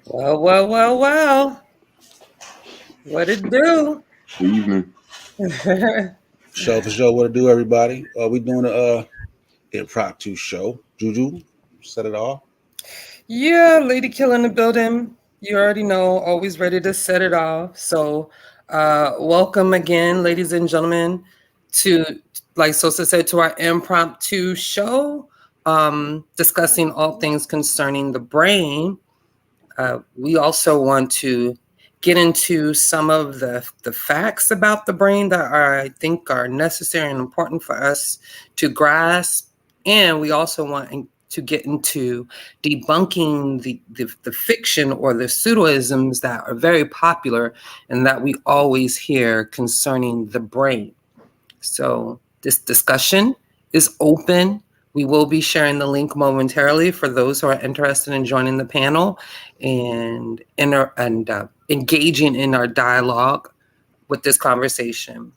Well. What it do? Good evening. Show for show. What to do, everybody? We doing a impromptu show. Juju, set it off. Yeah, Lady Kill in the building. You already know, always ready to set it off. So, welcome again, ladies and gentlemen, to, like Sosa said, to our impromptu show, discussing all things concerning the brain. We also want to get into some of the facts about the brain that I think are necessary and important for us to grasp. And we also want to get into debunking the fiction or the pseudoisms that are very popular and that we always hear concerning the brain. So this discussion is open. We will be sharing the link momentarily for those who are interested in joining the panel and engaging in our dialogue with this conversation.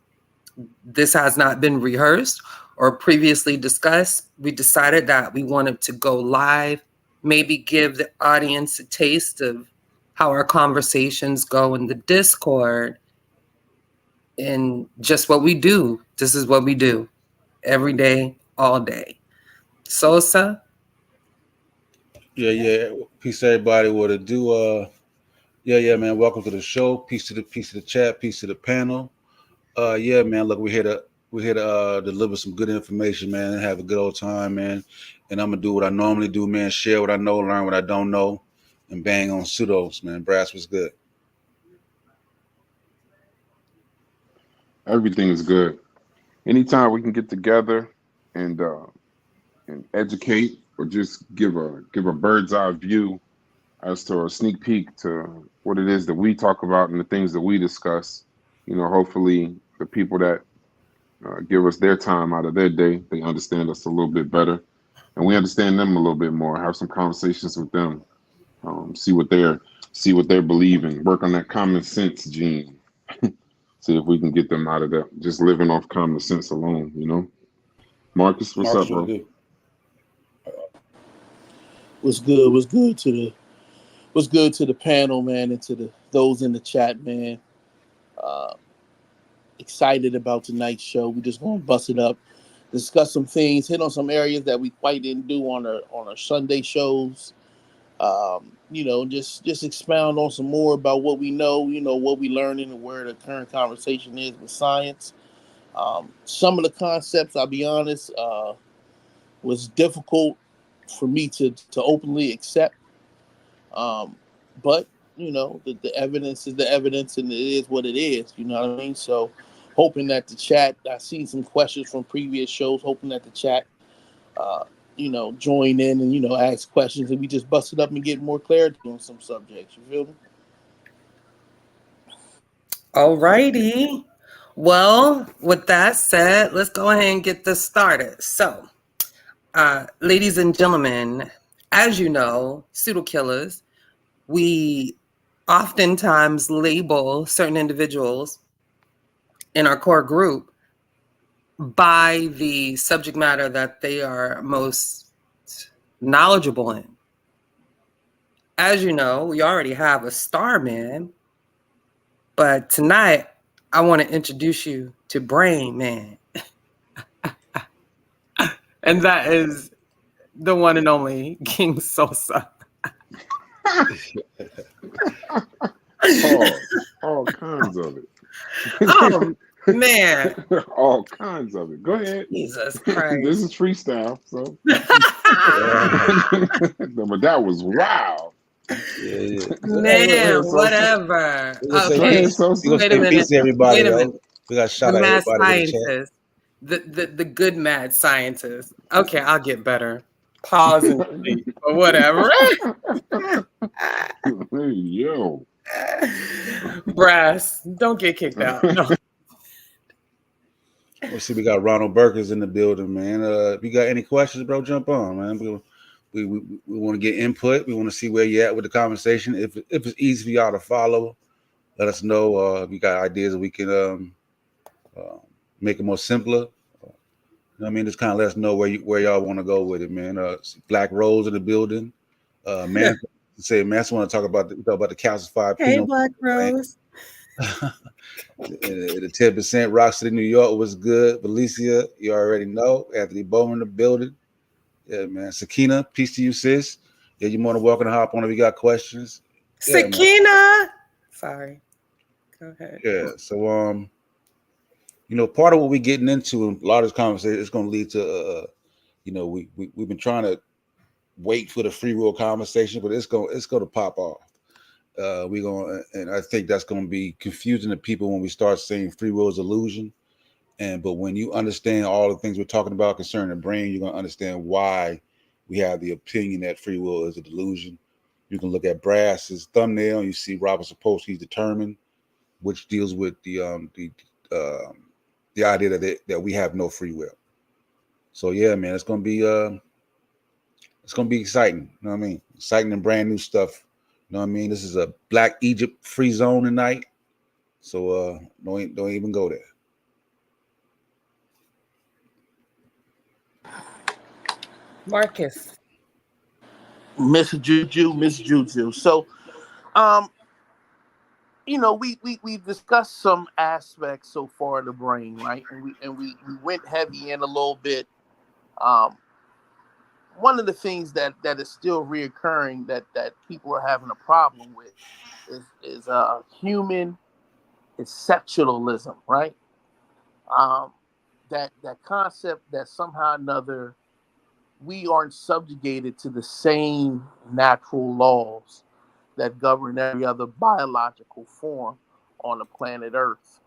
This has not been rehearsed or previously discussed. We decided that we wanted to go live, maybe give the audience a taste of how our conversations go in the Discord and just what we do. This is what we do every day, all day. Sosa? Yeah. Peace to everybody. What to do? Yeah, man. Welcome to the show. Peace to the chat. Peace to the panel. Yeah, man. Look, we're here to deliver some good information, man, and have a good old time, man. And I'm gonna do what I normally do, man. Share what I know, learn what I don't know, and bang on pseudos, man. Brass was good. Everything is good. Anytime we can get together and educate or just give a bird's eye view as to a sneak peek to what it is that we talk about and the things that we discuss. Hopefully the people that give us their time out of their day, they understand us a little bit better, and we understand them a little bit more. Have some conversations with them. See what they're believing. Work on that common sense gene. See if we can get them out of that just living off common sense alone. Marcus, what's up, Marcus, what to bro? do? What's good? What's good to the panel, man, and to those in the chat, man. Uh, Excited about tonight's show. We just gonna bust it up, discuss some things, hit on some areas that we quite didn't do on our Sunday shows. Just expound on some more about what we know. What we learning and where the current conversation is with science. Some of the concepts, I'll be honest, was difficult for me to openly accept. Um, but the evidence is the evidence, and it is what it is. You know what I mean? So, hoping that the chat. I seen some questions from previous shows. Hoping that the chat, uh, join in and ask questions, and we just bust it up and get more clarity on some subjects. You feel me? All righty. Well, with that said, let's go ahead and get this started. So, ladies and gentlemen, as you know, pseudo killers, we oftentimes label certain individuals in our core group by the subject matter that they are most knowledgeable in. As you know, we already have a star man, but tonight I want to introduce you to Brain Man. And that is the one and only King Sosa. All kinds of it. Oh, man. All kinds of it. Go ahead. Jesus This Christ. is freestyle, so. But that was wild. Yeah. Man, whatever. Okay. Okay, wait a minute. Peace to everybody, Wait a yo. minute. We got to shout The out mad everybody in the chat. scientist. The good mad scientist. Okay, I'll get better. Pause and delete, or whatever. Hey, yo. Brass, don't get kicked out. No. Let's see, we got Ronald Burkers in the building, man. If you got any questions, bro, jump on, man. We want to get input. We want to see where you're at with the conversation. If it's easy for y'all to follow, let us know. If you got ideas that we can make it more simpler. You know what I mean? Just kind of let us know where y'all want to go with it, man. Black Rose in the building. Man say, man, I just want to talk about the calcified Hey, penal. Black Rose. The 10% Rock City, New York was good. Felicia, you already know. Anthony Bowman in the building. Yeah, man. Sakina, peace to you, sis. Yeah, you're more than welcome to hop on if you got questions. Yeah, man. Sakina. Sorry. Go ahead. Yeah. So part of what we're getting into in a lot of this conversation is going to lead to we've been trying to wait for the free will conversation, but it's going to pop off. And I think that's going to be confusing to people when we start saying free will is illusion. But when you understand all the things we're talking about concerning the brain, you're going to understand why we have the opinion that free will is a delusion. You can look at Brass's thumbnail and you see Robert Sapolsky's Determined, which deals with the idea that we have no free will. So yeah, man, it's going to be exciting. You know what I mean? Exciting and brand new stuff. You know what I mean? This is a Black Egypt free zone tonight. So don't even go there. Marcus. Miss Juju. So, we've discussed some aspects so far of the brain, right? And we went heavy in a little bit. One of the things that is still reoccurring that people are having a problem with is human exceptionalism, right? That concept that somehow or another we aren't subjugated to the same natural laws that govern every other biological form on the planet Earth.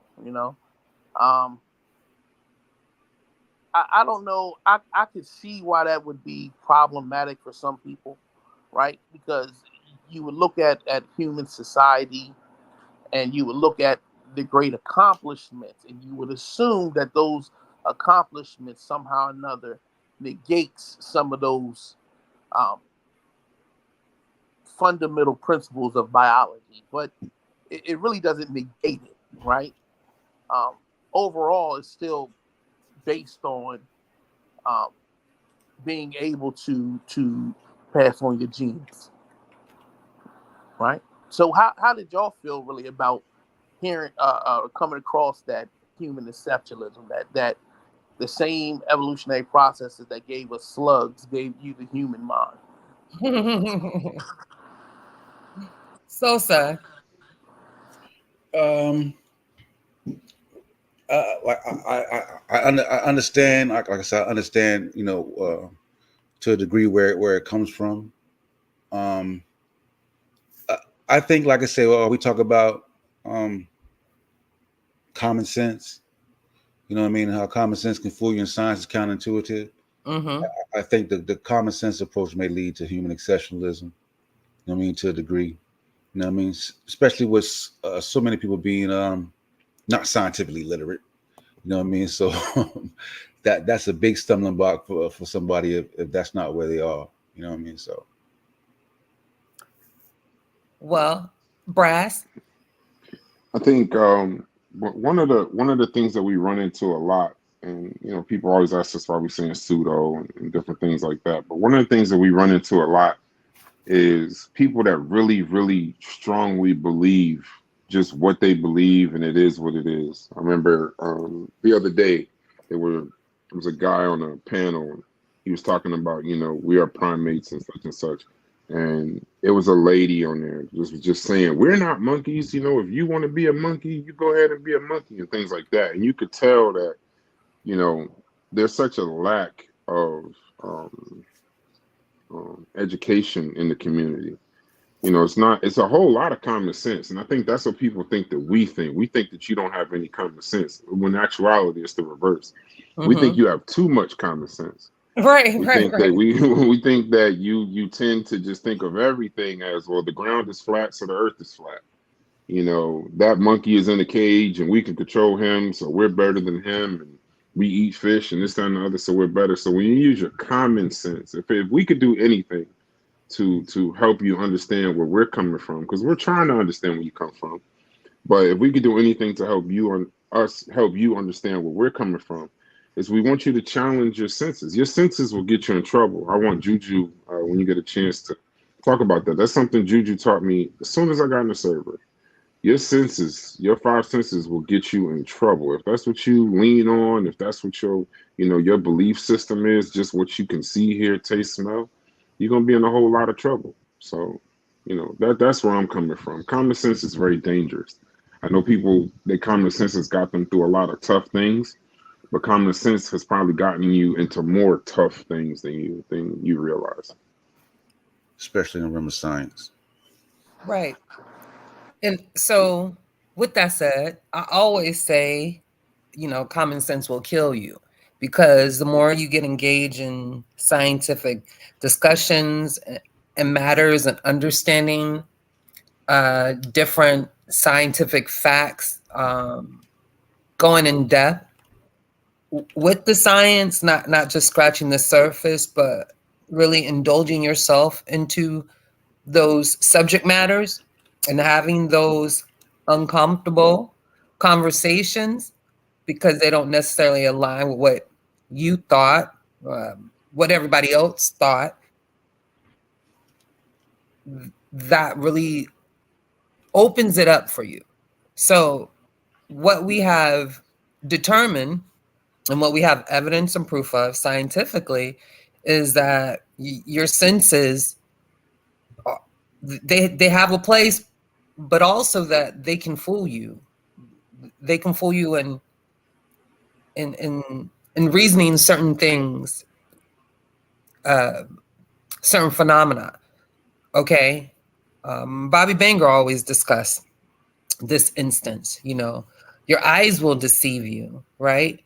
I don't know. I could see why that would be problematic for some people, right? Because you would look at human society and you would look at the great accomplishments and you would assume that those accomplishments somehow or another negates some of those fundamental principles of biology, but it really doesn't negate it, right? Overall, it's still based on being able to pass on your genes, right? So how did y'all feel really about hearing coming across that human exceptionalism, that the same evolutionary processes that gave us slugs gave you the human mind? Sosa. Like I understand. Like I said, I understand. To a degree where it comes from. I think, like I say, well, we talk about common sense. You know what I mean? How common sense can fool you and science is counterintuitive. Mm-hmm. I think the common sense approach may lead to human exceptionalism. You know what I mean? To a degree. You know what I mean? Especially with so many people being not scientifically literate. You know what I mean? So that's a big stumbling block for somebody if that's not where they are. You know what I mean? So. Well, Brass. I think one of the things that we run into a lot, and people always ask us why we saying pseudo and different things like that. But one of the things that we run into a lot is people that really, really strongly believe just what they believe, and it is what it is. I remember the other day there was a guy on a panel. He was talking about we are primates and such. And it was a lady on there just saying, we're not monkeys. If you want to be a monkey, you go ahead and be a monkey and things like that. And you could tell that, there's such a lack of education in the community. It's a whole lot of common sense. And I think that's what people think that we think. We think that you don't have any common sense, when in actuality it's the reverse. Mm-hmm. We think you have too much common sense. Right. That we think that you tend to just think of everything as, well, the ground is flat, so the earth is flat. That monkey is in a cage and we can control him, so we're better than him, and we eat fish and this, that, and the other, so we're better. So when you use your common sense, if we could do anything to help you understand where we're coming from, because we're trying to understand where you come from, but if we could do anything to help you understand where we're coming from, is we want you to challenge your senses. Your senses will get you in trouble. I want Juju, when you get a chance, to Talk about that. That's something Juju taught me as soon as I got in the server. Your senses, your five senses will get you in trouble. If that's what you lean on, if that's what your belief system is, just what you can see, hear, taste, smell, you're gonna be in a whole lot of trouble. So, that's where I'm coming from. Common sense is very dangerous. I know people, their common sense has got them through a lot of tough things, but common sense has probably gotten you into more tough things than you realize. especially in the realm of science. Right. And so, with that said, I always say, common sense will kill you, because the more you get engaged in scientific discussions and matters and understanding different scientific facts, going in depth with the science, not just scratching the surface, but really indulging yourself into those subject matters and having those uncomfortable conversations, because they don't necessarily align with what you thought, what everybody else thought, that really opens it up for you. So, what we have determined and what we have evidence and proof of scientifically is that your senses, they have a place, but also that they can fool you. They can fool you in reasoning certain things, uh, certain phenomena. Okay, Bobby Banger always discussed this instance. Your eyes will deceive you, right?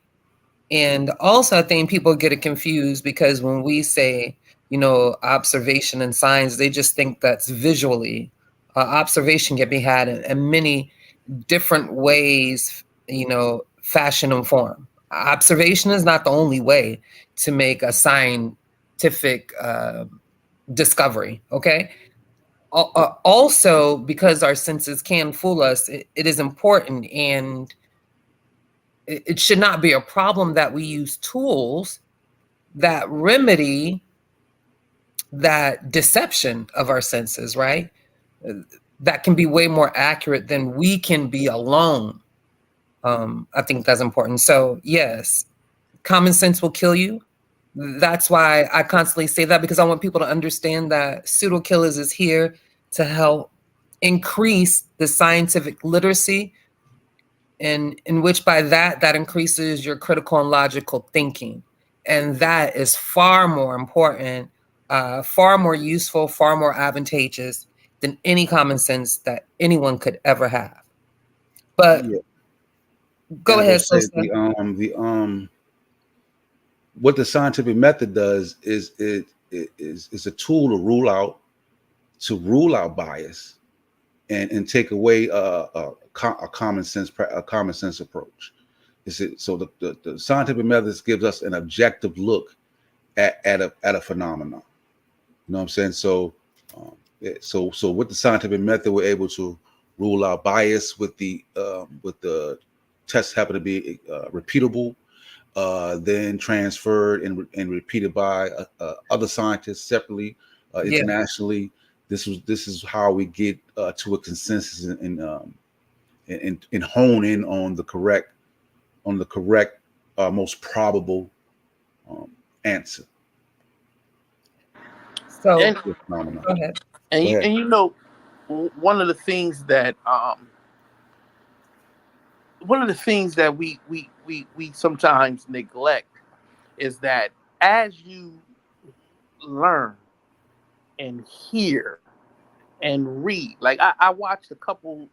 And also, I think people get it confused, because when we say, observation and science, they just think that's visually. Observation can be had in many different ways, fashion and form. Observation is not the only way to make a scientific discovery, okay? Also, because our senses can fool us, it is important, and it should not be a problem that we use tools that remedy that deception of our senses, right? That can be way more accurate than we can be alone. I think that's important. So, yes, common sense will kill you. That's why I constantly say that, because I want people to understand that Pseudo Killas is here to help increase the scientific literacy, and in which by that increases your critical and logical thinking. And that is far more important, far more useful, far more advantageous than any common sense that anyone could ever have. But Yeah. go And I will ahead, say Sosa. what the scientific method does is is a tool to rule out bias and take away a common sense approach. So the scientific methods gives us an objective look at a phenomenon. You know what I'm saying? So so with the scientific method, we're able to rule out bias with the tests happen to be repeatable, then transferred and repeated by other scientists separately, Yeah. internationally. This is how we get to a consensus and hone in on the correct most probable answer. So And Phenomenon. go ahead. Go ahead. one of the things that we sometimes neglect is that as you learn and hear and read, like I watched a couple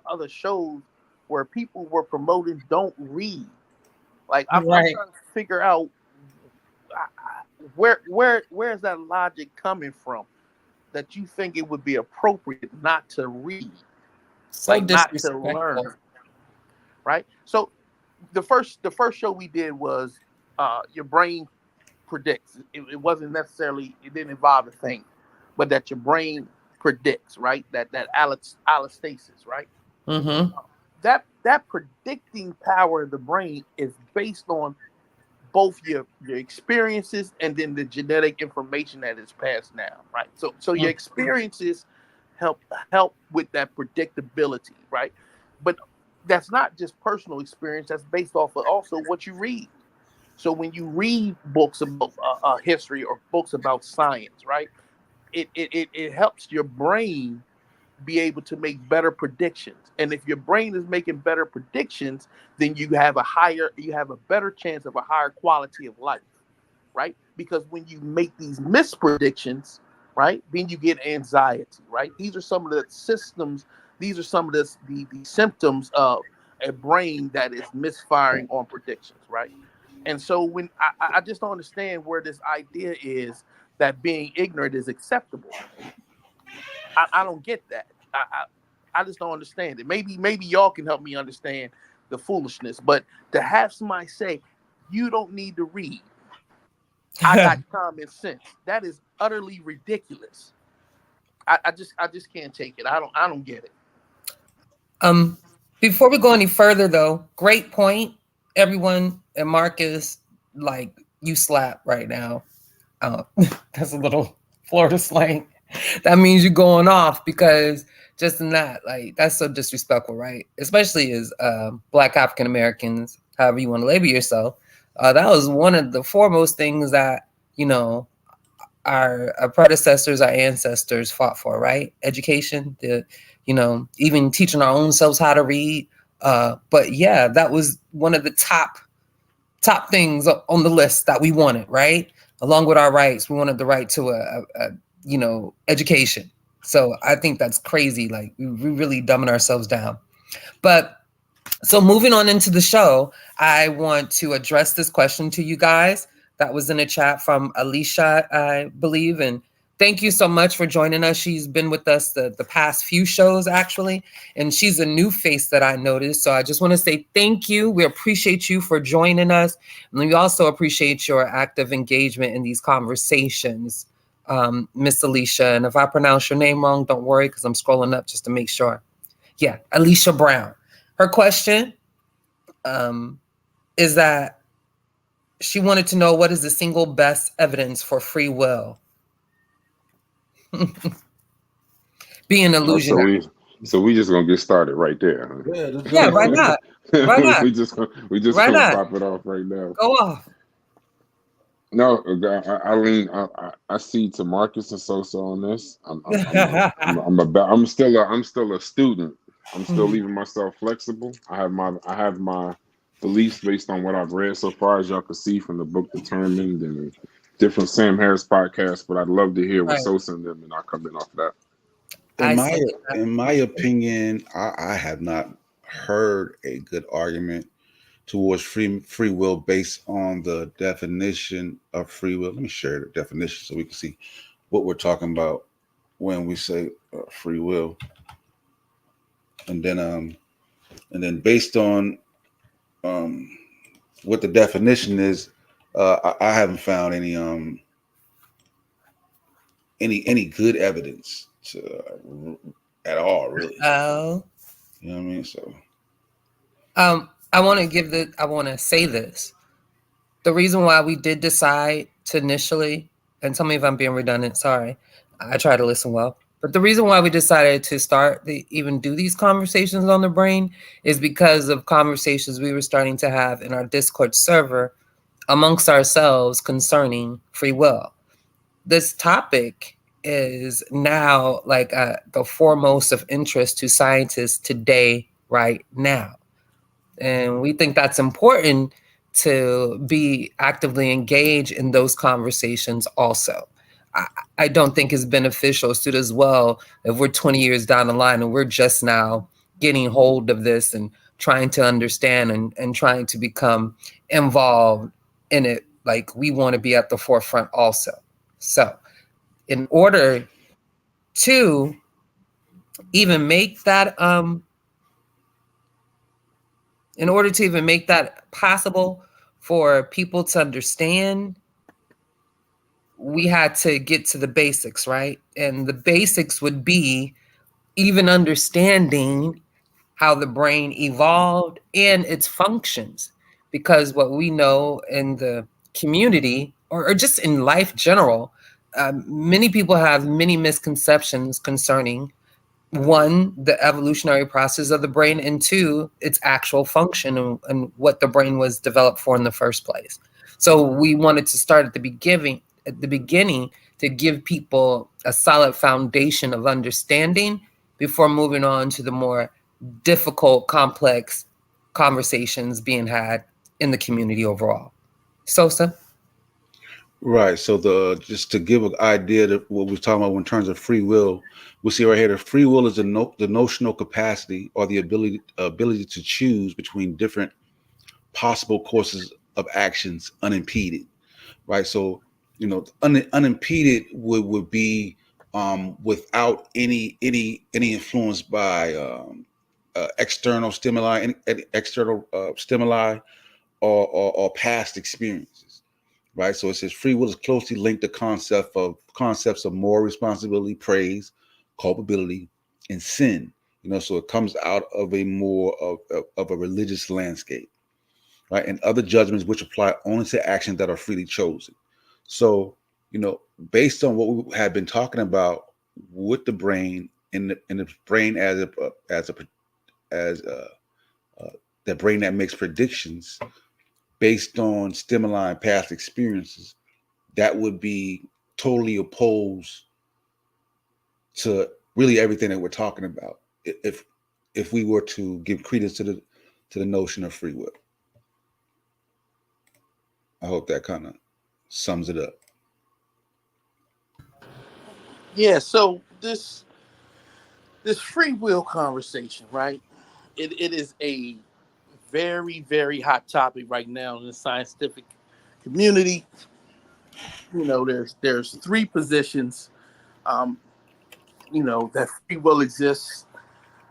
other shows where people were promoting don't read. Like I'm Right. trying to figure out where's that logic coming from that you think it would be appropriate not to read, So like not to disrespectful. learn, right? So the first show we did was your brain predicts. It wasn't necessarily, it didn't involve a thing, but that your brain predicts, right? That allostasis, right? Mm-hmm. That predicting power of the brain is based on both your experiences and then the genetic information that is passed down, right? So your experiences help with that predictability, right? But that's not just personal experience. That's based off of also what you read. So when you read books about history or books about science, right, it helps your brain be able to make better predictions. And if your brain is making better predictions, then you have a better chance of a higher quality of life, right? Because when you make these mispredictions, right, then you get anxiety, right? These are some of the systems, these are some of the symptoms of a brain that is misfiring on predictions, right? And so when I just don't understand where this idea is that being ignorant is acceptable. I don't get that. I just don't understand it. Maybe y'all can help me understand the foolishness. But to have somebody say, you don't need to read, I got common sense. That is utterly ridiculous. I just can't take it. I don't get it. Before we go any further, though, great point, everyone. And Marcus, like, you slap right now. That's a little Florida slang. That means you're going off, because just in that, like, that's so disrespectful, right? Especially as Black African Americans, however you want to label yourself. That was one of the foremost things that, you know, our predecessors, our ancestors fought for, right? Education, even teaching our own selves how to read. But yeah, that was one of the top things on the list that we wanted, right? Along with our rights, we wanted the right to a education. So I think that's crazy. Like, we really dumbing ourselves down. But so moving on into the show, I want to address this question to you guys that was in the chat from Alicia, I believe. And thank you so much for joining us. She's been with us the past few shows, actually. And she's a new face that I noticed. So I just want to say thank you. We appreciate you for joining us. And we also appreciate your active engagement in these conversations, Miss Alicia. And if I pronounce your name wrong, don't worry, because I'm scrolling up just to make sure. Yeah, Alicia Brown. Her question is that she wanted to know, what is the single best evidence for free will? Being illusionary. So we just gonna get started right there. Huh? Yeah, why not? Why not? we just Why gonna not? pop it off right now. Go off. No, I see to Marcus and Sosa on this. I'm still a student. I'm still leaving myself flexible. I have my beliefs based on what I've read so far, as y'all can see from the book Determined and different Sam Harris podcasts. But I'd love to hear what Sosa and them, and I'll come in off that. In my opinion, I have not heard a good argument towards free will based on the definition of free will. Let me share the definition so we can see what we're talking about when we say free will. And then based on what the definition is, I haven't found any good evidence at all, really. Oh. You know what I mean? So I want to say this. The reason why we did decide to initially, and tell me if I'm being redundant, sorry, I try to listen well. But the reason why we decided to even do these conversations on the brain is because of conversations we were starting to have in our Discord server amongst ourselves concerning free will. This topic is now like the foremost of interest to scientists today, right now. And we think that's important to be actively engaged in those conversations also. I don't think it's beneficial to as well if we're 20 years down the line and we're just now getting hold of this and trying to understand and trying to become involved in it. Like, we want to be at the forefront also. So in order to even make that possible for people to understand, we had to get to the basics, right? And the basics would be even understanding how the brain evolved and its functions. because what we know in the community or just in life general, many people have many misconceptions concerning one, the evolutionary process of the brain, and two, its actual function and what the brain was developed for in the first place. So we wanted to start at the beginning to give people a solid foundation of understanding before moving on to the more difficult, complex conversations being had in the community overall. Sosa? Right. So the just to give an idea of what we're talking about in terms of free will, we see right here that free will is the notional capacity or the ability to choose between different possible courses of actions unimpeded. Right. So unimpeded would be without any influence by external stimuli, any external stimuli or past experiences, right? So it says free will is closely linked to concepts of moral responsibility, praise, culpability, and sin. So it comes out of a more of a religious landscape, right? And other judgments which apply only to actions that are freely chosen. So, based on what we have been talking about with the brain and the brain as the brain that makes predictions based on stimuli and past experiences, that would be totally opposed to really everything that we're talking about. If we were to give credence to the notion of free will, I hope that kind of sums it up. Yeah. So this free will conversation, right? It is a very, very hot topic right now in the scientific community. There's three positions. Um, that free will exists.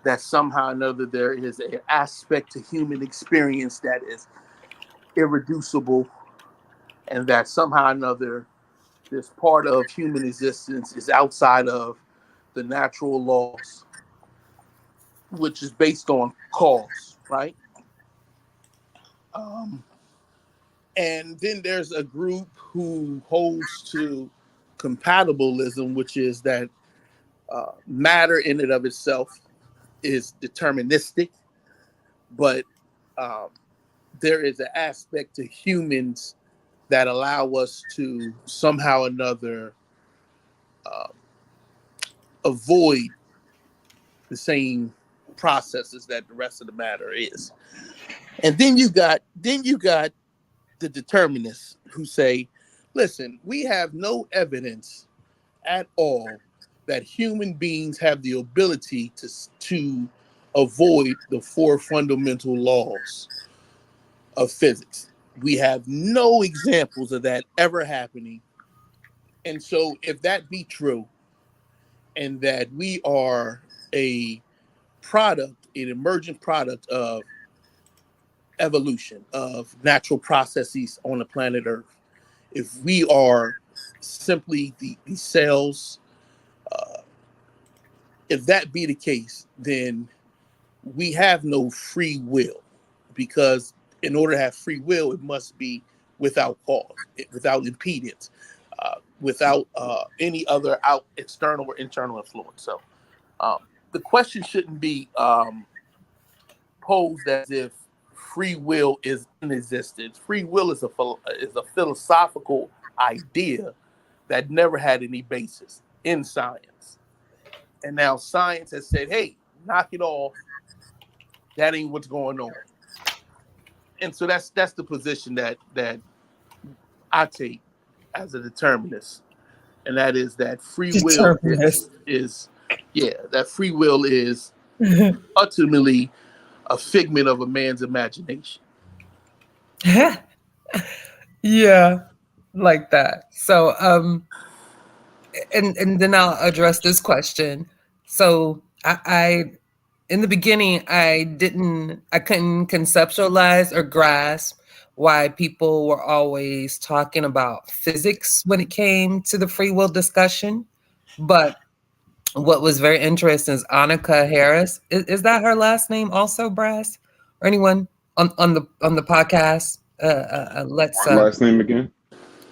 That somehow or another there is an aspect to human experience that is irreducible, and that somehow or another this part of human existence is outside of the natural laws, which is based on cause, right? Um, and then there's a group who holds to compatibilism, which is that matter in and of itself is deterministic, but um, there is an aspect to humans that allow us to somehow or another uh, avoid the same processes that the rest of the matter is. And then you got the determinists who say, listen, we have no evidence at all that human beings have the ability to avoid the four fundamental laws of physics. We have no examples of that ever happening. And so if that be true, and that we are a product, an emergent product of evolution, of natural processes on the planet Earth, if we are simply the cells, uh, if that be the case, then we have no free will, because in order to have free will, it must be without cause, without impedance, without any other external or internal influence. So um, the question shouldn't be posed as if free will is in existence. Free will is a philosophical idea that never had any basis in science. And now science has said, hey, knock it off. That ain't what's going on. And so that's the position that I take as a determinist. And that is that free will Determinist. is yeah, that free will is ultimately a figment of a man's imagination. Yeah, like that. So, and then I'll address this question. So, I in the beginning, I couldn't conceptualize or grasp why people were always talking about physics when it came to the free will discussion. But what was very interesting is Annika Harris. Is that her last name also, Brass? Or anyone? on the podcast. Let's What last name again?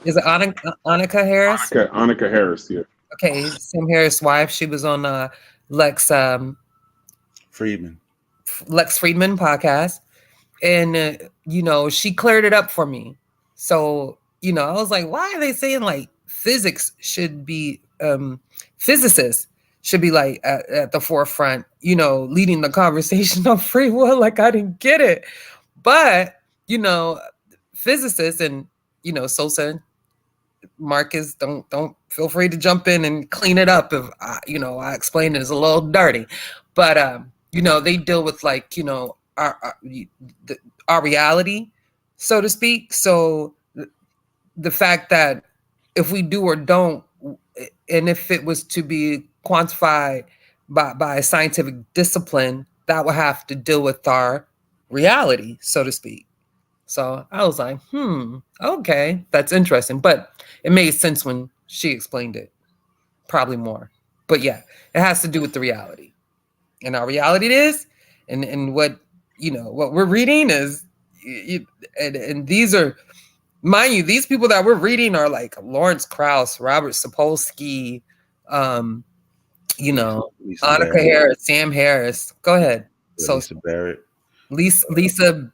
is it Annika Harris? Annika Harris. Yeah. Okay, Sam Harris' wife. She was on Lex Friedman. Lex Friedman podcast, and she cleared it up for me. So I was like, why are they saying like physics should be physicists should be like at the forefront, leading the conversation on free will? Like, I didn't get it. But physicists and Sosa, Marcus, don't feel free to jump in and clean it up if I explain it as a little dirty. But they deal with like our reality, so to speak. So the fact that if we do or don't, and if it was to be quantified by a scientific discipline, that would have to deal with our reality, so to speak. So I was like, okay, that's interesting. But it made sense when she explained it, probably more. But yeah, it has to do with the reality. And our reality is, and what what we're reading is, and these are, mind you, these people that we're reading are like Lawrence Krauss, Robert Sapolsky, Lisa Annika Barrett. Harris, Sam Harris. Go ahead. Yeah, So Lisa Barrett. Lisa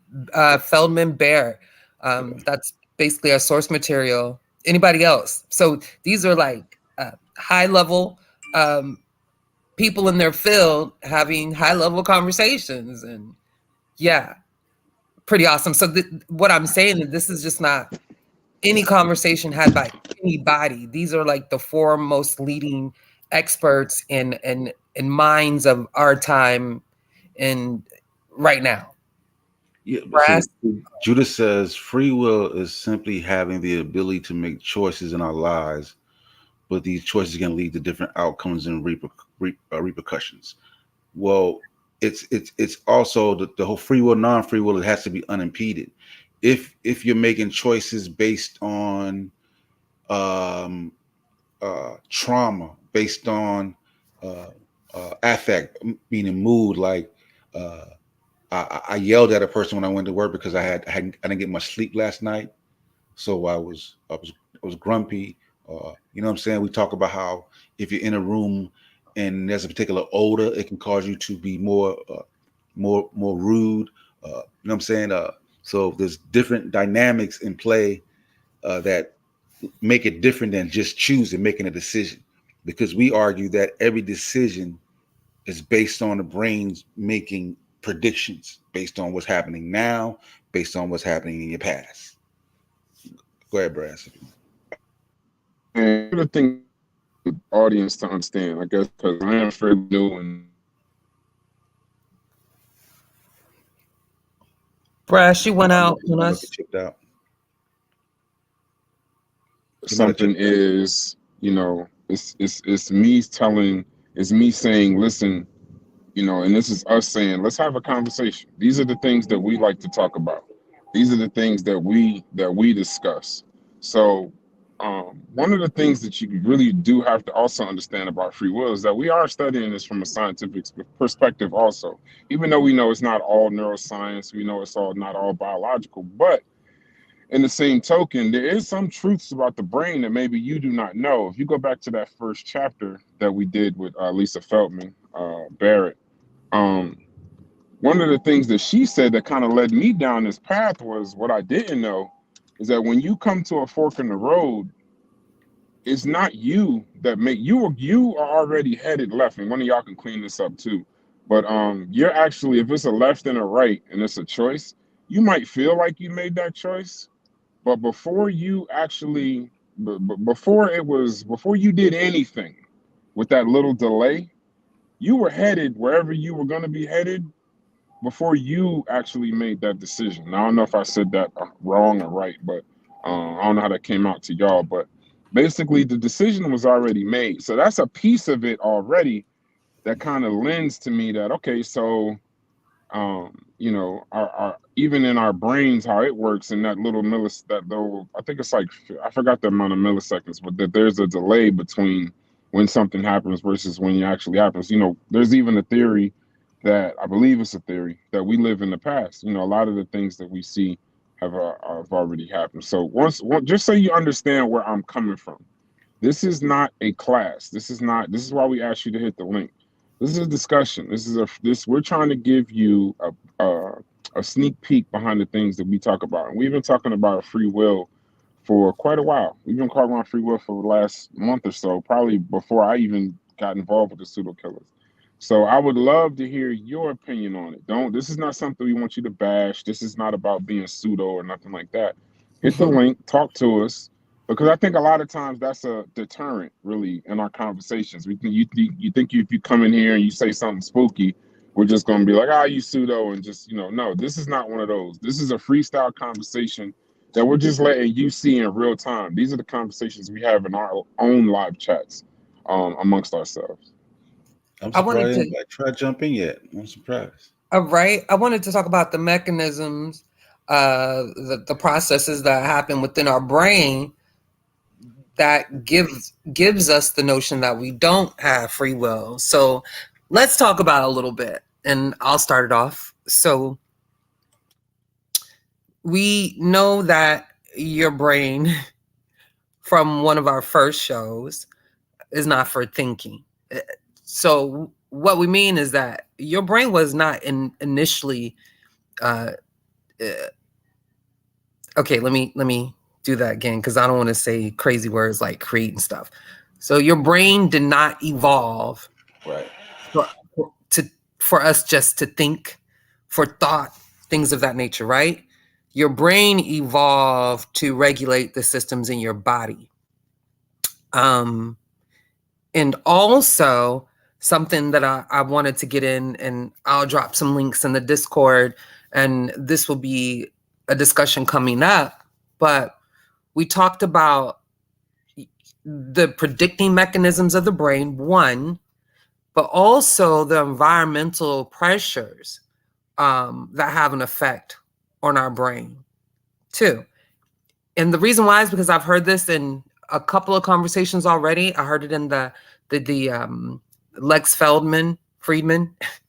Feldman Barrett. That's basically our source material. Anybody else? So these are like high level people in their field having high level conversations, and yeah, pretty awesome. So what I'm saying is this is just not any conversation had by anybody. These are like the foremost leading experts and minds of our time and right now. Yeah, Brass. see, Judas says free will is simply having the ability to make choices in our lives, but these choices can lead to different outcomes and repercussions. Well, it's also the whole free will, non-free will. It has to be unimpeded. If you're making choices based on trauma, based on affect, meaning mood, like. I yelled at a person when I went to work because I didn't get much sleep last night, so I was grumpy. You know what I'm saying? We talk about how if you're in a room and there's a particular odor, it can cause you to be more rude. You know what I'm saying? So there's different dynamics in play that make it different than just choosing, making a decision, because we argue that every decision is based on the brain's making predictions based on what's happening now, based on what's happening in your past. Go ahead, Brass. And one of the things the audience to understand, I guess, because I am fairly new and Brass, you went out on us. Chipped out. something is, it's me saying, listen, and this is us saying, let's have a conversation. These are the things that we like to talk about. These are the things that we discuss. So one of the things that you really do have to also understand about free will is that we are studying this from a scientific perspective also. Even though we know it's not all neuroscience, we know it's not all biological, but in the same token, there is some truths about the brain that maybe you do not know. If you go back to that first chapter that we did with Lisa Feldman Barrett, one of the things that she said that kind of led me down this path was, what I didn't know is that when you come to a fork in the road, it's not you that you are already headed left, and one of y'all can clean this up too. But you're actually, if it's a left and a right and it's a choice, you might feel like you made that choice, but before you actually, before you did anything, with that little delay, you were headed wherever you were going to be headed before you actually made that decision. Now, I don't know if I said that wrong or right, but I don't know how that came out to y'all. But basically, the decision was already made. So that's a piece of it already that kind of lends to me that, okay, so our even in our brains, how it works in that little I think it's like, I forgot the amount of milliseconds, but that there's a delay between when something happens versus when it actually happens. There's even a theory that I believe it's a theory that we live in the past. You know, a lot of the things that we see have already happened. So just so you understand where I'm coming from, this is not a class. This is not. This is why we asked you to hit the link. This is a discussion. We're trying to give you a sneak peek behind the things that we talk about. And we've been talking about free will for quite a while. We've been talking about free will for the last month or so, probably before I even got involved with the Pseudo Killers. So I would love to hear your opinion on it. This is not something we want you to bash. This is not about being pseudo or nothing like that. Hit the link, talk to us, because I think a lot of times that's a deterrent, really, in our conversations. You think if you come in here and you say something spooky, we're just going to be like, you pseudo, and just, no, this is not one of those. This is a freestyle conversation that we're just letting you see in real time. These are the conversations we have in our own live chats amongst ourselves. I'm I wanted surprised to, anybody tried jumping yet. I'm surprised. right. I wanted to talk about the mechanisms, the processes that happen within our brain that gives us the notion that we don't have free will. So let's talk about it a little bit, and I'll start it off. So we know that your brain, from one of our first shows, is not for thinking. So what we mean is that your brain was not initially okay, let me do that again, because I don't want to say crazy words like create and stuff. So your brain did not evolve Right. for us just to think, for thought, things of that nature, right? Your brain evolved to regulate the systems in your body. And also something that I wanted to get in, and I'll drop some links in the Discord, and this will be a discussion coming up, but we talked about the predicting mechanisms of the brain, one, but also the environmental pressures that have an effect on our brain, two. And the reason why is because I've heard this in a couple of conversations already. I heard it in the Lex Friedman,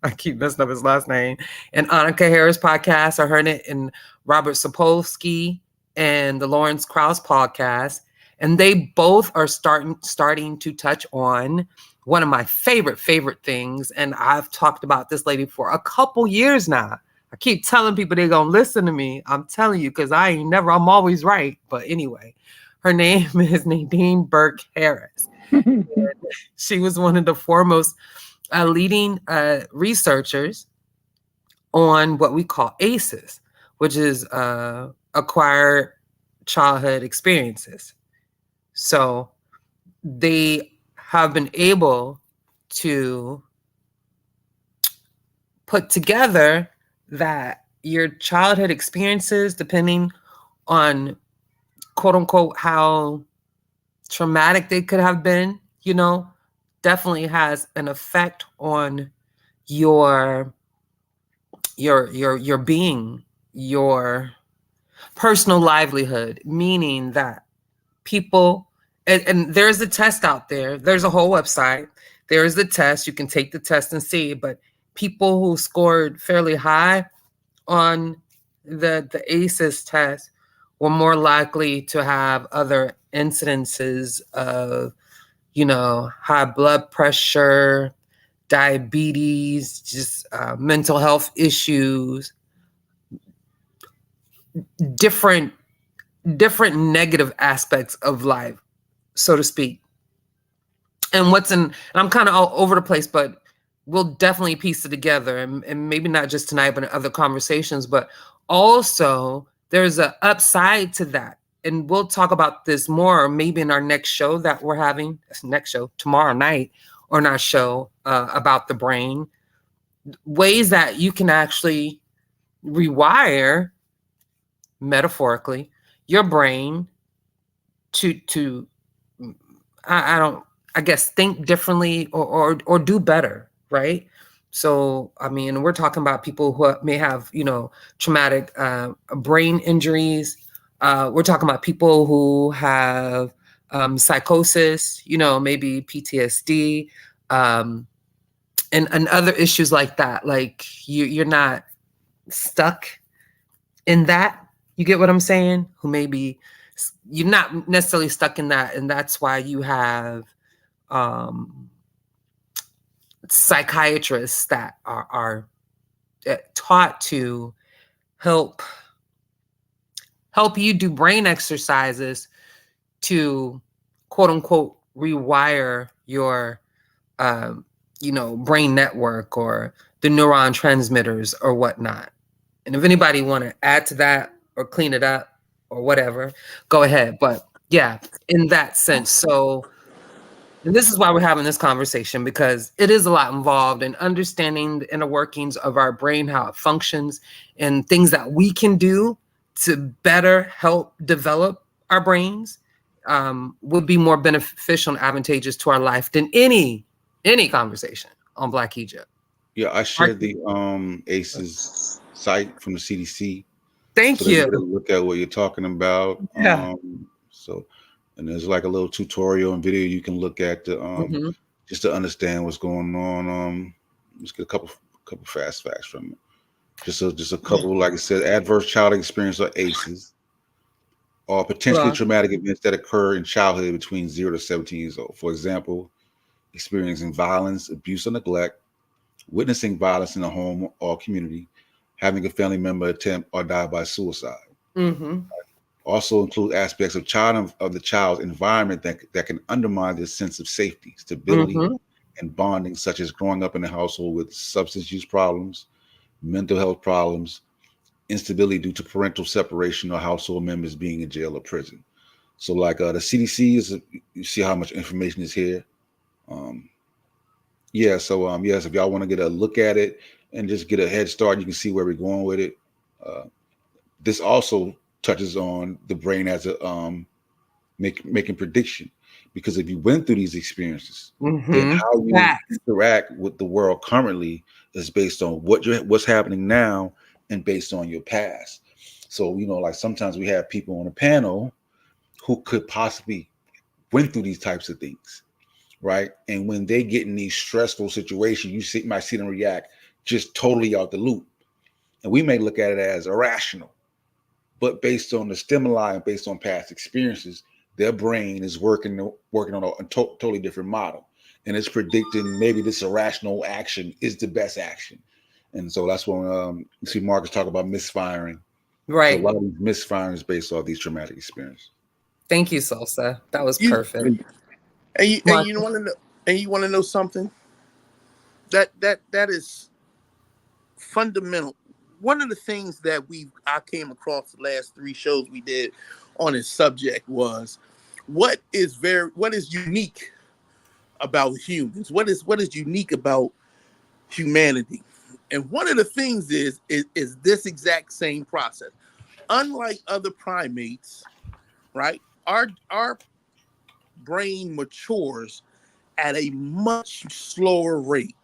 I keep messing up his last name, and Annika Harris podcast. I heard it in Robert Sapolsky and the Lawrence Krauss podcast. And they both are starting to touch on one of my favorite things. And I've talked about this lady for a couple years now. I keep telling people they're going to listen to me. I'm telling you, because I'm always right. But anyway, her name is Nadine Burke Harris. She was one of the foremost leading researchers on what we call ACEs, which is acquired childhood experiences. So they have been able to put together that your childhood experiences, depending on quote unquote how traumatic they could have been, definitely has an effect on your being, your personal livelihood, meaning that people, and there's a test out there, there's a whole website, there is the test, you can take the test and see, but people who scored fairly high on the ACEs test were more likely to have other incidences of, high blood pressure, diabetes, just mental health issues, different negative aspects of life, so to speak. And I'm kind of all over the place, but we'll definitely piece it together, and maybe not just tonight, but in other conversations. But also, there's an upside to that. And we'll talk about this more, maybe in our next show that we're having, tomorrow night, on our show about the brain, ways that you can actually rewire, metaphorically, your brain to I guess think differently or do better, right? So I mean, we're talking about people who may have traumatic brain injuries. We're talking about people who have psychosis, maybe PTSD, and other issues like that. Like you're not stuck in that. You get what I'm saying? Who maybe you're not necessarily stuck in that, and that's why you have psychiatrists that are taught to help you do brain exercises to quote unquote rewire your brain network or the neuron transmitters or whatnot. And if anybody want to add to that or clean it up or whatever, go ahead. But yeah, in that sense. So, and this is why we're having this conversation, because it is a lot involved in understanding the inner workings of our brain, how it functions, and things that we can do to better help develop our brains would be more beneficial and advantageous to our life than any conversation on Black Egypt. Yeah, I shared the ACEs site from the CDC. Thank so you. They get a look at what you're talking about. Yeah. And there's like a little tutorial and video you can look at to just to understand what's going on. Let's get a couple fast facts from it. Just a couple, like I said, adverse childhood experience or ACEs, or potentially traumatic events that occur in childhood between 0 to 17 years old. For example, experiencing violence, abuse, or neglect, witnessing violence in the home or community, having a family member attempt or die by suicide. Also include aspects of the child's environment that can undermine their sense of safety, stability, and bonding, such as growing up in a household with substance use problems, mental health problems, instability due to parental separation, or household members being in jail or prison. So like the CDC you see how much information is here. Yes, if y'all want to get a look at it and just get a head start, you can see where we're going with it. This also touches on the brain as a making prediction, because if you went through these experiences, then how you interact with the world currently is based on what's happening now and based on your past. So like sometimes we have people on a panel who could possibly went through these types of things, right? And when they get in these stressful situations, you might see them react just totally out the loop, and we may look at it as irrational. But based on the stimuli and based on past experiences, their brain is working on a totally different model, and it's predicting maybe this irrational action is the best action. And so that's when you see Marcus talk about misfiring. Right. So a lot of these misfiring is based off these traumatic experiences. Thank you, Salsa. That was perfect. And you want to know something? That is fundamental. One of the things that I came across the last 3 shows we did on this subject was what is unique about humans. What is unique about humanity? And one of the things is this exact same process. Unlike other primates, right? Our brain matures at a much slower rate,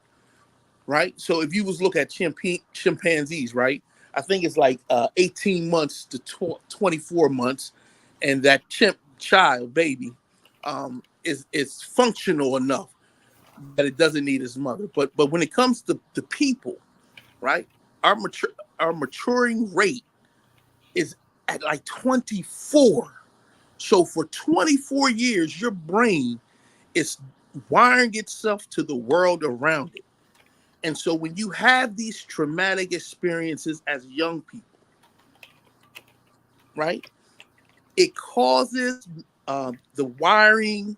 right? So if you was look at chimpanzees, right? I think it's like 18 months to 24 months, and that chimp child baby is functional enough that it doesn't need his mother. But when it comes to the people, right? Our maturing rate is at like 24. So for 24 years, your brain is wiring itself to the world around it. And so when you have these traumatic experiences as young people, right, it causes the wiring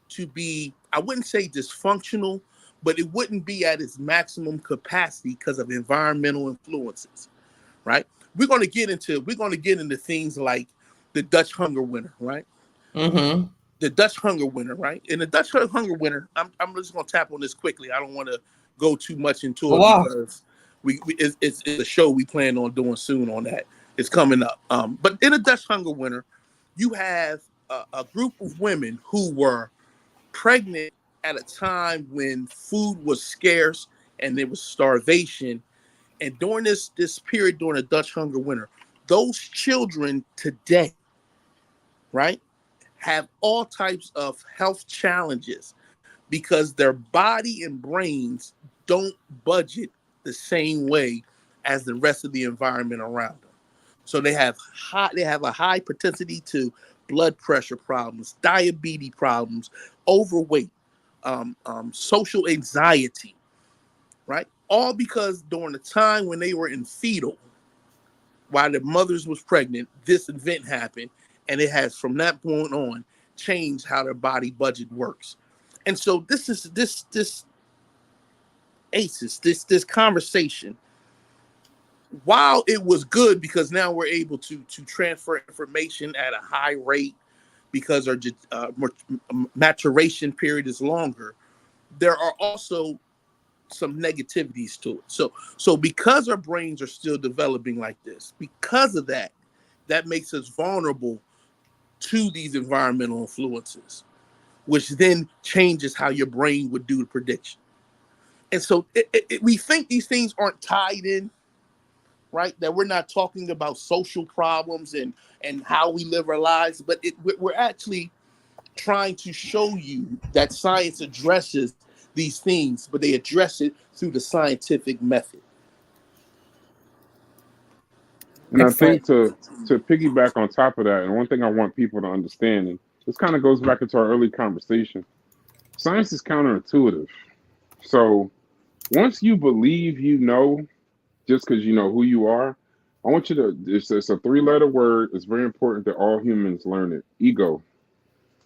to be, I wouldn't say dysfunctional, but it wouldn't be at its maximum capacity because of environmental influences, right? We're going to get into things like the Dutch hunger winter, right? The Dutch hunger winter, right? In the Dutch hunger winter, I'm just going to tap on this quickly. I don't want to go too much into it because it's a show we plan on doing soon on that. It's coming up. But in the Dutch hunger winter, you have a group of women who were pregnant at a time when food was scarce and there was starvation. And during this period, during the Dutch hunger winter, those children today, right, have all types of health challenges because their body and brains don't budget the same way as the rest of the environment around them. So they have a high propensity to blood pressure problems, diabetes problems, overweight, social anxiety, right? All because during the time when they were in fetal, while their mothers was pregnant, this event happened, and it has from that point on changed how their body budget works. And so this conversation, while it was good because now we're able to transfer information at a high rate because our maturation period is longer, there are also some negativities to it. So because our brains are still developing like this, because of that makes us vulnerable to these environmental influences, which then changes how your brain would do the prediction. And so we think these things aren't tied in, right? That we're not talking about social problems and how we live our lives, but we're actually trying to show you that science addresses these things, but they address it through the scientific method. And I Excellent. think to piggyback on top of that, and one thing I want people to understand, and this kind of goes back into our early conversation, science is counterintuitive. So once you believe you know, just because you know who you are, I want you to, it's a 3-letter word. It's very important that all humans learn it. Ego.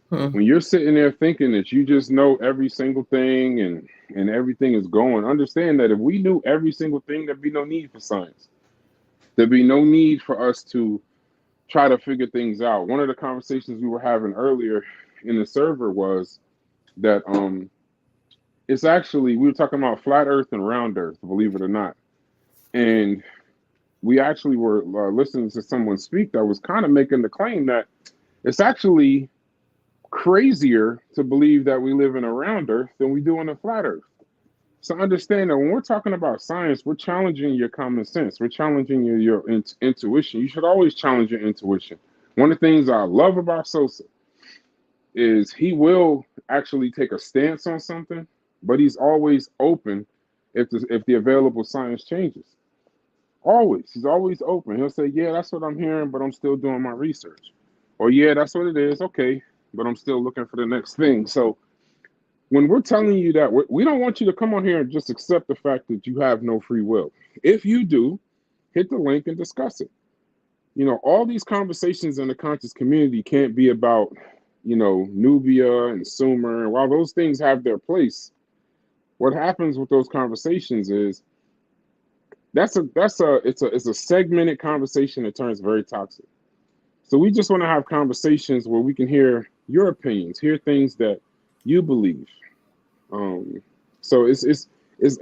When you're sitting there thinking that you just know every single thing and everything is going, understand that if we knew every single thing, there'd be no need for science. There'd be no need for us to try to figure things out. One of the conversations we were having earlier in the server was that it's actually, we were talking about flat earth and round earth, believe it or not. And we actually were listening to someone speak that was kind of making the claim that it's actually crazier to believe that we live in a round earth than we do in a flat earth. So understand that when we're talking about science, we're challenging your common sense. We're challenging your intuition. You should always challenge your intuition. One of the things I love about Sosa is he will actually take a stance on something, but he's always open if the available science changes. Always. He's always open. He'll say, yeah, that's what I'm hearing, but I'm still doing my research. Or yeah, that's what it is. Okay, but I'm still looking for the next thing. So when we're telling you that, we don't want you to come on here and just accept the fact that you have no free will. If you do, hit the link and discuss it. You know, all these conversations in the conscious community can't be about, you know, Nubia and Sumer. And while those things have their place, what happens with those conversations is it's a segmented conversation that turns very toxic. So we just want to have conversations where we can hear your opinions, hear things that you believe. So it's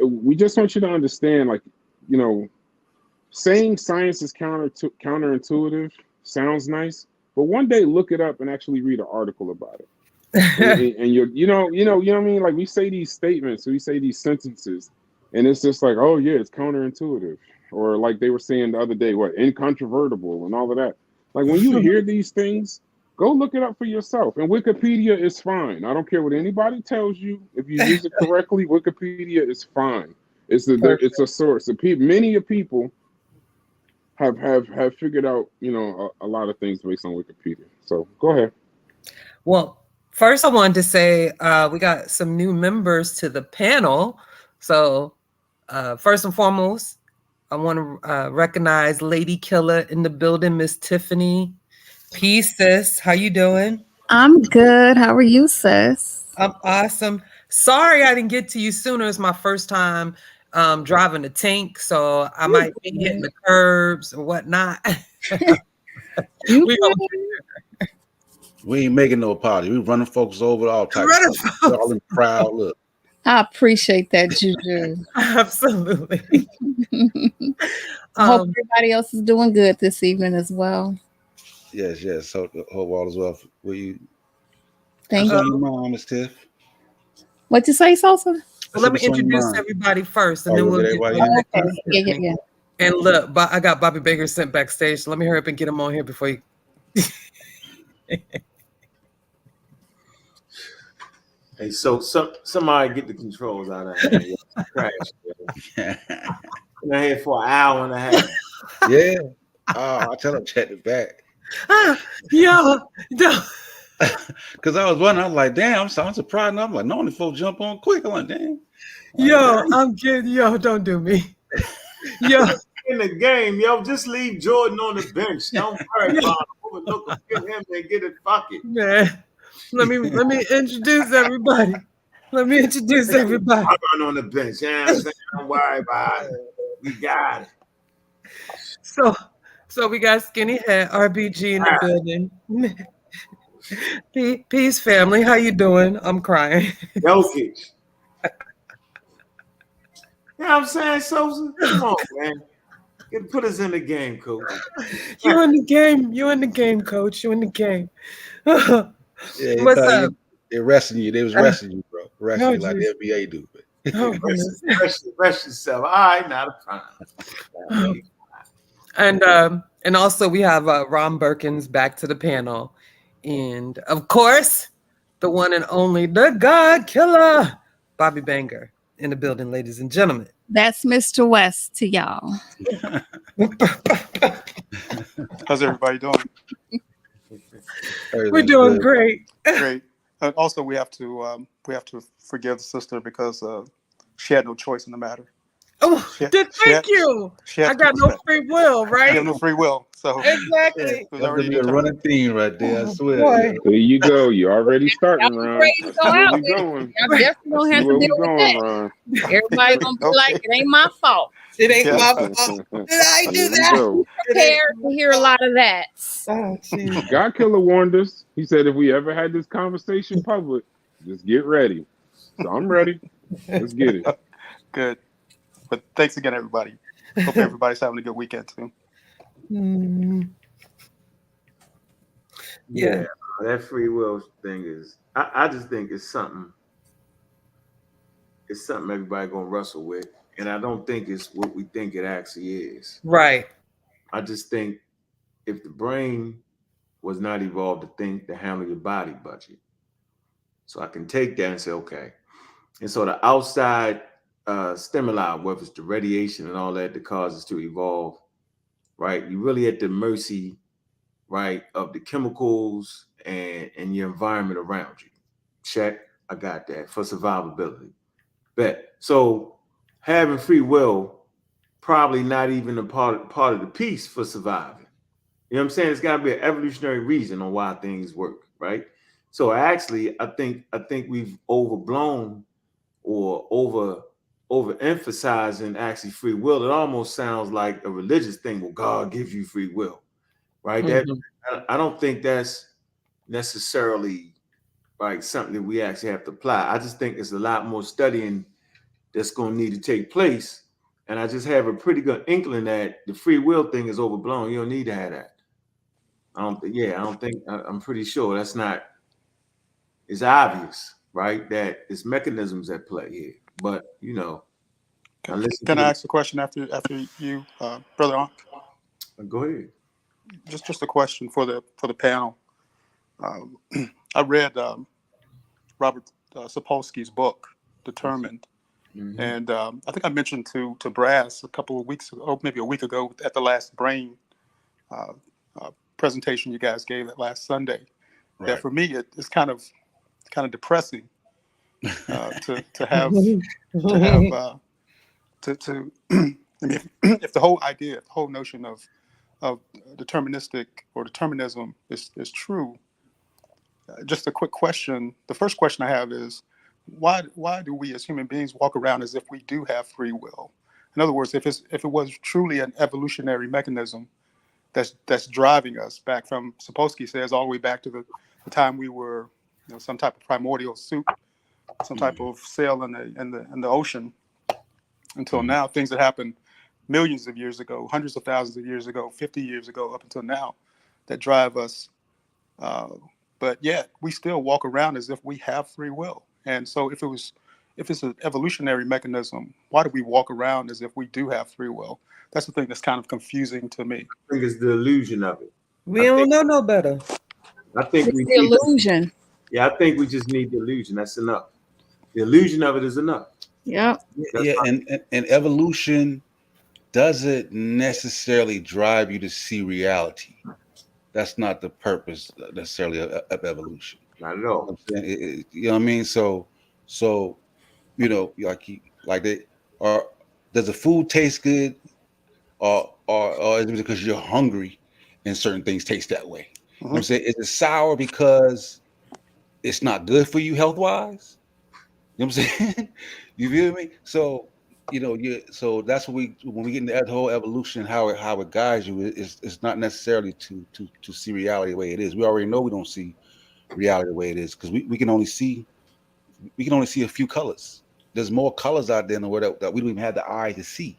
we just want you to understand, like, you know, saying science is counterintuitive sounds nice, but one day look it up and actually read an article about it. and you know what I mean? Like, we say these statements, we say these sentences, and it's just like, oh yeah, it's counterintuitive. Or like they were saying the other day, what, incontrovertible and all of that. Like, when you hear these things, go look it up for yourself. And Wikipedia is fine. I don't care what anybody tells you. If you use it correctly, Wikipedia is fine. It's a source. Many people have figured out, you know, a lot of things based on Wikipedia. So go ahead. Well, first I wanted to say we got some new members to the panel. So first and foremost, I want to recognize Lady Killer in the building, Miss Tiffany. Peace, sis. How you doing? I'm good. How are you, sis? I'm awesome. Sorry I didn't get to you sooner. It's my first time driving a tank, so I might be hitting the curbs and whatnot. We ain't making no apology. We running folks over, all types of stuff. We're all in the crowd. Look. I appreciate that, Juju. Absolutely. I hope everybody else is doing good this evening as well. Yes. Hope all is well. Will you? Thank you. Your mom, Miss Tiff. What you say, Sosa? Well, let me introduce everybody first, and then we'll get okay. Yeah. And look, I got Bobby Baker sent backstage. So let me hurry up and get him on here before you. Hey, so somebody get the controls out of hand. Yo. Crash. Yo. Been here for an hour and a half. Yeah. I'll tell him check it back. Yo, Because I was wondering, I was like, damn, I'm surprised. And I'm like, normally folks jump on quick. I'm like, damn. yo, I'm kidding. Yo, don't do me. Yo, In the game, yo, just leave Jordan on the bench. Don't worry about him. Overlook him, get him and get it bucket. man, let me introduce everybody. Let me introduce everybody. I run on the bench. You know what I'm saying? Don't worry about it. We got it. So we got Skinny Head RBG in the building. Peace, family. How you doing? I'm crying. Jokic. You know what I'm saying, Sosa? Come on, man. Put us in the game, coach. You in the game. You in the game, coach. You in the game. Yeah, What's up? They're resting you. They was resting you, bro. Resting you like the NBA do. Rest yourself. All right, not a problem. And also we have Ron Perkins back to the panel. And of course, the one and only, the God Killer, Bobby Banger in the building, ladies and gentlemen. That's Mr. West to y'all. How's everybody doing? We're doing great. Great. Also, we have to forgive the sister because she had no choice in the matter. Oh, thank you. I got no free will, right? She had no free will. So exactly. That's gonna be a running theme right there. I swear. Boy. There you go. You already starting, Ron. Ready to go out. Where we going? Y'all definitely gonna have to deal with that. Ron. Everybody gonna be like, it ain't my fault. It ain't my fault. Did I do that? Prepared to hear a lot of that. Oh, geez. God Killer warned us. He said if we ever had this conversation public, just get ready. So I'm ready. Let's get it. Good. But thanks again, everybody. Hope everybody's having a good weekend too. Yeah. That free will thing is, I just think it's something everybody gonna wrestle with. And I don't think it's what we think it actually is. Right. I just think if the brain was not evolved to handle your body budget. So I can take that and say, okay. And so the outside stimuli, whether it's the radiation and all that causes to evolve, right? You're really at the mercy, right, of the chemicals and your environment around you. Check, I got that for survivability. Bet. So having free will, probably not even a part of the piece for surviving. You know what I'm saying? It's got to be an evolutionary reason on why things work, right? So actually, I think we've overblown or overemphasizing actually free will. It almost sounds like a religious thing. Well, God gives you free will, right? Mm-hmm. I don't think that's necessarily like something that we actually have to apply. I just think there's a lot more studying that's going to need to take place. And I just have a pretty good inkling that the free will thing is overblown. You don't need to have that. I'm pretty sure that's not, it's obvious, right? That it's mechanisms at play here. But, you know. Can I ask a question after you, Brother Ankh? Go ahead. Just a question for the panel. I read Robert Sapolsky's book, Determined. Mm-hmm. And I think I mentioned to Brass a couple of weeks ago, or maybe a week ago, at the last Brain presentation you guys gave that last Sunday. Right. That for me it's kind of depressing to have if the whole idea, the whole notion of deterministic or determinism is true. Just a quick question. The first question I have is, why do we as human beings walk around as if we do have free will? In other words, if it was truly an evolutionary mechanism that's driving us back from, Sapolsky says, all the way back to the time we were, some type of primordial soup, some type of cell in the ocean, until now, things that happened millions of years ago, hundreds of thousands of years ago, 50 years ago, up until now, that drive us. But yet we still walk around as if we have free will. And so if it's an evolutionary mechanism, why do we walk around as if we do have free will? That's the thing that's kind of confusing to me. I think it's the illusion of it. We don't know no better. I think it's the illusion. Yeah, I think we just need the illusion. That's enough. The illusion of it is enough. Yep. That's Yeah, fine. and evolution doesn't necessarily drive you to see reality. That's not the purpose necessarily of evolution. Not at all. I'm saying, you know what I mean? So like they are. Does the food taste good, or is it because you're hungry, and certain things taste that way? You know what I'm saying? Is it sour because it's not good for you health wise? You know what I'm saying? You feel me? So so that's what when we get into that whole evolution, how it guides you, it's not necessarily to see reality the way it is. We already know we don't see reality the way it is because we can only see a few colors. There's more colors out there in the world that we don't even have the eye to see.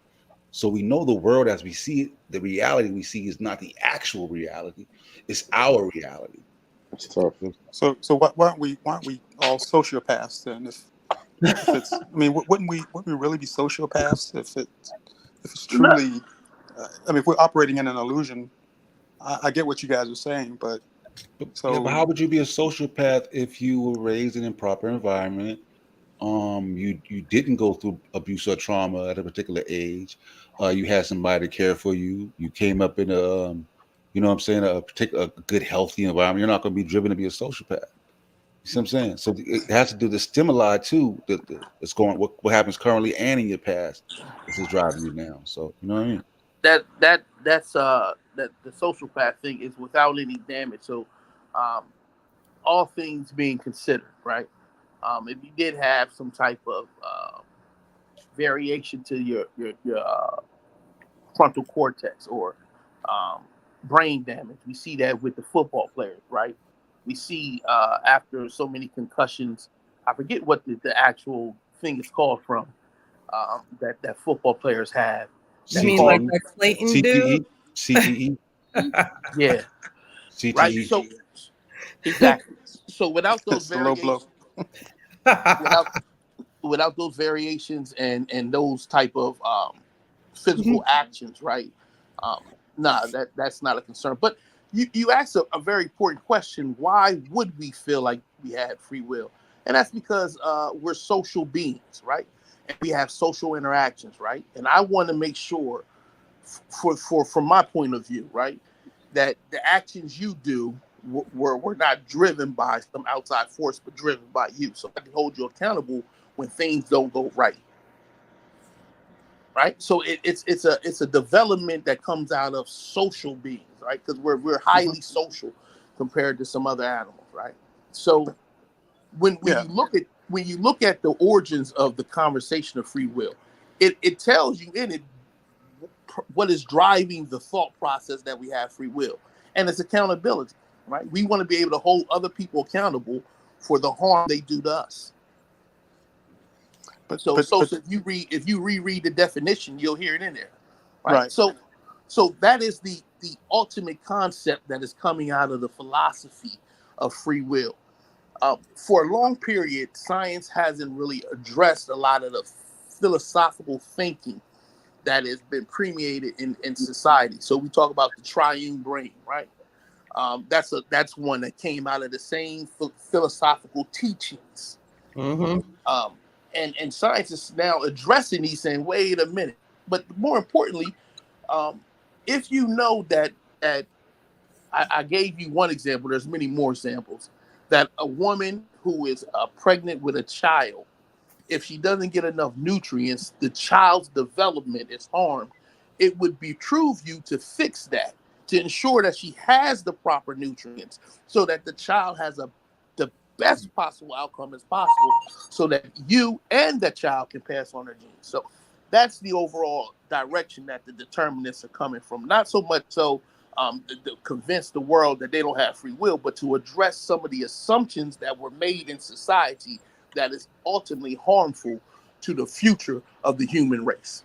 So we know the world as we see it. The reality we see is not the actual reality; it's our reality. It's tough. So why aren't we all sociopaths then? If it's, I mean, wouldn't we really be sociopaths if it's truly, I mean, if we're operating in an illusion? I get what you guys are saying, but But how would you be a sociopath if you were raised in an improper environment? You didn't go through abuse or trauma at a particular age. You had somebody to care for you. You came up in a, you know what I'm saying, a good, healthy environment. You're not going to be driven to be a sociopath. You see what I'm saying? So it has to do the stimuli too. That's going what happens currently and in your past. This is driving you now. So you know what I mean? That's that the sociopath thing is without any damage. So all things being considered, right? If you did have some type of variation to your frontal cortex or um, brain damage, we see that with the football players, right? We see after so many concussions, I forget what the actual thing is called from that football players have. You That mean like cause that Clayton CTE, dude? CTE, yeah, right. CTE. So exactly. So without those it's the low blow. variations, without those variations and those type of physical actions, right? Um, nah, that's not a concern. But you asked a very important question. Why would we feel like we had free will? And that's because we're social beings, right? And we have social interactions, right? And I want to make sure, from my point of view, right, that the actions you do were not driven by some outside force, but driven by you. So I can hold you accountable when things don't go right. Right. So it's a development that comes out of social beings, right? Because we're highly social compared to some other animals, right? So when Yeah. you look at the origins of the conversation of free will, it tells you in it what is driving the thought process that we have free will, and it's accountability, right? We want to be able to hold other people accountable for the harm they do to us. But So if you reread the definition, you'll hear it in there, right? right. So that is the ultimate concept that is coming out of the philosophy of free will. For a long period, science hasn't really addressed a lot of the philosophical thinking that has been permeated in society. So we talk about the triune brain, right? That's one that came out of the same philosophical teachings. Um, and science is now addressing these, saying, wait a minute. But more importantly, if you know that I gave you one example, there's many more examples, that a woman who is pregnant with a child, if she doesn't get enough nutrients, the child's development is harmed. It would behoove you to fix that, to ensure that she has the proper nutrients so that the child has the best possible outcome as possible so that you and the child can pass on their genes. So that's the overall direction that the determinists are coming from. Not so much so to convince the world that they don't have free will, but to address some of the assumptions that were made in society that is ultimately harmful to the future of the human race.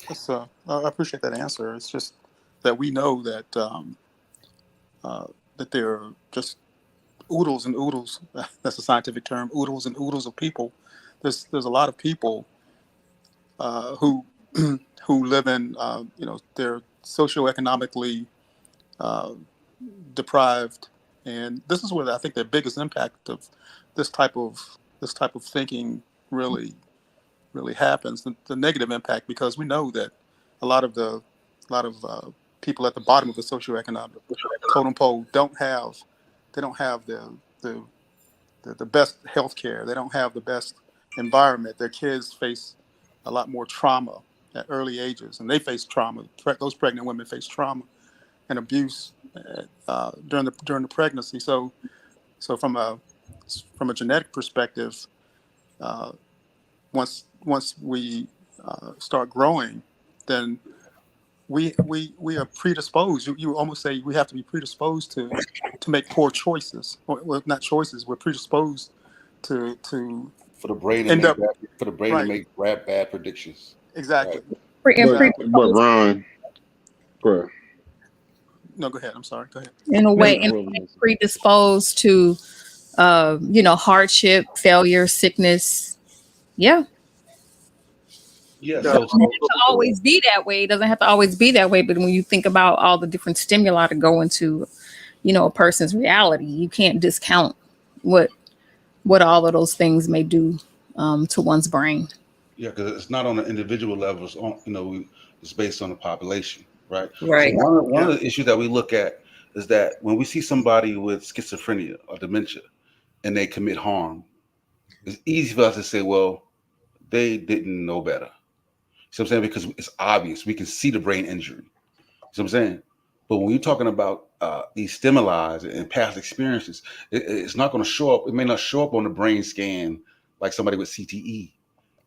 I appreciate that answer. It's just that we know that that there are just oodles and oodles. That's a scientific term. Oodles and oodles of people. There's a lot of people who who live in they're socioeconomically deprived And this is where I think the biggest impact of this type of thinking really happens. The negative impact, because we know that a lot of people at the bottom of the socioeconomic totem pole don't have the best health care. They don't have the best environment. Their kids face a lot more trauma at early ages, and they face trauma. Those pregnant women face trauma and abuse during the pregnancy. So from a genetic perspective, once we start growing, then we are predisposed. You almost say we have to be predisposed to make poor choices. Well, not choices. We're predisposed to For the brain to end make up bad predictions. exactly. But Ron, go ahead. No, go ahead. I'm sorry. Go ahead. In a way, predisposed to, hardship, failure, sickness. Yeah. Yeah. It doesn't have to always be that way. It doesn't have to always be that way. But when you think about all the different stimuli to go into, a person's reality, you can't discount what all of those things may do to one's brain. Yeah, because it's not on an individual level. It's on, it's based on the population, right? Right. So one of the issues that we look at is that when we see somebody with schizophrenia or dementia and they commit harm, it's easy for us to say, well, they didn't know better. You know what I'm saying? Because it's obvious. We can see the brain injury. You know what I'm saying? But when you're talking about these stimuli and past experiences, it's not going to show up. It may not show up on the brain scan like somebody with CTE.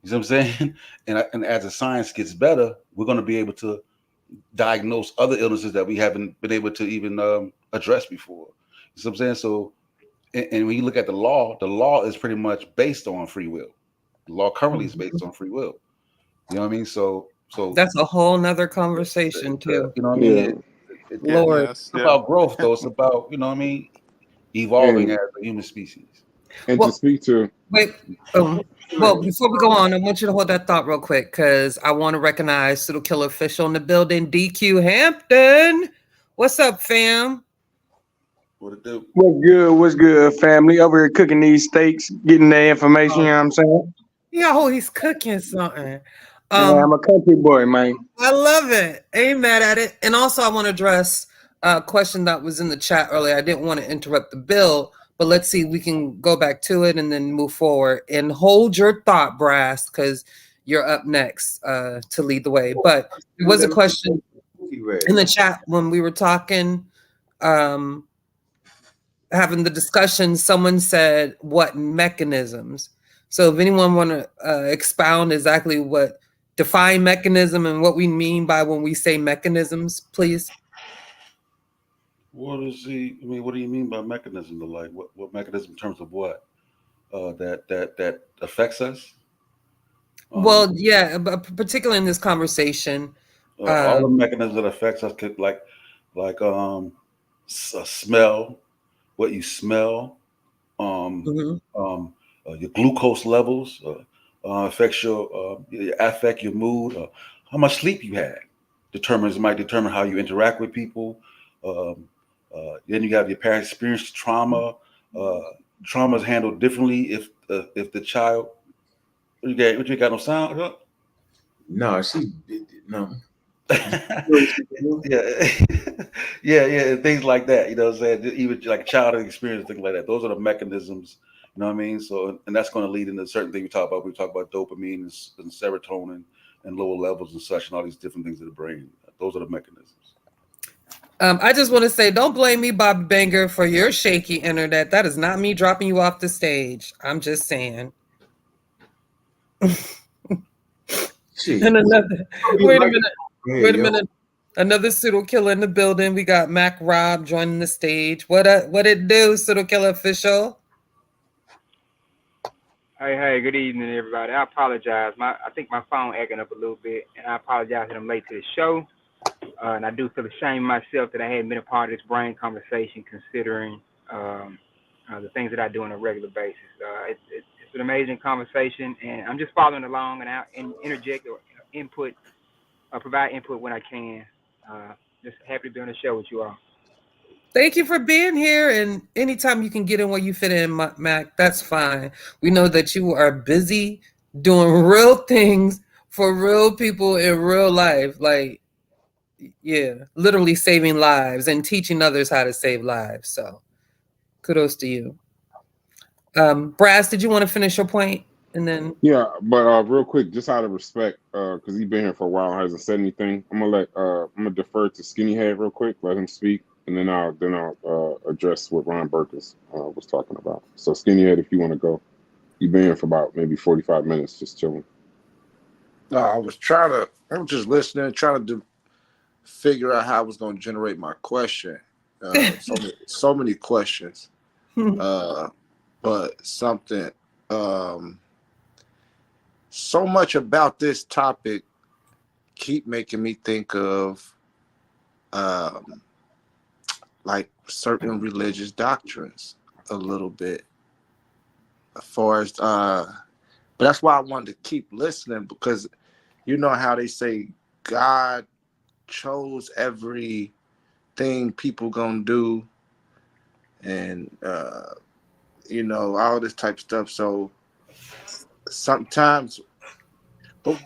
You know what I'm saying? And as the science gets better, we're going to be able to diagnose other illnesses that we haven't been able to even address before. You know what I'm saying? So, and when you look at the law is pretty much based on free will. The law currently is based on free will. You know what I mean? So that's a whole nother conversation too. You know what I mean? Lord, it's about growth, though. It's about, you know what I mean, evolving as a human species. And to speak to wait, well, before we go on, I want you to hold that thought real quick because I want to recognize Pseudo Killer official in the building, DQ Hampton. What's up, fam? What it do? What's good, family? Over here cooking these steaks, getting the information, you know what I'm saying? Yo, he's cooking something. I'm a country boy, man. I love it. Ain't mad at it. And also, I want to address a question that was in the chat earlier. I didn't want to interrupt the bill, but let's see, we can go back to it and then move forward. And hold your thought, Brass, because you're up next to lead the way. But there was a question in the chat when we were talking, having the discussion. Someone said, what mechanisms? So if anyone want to expound exactly what define mechanism and what we mean by when we say mechanisms, please. What do you mean by mechanism? Like what mechanism in terms of what? That affects us? Well, yeah, but particularly in this conversation. All the mechanisms that affects us could like smell, what you smell, your glucose levels, affects your affect your mood, how much sleep you had. Might determine how you interact with people. Then you have your past experience trauma. Trauma is handled differently if the child. What you got no sound? Huh? No, no. yeah, things like that. You know what I'm saying? Even like childhood experience, things like that. Those are the mechanisms. You know what I mean? So, and that's going to lead into certain things we talk about. We talk about dopamine and serotonin and lower levels and such, and all these different things in the brain. Those are the mechanisms. I just want to say, don't blame me, Bob Banger, for your shaky internet. That is not me dropping you off the stage. I'm just saying. And wait a minute. Another pseudo killer in the building. We got Mac Rob joining the stage. What it do, pseudo killer official? Hey, good evening, everybody. I apologize. I think my phone acting up a little bit, and I apologize that I'm late to the show. And I do feel ashamed myself that I hadn't been a part of this brain conversation, considering the things that I do on a regular basis. It's an amazing conversation, and I'm just following along, and I interject or input, provide input when I can. Just happy to be on the show with you all. Thank you for being here. And anytime you can get in where you fit in, Mac, that's fine. We know that you are busy doing real things for real people in real life. Like, yeah, literally saving lives and teaching others how to save lives. So kudos to you. Brass, did you want to finish your point? And then Yeah, but real quick, just out of respect, because he's been here for a while, hasn't said anything. I'm gonna defer to Skinny Head real quick, let him speak, and then I'll address what Ron Burkus was talking about. So Skinny Head, if you want to go, you've been here for about maybe 45 minutes, just chilling. No, I was just listening, trying to figure out how I was going to generate my question. So many questions, but something. So much about this topic keep making me think of like certain religious doctrines a little bit. As far as but that's why I wanted to keep listening, because you know how they say God chose everything people gonna do, and you know, all this type of stuff. So sometimes, but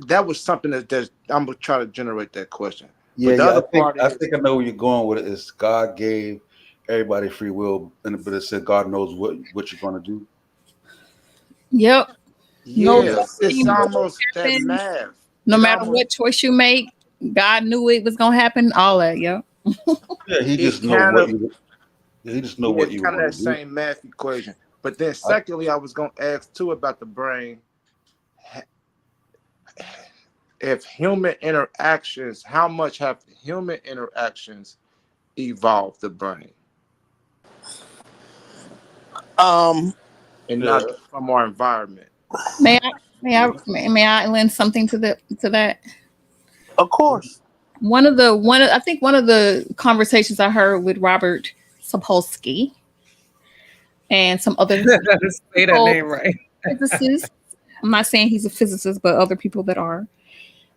that was something that I'm gonna try to generate that question. Yeah, But the yeah. other part I is, think I know where you're going with it. Is God gave everybody free will, but it said God knows what you're going to do. Yep. No, yeah, it's almost that happen. math. No matter what choice you make, God knew it was gonna happen. All that, yeah. Yeah, he just know kind what of, you. He just know yeah, what it's you were kind of going that to do. same math equation. But then, secondly, I was gonna ask too about the brain. If human interactions, how much have human interactions evolved the brain? And not from our environment. May I lend something to that? Of course. I think one of the conversations I heard with Robert Sapolsky and some other say that people, name right. physicists. I'm not saying he's a physicist, but other people that are.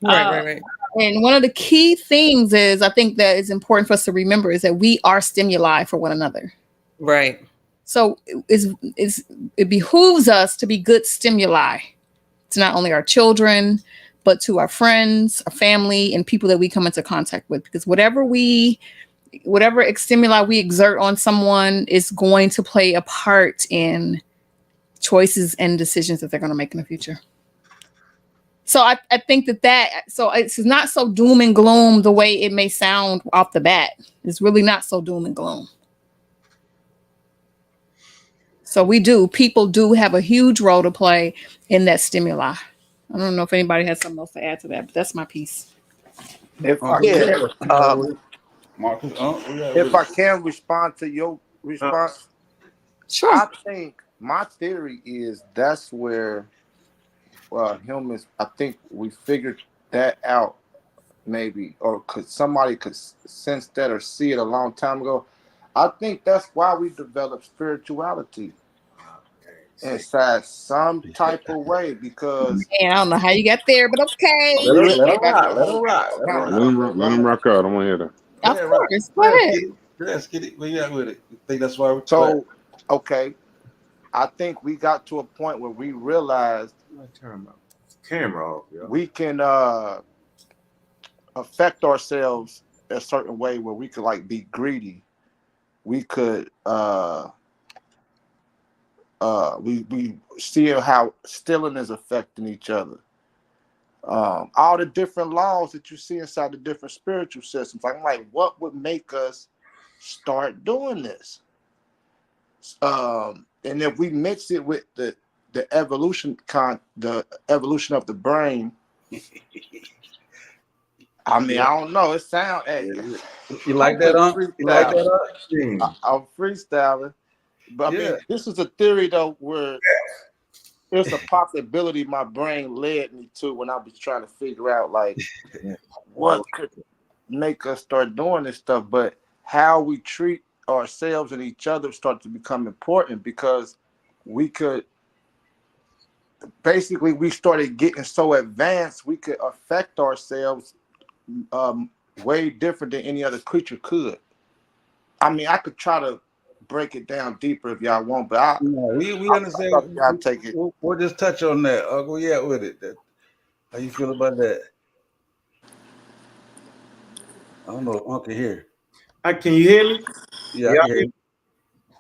Right. And one of the key things is, I think that is important for us to remember, is that we are stimuli for one another. Right. So it behooves us to be good stimuli to not only our children, but to our friends, our family, and people that we come into contact with. Because whatever stimuli we exert on someone is going to play a part in choices and decisions that they're going to make in the future. So I think so it's not so doom and gloom the way it may sound off the bat. It's really not so doom and gloom. So people do have a huge role to play in that stimuli. I don't know if anybody has something else to add to that, but that's my piece. If I can respond to your response, sure. I think my theory is that's where humans, I think we figured that out maybe, or somebody could sense that or see it a long time ago. I think that's why we developed spirituality inside some type of way, because I don't know how you got there, but okay. Let him rock out. I want to hear that. Of course. Go ahead. Let's get it. Where you at with it? I think that's why. So, okay, I think we got to a point where we realized camera off, we can affect ourselves a certain way where we could like be greedy. We could we see how stealing is affecting each other. All the different laws that you see inside the different spiritual systems. I'm like, what would make us start doing this? And if we mix it with the evolution of the brain, I mean, I don't know. It sounds. You like that, You like that, I'm freestyling, but I mean, this is a theory though where there's a possibility my brain led me to when I was trying to figure out like what could make us start doing this stuff, but how we treat ourselves and each other start to become important, because we started getting so advanced we could affect ourselves way different than any other creature could. I mean, I could try to break it down deeper if y'all want, but we understand. Y'all take it. We'll just touch on that. Where you at with it? How you feel about that? I don't know if Uncle here. Can you hear me? Yeah, I can hear you.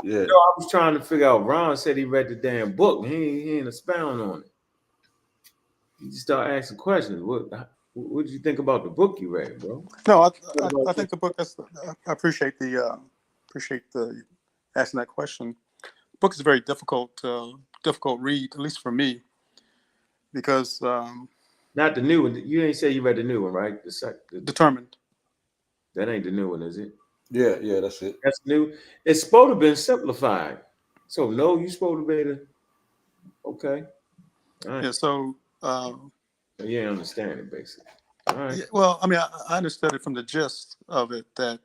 Yeah. You know, I was trying to figure out. Ron said he read the damn book. He ain't expound on it. You just start asking questions. What did you think about the book you read, bro? No, I think the book. I appreciate the asking that question. The book is a very difficult read, at least for me, because not the new one. You ain't say you read the new one, right? The Determined. That ain't the new one, is it? Yeah, that's it. That's new. It's supposed to have been simplified. So no, you supposed to be able to. Okay. All right. Yeah. So. You ain't understand it, basically. All right. Yeah, well, I mean, I understood it from the gist of it that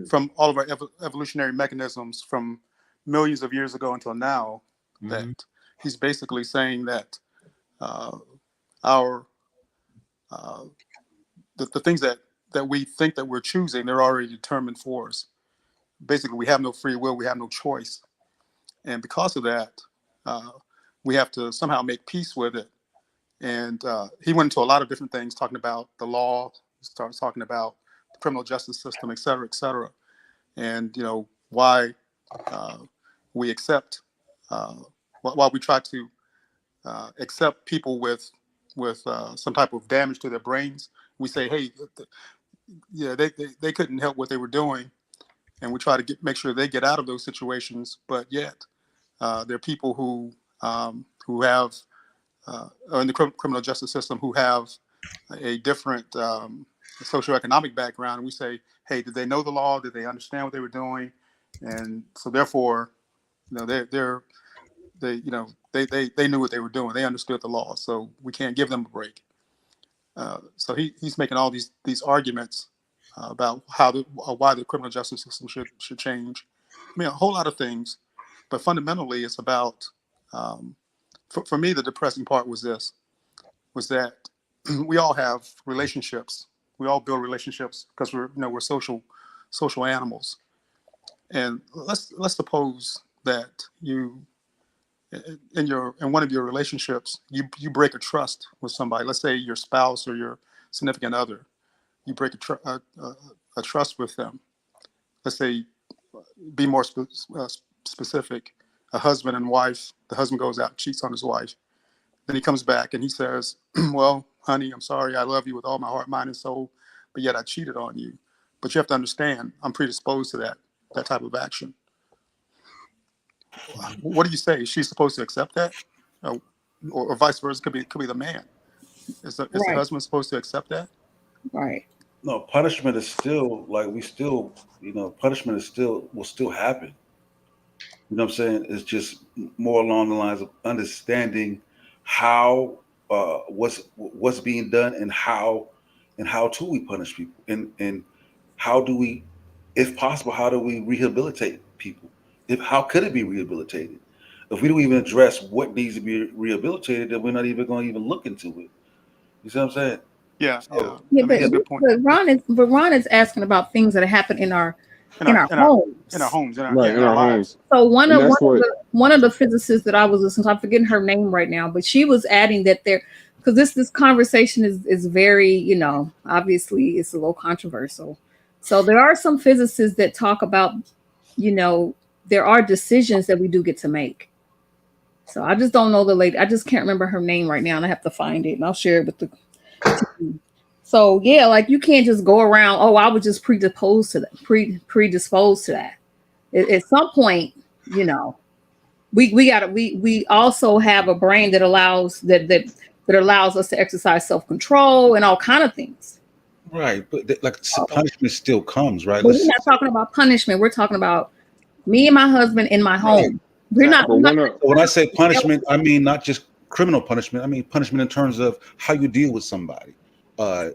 from all of our evolutionary mechanisms from millions of years ago until now, that he's basically saying that our the things that we think that we're choosing, they're already determined for us. Basically, we have no free will, we have no choice, and because of that, we have to somehow make peace with it. And he went into a lot of different things, talking about the law, starts talking about the criminal justice system, et cetera, and why we accept, why we try to accept people with some type of damage to their brains. We say, hey, yeah, they couldn't help what they were doing, and we try to make sure they get out of those situations. But yet, there are people who have in the criminal justice system who have a different socioeconomic background, and we say, hey, did they know the law? Did they understand what they were doing? And so therefore, they knew what they were doing. They understood the law, so we can't give them a break. So he's making all these arguments about why the criminal justice system should change. I mean, a whole lot of things, but fundamentally, it's about for me, the depressing part was that we all have relationships. We all build relationships because we're social animals. And let's suppose that you in one of your relationships you break a trust with somebody. Let's say your spouse or your significant other. You break a trust with them. Let's say, be more specific. A husband and wife. The husband goes out and cheats on his wife. Then he comes back and he says, well, honey, I'm sorry. I love you with all my heart, mind, and soul, but yet I cheated on you. But you have to understand, I'm predisposed to that type of action. What do you say? Is she supposed to accept that? Or vice versa? Could be the man. Is the husband supposed to accept that? Right. No, punishment is still punishment will still happen. You know what I'm saying? It's just more along the lines of understanding how what's being done and how do we punish people and how do we, if possible, how do we rehabilitate people? How could it be rehabilitated? If we don't even address what needs to be rehabilitated, then we're not even going to even look into it. You see what I'm saying? Yeah. But Ron is asking about things that happen in our homes. In our homes, in our homes. So one of the physicists that I was listening to, I'm forgetting her name right now, but she was adding that because this conversation is very, obviously it's a little controversial. So there are some physicists that talk about, there are decisions that we do get to make. So I just don't know the lady. I just can't remember her name right now, and I have to find it, and I'll share it with the team. So yeah, like you can't just go around, oh, I was just predisposed to that. At some point, we also have a brain that allows us to exercise self-control and all kind of things. Right, but punishment still comes, right? But we're not talking about punishment. We're talking about me and my husband in my home. We're not. When I say punishment, I mean not just criminal punishment. I mean punishment in terms of how you deal with somebody. The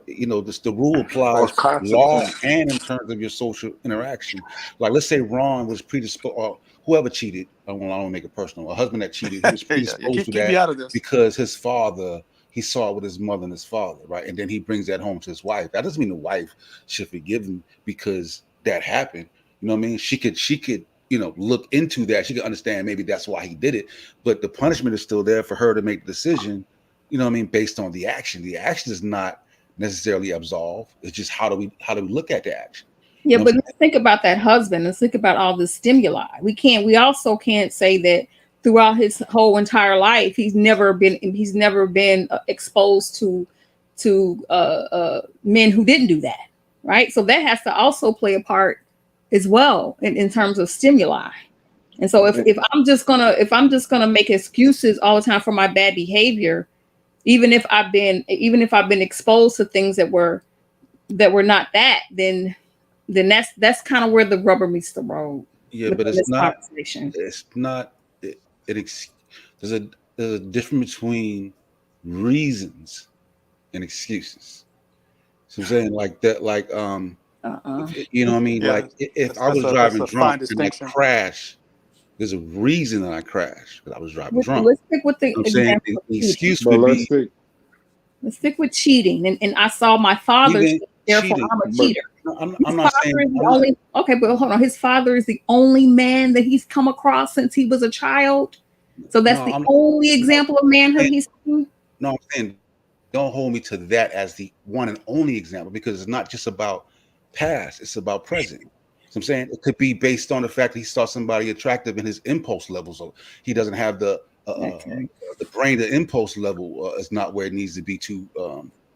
rule applies law and in terms of your social interaction. Like, let's say Ron was predisposed, or whoever cheated. I don't want to make it personal. A husband that cheated, he was predisposed to that because his father, he saw it with his mother and his father, right? And then he brings that home to his wife. That doesn't mean the wife should forgive him because that happened. You know what I mean? She could, look into that. She could understand maybe that's why he did it. But the punishment is still there for her to make the decision, you know what I mean, based on the action. The action is not necessarily absolve. It's just how do we look at the action? Yeah, but let's think about that husband. Let's think about all the stimuli. We also can't say that throughout his whole entire life, he's never been exposed to men who didn't do that. Right. So that has to also play a part as well in terms of stimuli. And so if I'm just gonna make excuses all the time for my bad behavior, even if I've been exposed to things that were not that, then that's kind of where the rubber meets the road. Yeah, but it's not. It's not. There's a difference between reasons and excuses. So I'm saying like that, like you know what I mean? Yeah, like if I was driving drunk and I crash, there's a reason that I crashed because I was driving drunk. Let's stick with the example. The excuse would be. Let's stick with cheating, and I saw my father, therefore I'm a cheater. I'm not saying okay, but hold on. His father is the only man that he's come across since he was a child. So that's the only example of manhood he's seen. No, I'm saying don't hold me to that as the one and only example, because it's not just about past, it's about present. So I'm saying it could be based on the fact that he saw somebody attractive in his impulse level, so he doesn't have the brain, the impulse level is not where it needs to be to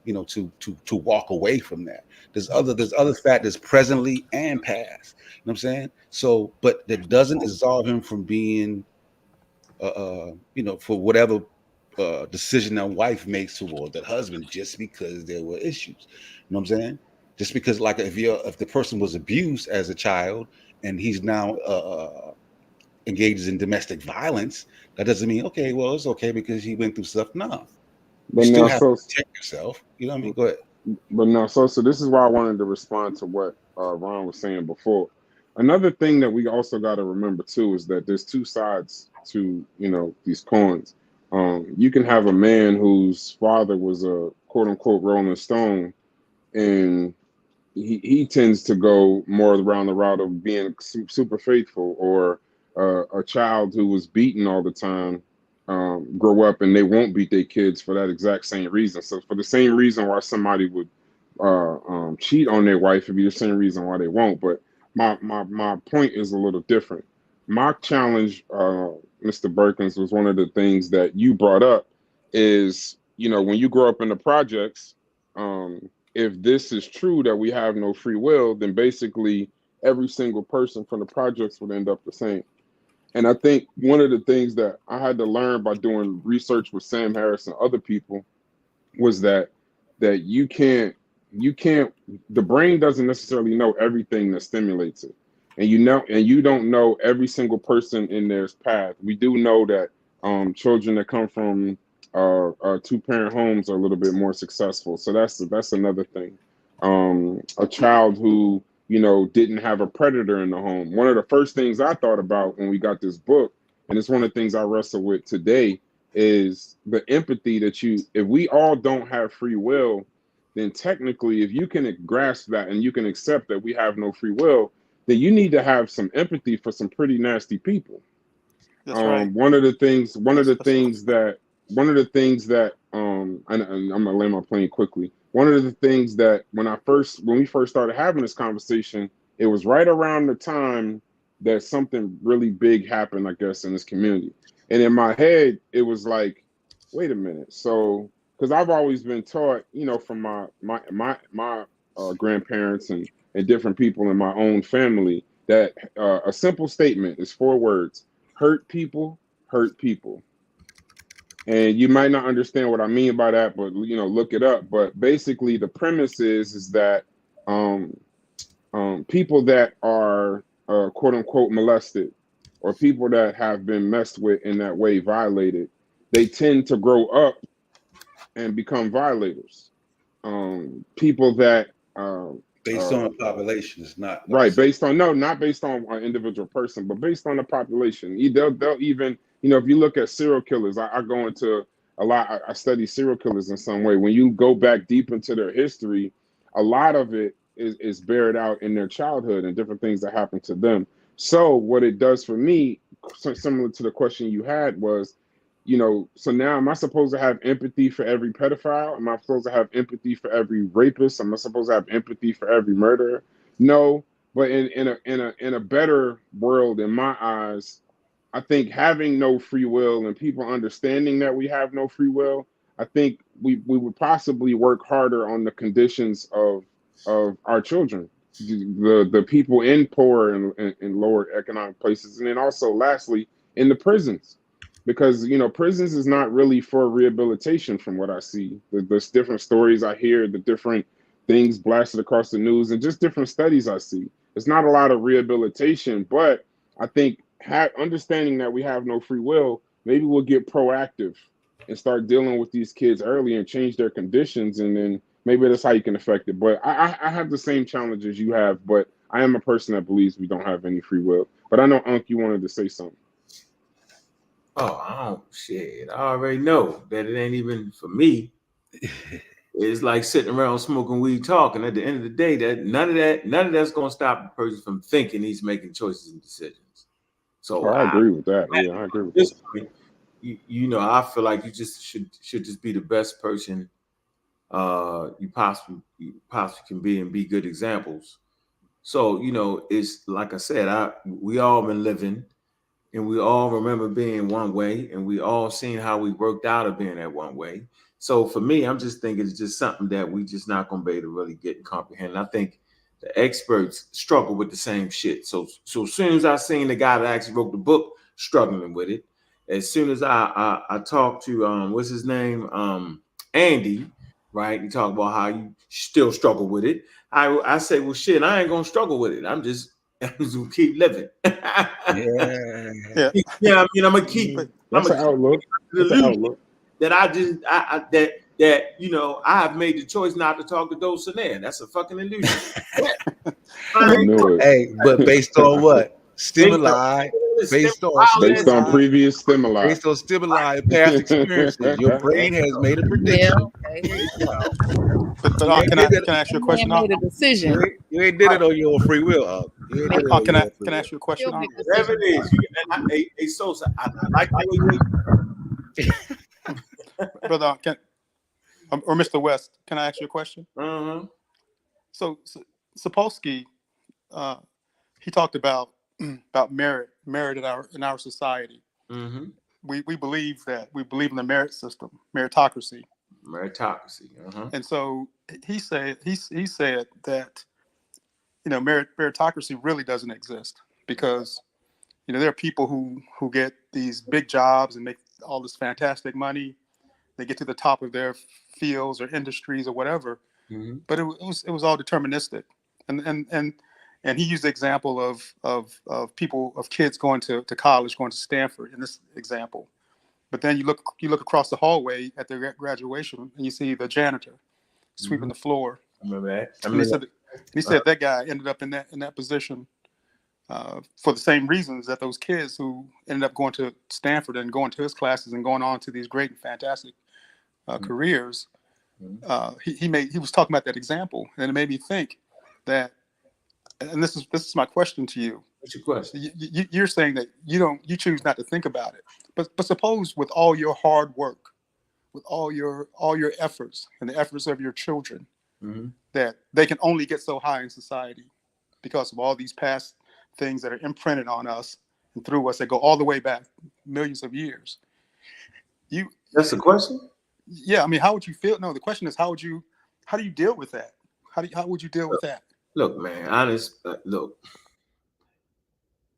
to walk away from that. There's other factors presently and past. You know what I'm saying? So, but that doesn't absolve him from being, for whatever decision that wife makes toward that husband, just because there were issues. You know what I'm saying? Just because, like, if the person was abused as a child and he's now engages in domestic violence, that doesn't mean well, it's okay because he went through stuff. No, but you now, still have to protect yourself. You know what I mean? Go ahead. But no, so this is why I wanted to respond to what Ron was saying before. Another thing that we also got to remember too is that there's two sides to these coins. You can have a man whose father was a quote unquote Rolling Stone, and he tends to go more around the route of being super faithful, or a child who was beaten all the time grow up and they won't beat their kids for that exact same reason. So for the same reason why somebody would cheat on their wife, it'd be the same reason why they won't. But my point is a little different. My challenge, Mr. Berkins, was one of the things that you brought up is, when you grow up in the projects, if this is true that we have no free will, then basically every single person from the projects would end up the same. And I think one of the things that I had to learn by doing research with Sam Harris and other people was that you can't, the brain doesn't necessarily know everything that stimulates it. And you don't know every single person in their path. We do know that children that come from two-parent homes are a little bit more successful. So that's another thing. A child who didn't have a predator in the home. One of the first things I thought about when we got this book, and it's one of the things I wrestle with today, is the empathy that if we all don't have free will, then technically, if you can grasp that and you can accept that we have no free will, then you need to have some empathy for some pretty nasty people. That's right. One of the things that and I'm gonna land my plane quickly. One of the things that when we first started having this conversation, it was right around the time that something really big happened, I guess, in this community. And in my head, it was like, wait a minute. So, because I've always been taught, from my grandparents and different people in my own family, that a simple statement is 4 words: hurt people, hurt people. And you might not understand what I mean by that, but look it up. But basically, the premise is that people that are quote unquote molested, or people that have been messed with in that way, violated, they tend to grow up and become violators. People that based on the population, it's not right. Not based on an individual person, but based on the population. They'll even, if you look at serial killers, I go into a lot. I study serial killers in some way. When you go back deep into their history, a lot of it is bared out in their childhood and different things that happen to them. So what it does for me, similar to the question you had, was, so now am I supposed to have empathy for every pedophile? Am I supposed to have empathy for every rapist? Am I supposed to have empathy for every murderer? No, but in a better world, in my eyes, I think having no free will and people understanding that we have no free will, I think we would possibly work harder on the conditions of our children, the people in poor and lower economic places, and then also lastly in the prisons, because prisons is not really for rehabilitation from what I see. There's different stories I hear, the different things blasted across the news, and just different studies I see. It's not a lot of rehabilitation, but I think understanding that we have no free will, maybe we'll get proactive and start dealing with these kids early and change their conditions, and then maybe that's how you can affect it. But I have the same challenges you have, but I am a person that believes we don't have any free will. But I know, Unc, you wanted to say something. Oh, shit. I already know that it ain't even for me. It's like sitting around smoking weed talking. At the end of the day, that none of that's gonna stop the person from thinking he's making choices and decisions. So I agree with that. Yeah, I agree with that. Point, I feel like you just should just be the best person you possibly can be, and be good examples. So it's like I said, we all been living, and we all remember being one way, and we all seen how we worked out of being that one way. So for me, I'm just thinking it's just something that we just not gonna be able to really get and comprehend. And I think the experts struggle with the same shit. So as soon as I seen the guy that actually wrote the book struggling with it, as soon as I talked to what's his name, Andy, right? He talked about how you still struggle with it. I say, well, shit, I ain't gonna struggle with it. I'm just gonna keep living. Yeah. Yeah, I mean, I'm gonna keep. That's an outlook. That's an outlook. That I have made the choice not to talk to Dulcinea. That's a fucking illusion. I knew it. Hey, but based on what? Stimuli, based on previous stimuli, based on stimuli and past experiences, your brain has made a prediction. But can I ask you a question? Made a decision. You ain't did it on your free will. You ain't did it on Can your I free will. ask you a question? Whatever it is, hey Sosa, I like the way Brother, or Mr. West, can I ask you a question? Uh-huh. So Sapolsky, he talked about merit in our society. Mm-hmm. We believe in the merit system, meritocracy. Uh-huh. And so he said that meritocracy really doesn't exist, because there are people who get these big jobs and make all this fantastic money. They get to the top of their fields or industries or whatever, but it was all deterministic. And he used the example of kids going to college, going to Stanford in this example. But then you look across the hallway at their graduation, and you see the janitor sweeping the floor. I remember that. He said that guy ended up in that position for the same reasons that those kids who ended up going to Stanford and going to his classes and going on to these great and fantastic careers. He was talking about that example, and it made me think that. And this is my question to you. What's your question? You're saying that you choose not to think about it, but suppose with all your hard work, with all your efforts and the efforts of your children, that they can only get so high in society because of all these past things that are imprinted on us and through us that go all the way back millions of years. That's the question? Yeah, I mean, how would you feel? No, the question is how do you deal with that? How would you deal with that? Look, man, I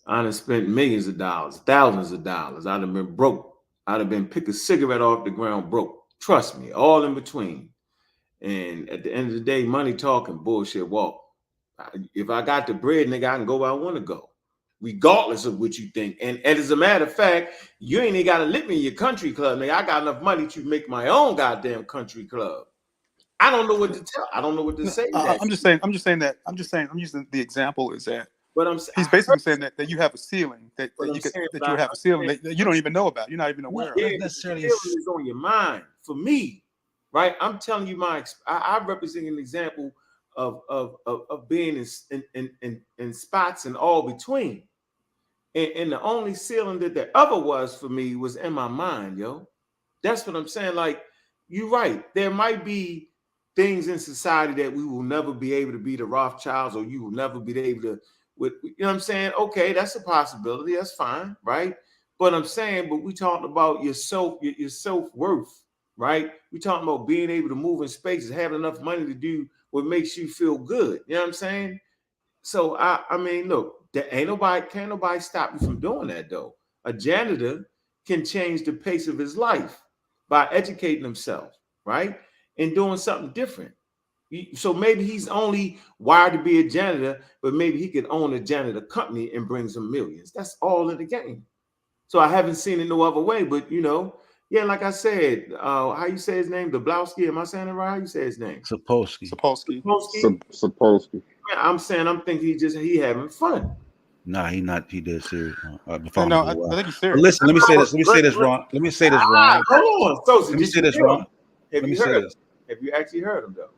done spent millions of dollars, thousands of dollars. I'd have been broke. I'd have been pick a cigarette off the ground broke. Trust me, all in between. And at the end of the day, money talking, bullshit walk. If I got the bread, nigga, I can go where I want to go, regardless of what you think. And as a matter of fact, you ain't even got to live in your country club, nigga. I got enough money to make my own goddamn country club. I don't know what to tell. I don't know what to say. I'm using the example is that. But he's basically saying that you have a ceiling that you have a ceiling that you don't even know about. You're not even aware of. Yeah, necessarily the ceiling is on your mind. For me, right? I'm telling you I represent an example of being in spots and all between. And the only ceiling that there ever was for me was in my mind, yo. That's what I'm saying. Like, you're right. There might be things in society that we will never be able to be the Rothschilds, or you will never be able to, you know what I'm saying? Okay, that's a possibility. That's fine, right? But I'm saying, but we talking about your self-worth, right? We talking about being able to move in spaces, having enough money to do what makes you feel good. You know what I'm saying? So I mean, look, can't nobody stop you from doing that though. A janitor can change the pace of his life by educating himself, right? And doing something different. So maybe he's only wired to be a janitor, but maybe he could own a janitor company and bring some millions. That's all in the game. So I haven't seen it no other way, but yeah, like I said, how you say his name? Dablowski, am I saying it right? How you say his name? Sapolsky. Supposed to. I'm saying, I'm thinking he having fun. Nah, he not. He did serious. No, I think he's But serious. listen, let me say this. Let me say this, Ron. Let me say this, Ron. Hold on, Sosa. Let me say this, Ron. Have you heard him? Have you actually heard him though?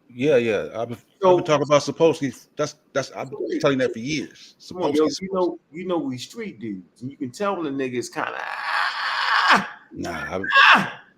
Yeah. I've been talking about Sapolsky. That's I've been telling that for years. Come on, yo, you know we street dudes, and you can tell when the nigga is kind of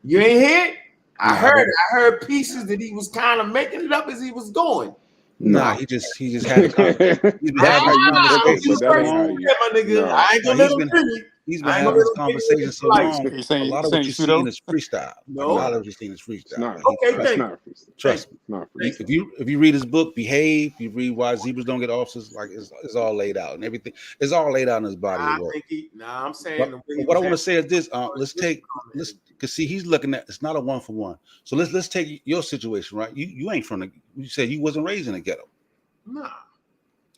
you ain't hear it? I heard pieces that he was kind of making it up as he was going. Nah, he just had a conversation. He's been having this conversation so long. My nigga. I ain't gonna let him finish. He's been having this conversation so long. A lot of what you're seeing is freestyle. No. A lot of what you're seeing is freestyle. Trust me. If you read his book, Behave, you read Why Zebras Don't Get Officers, like it's all laid out and everything. It's all laid out in his body of work. I'm saying. But what I want to say is this: because see, he's looking at it's not a 1-for-1. So let's take your situation, right? You ain't from you said you wasn't raised in a ghetto. Nah.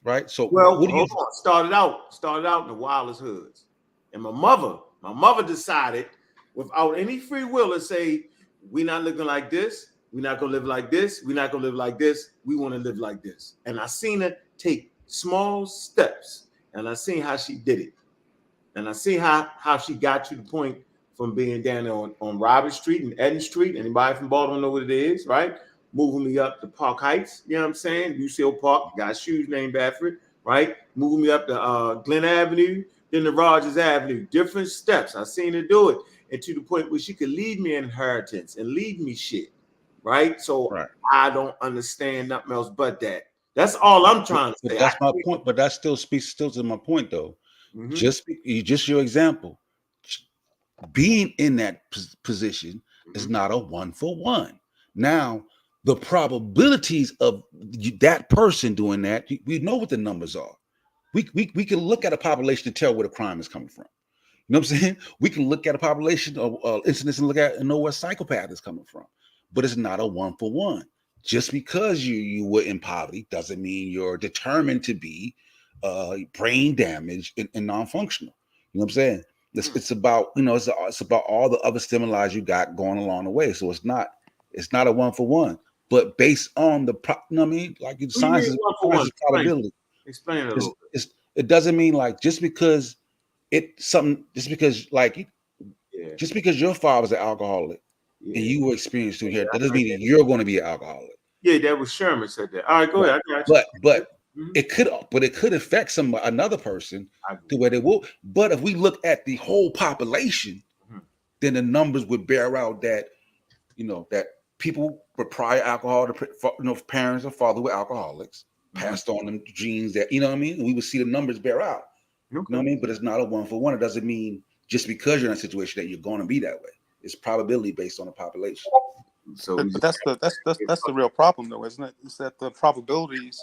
Right. So hold on. Started out in the wildest hoods. And my mother decided without any free will to say, we're not looking like this. We're not going to live like this. We're not going to live like this. We want to live like this. And I seen her take small steps. And I seen how she did it. And I see how she got to the point from being down there on Robert Street and Eden Street. Anybody from Baltimore know what it is, right? Moving me up to Park Heights, you know what I'm saying? UCL Park, got shoes named after it, right? Moving me up to Glen Avenue, then the Rogers Avenue. Different steps. I seen her do it. And to the point where she could leave me an inheritance and leave me shit, right? So I don't understand nothing else but that. That's all I'm trying to say. That's my point, but that still speaks to my point, though. Mm-hmm. Just your example. Being in that position is not a 1-for-1. Now, the probabilities of that person doing that, we know what the numbers are. We can look at a population to tell where the crime is coming from. You know what I'm saying? We can look at a population of incidents and know where psychopath is coming from. But it's not a 1-for-1. Just because you were in poverty doesn't mean you're determined to be brain damaged and non-functional. You know what I'm saying? It's about it's about all the other stimuli you got going along the way. So it's not a 1-for-1. But based on the like science is probability. Explain it a little bit. It doesn't mean like just because just because your father's an alcoholic and you were experienced through here, that doesn't mean that you're going to be an alcoholic. Yeah, that was Sherman said that. All right, go ahead. I got you. But it could affect another person to where they will. But if we look at the whole population, then the numbers would bear out that that people with prior alcohol, parents or father were alcoholics, passed on them genes that what I mean. And we would see the numbers bear out. You know what I mean? But it's not a 1-for-1. It doesn't mean just because you're in a situation that you're going to be that way. It's probability based on the population. So, but that's the real problem, though, isn't it? Is that the probabilities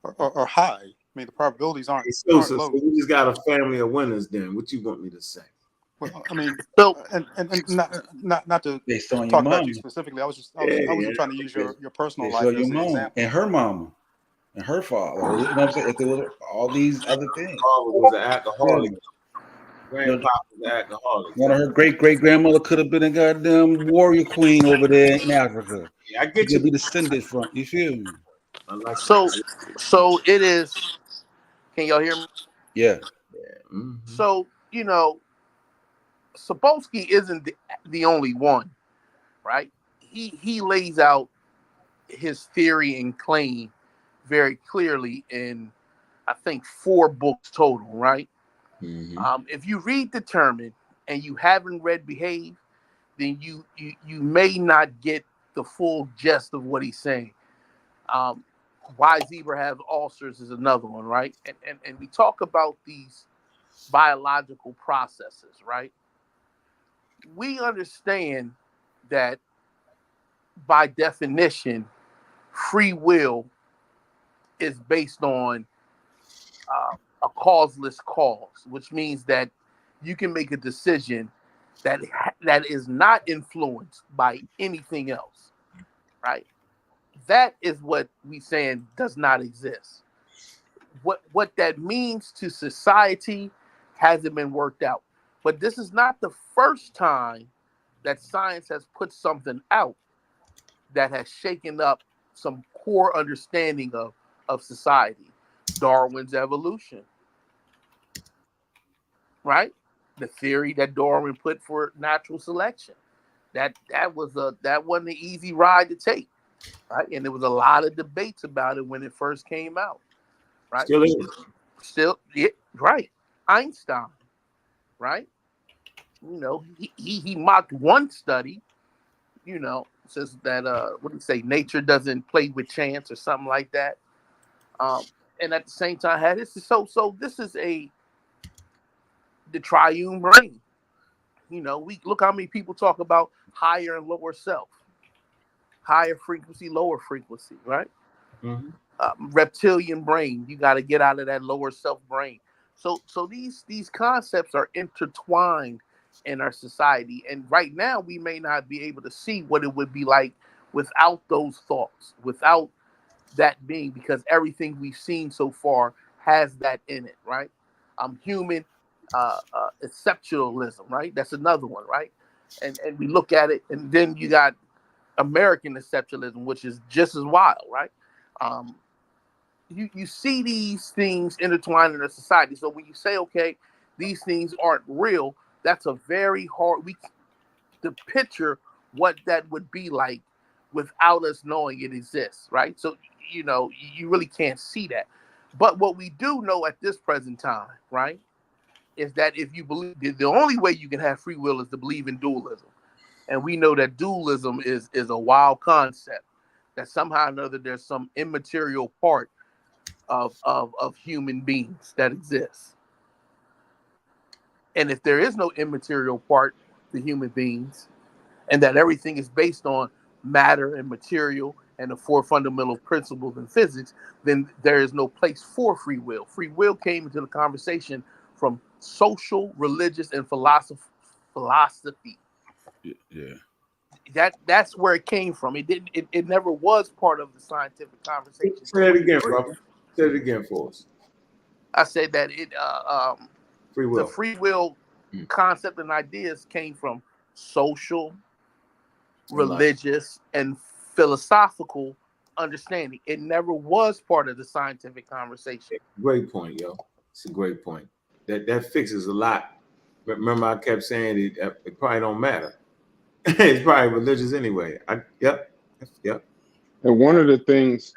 are high. I mean, the probabilities aren't low. So we just got a family of winners. Then, what you want me to say? Well, I mean, and not to talk about you specifically. I was just trying to use your personal life as an example. And her mama. And her father, you know what I'm saying? If there was all these other things. Father was an alcoholic. Grandpa was an alcoholic. One of her great grandmother could have been a goddamn warrior queen over there in Africa. Yeah, I get you. Be descended from. You feel me? So it is. Can y'all hear me? Yeah. Mm-hmm. So Sapolsky isn't the only one, right? He lays out his theory and claim very clearly in, I think, 4 books total, right? Mm-hmm. If you read Determined and you haven't read Behave, then you may not get the full gist of what he's saying. Why Zebra has ulcers is another one, right? And we talk about these biological processes, right? We understand that by definition, free will is based on a causeless cause, which means that you can make a decision that is not influenced by anything else, right? That is what we saying does not exist. What that means to society hasn't been worked out. But this is not the first time that science has put something out that has shaken up some core understanding of society. Darwin's evolution, right? The theory that Darwin put for natural selection. That wasn't an easy ride to take, right? And there was a lot of debates about it when it first came out, right? Still, yeah, right. Einstein, right? He mocked one study, says that what do you say, nature doesn't play with chance or something like that. And at the same time had this so this is the triune brain. We look how many people talk about higher and lower self, higher frequency, lower frequency, right? Mm-hmm. Reptilian brain, you got to get out of that lower self brain. So these concepts are intertwined in our society, and right now we may not be able to see what it would be like without those thoughts, without that being, because everything we've seen so far has that in it, right? Human exceptionalism, right? That's another one, right? And we look at it, and then you got American exceptionalism, which is just as wild, right? You see these things intertwined in our society. So when you say, okay, these things aren't real, that's a very hard to picture what that would be like without us knowing it exists, right? So you really can't see that. But what we do know at this present time, right, is that if you believe, the only way you can have free will is to believe in dualism. And we know that dualism is a wild concept, that somehow or another there's some immaterial part of human beings that exists. And if there is no immaterial part to human beings, and that everything is based on matter and material and the 4 fundamental principles in physics, then there is no place for free will. Free will came into the conversation from social, religious, and philosophy. Yeah. That's where it came from. It didn't. It never was part of the scientific conversation. Say that again, bro. Say it again for us. I said that Free will. the free will concept and ideas came from social, religious, and philosophical understanding. It never was part of the scientific conversation. Great point, yo. It's a great point. That fixes a lot. Remember, I kept saying it probably don't matter. It's probably religious anyway. Yep. And one of the things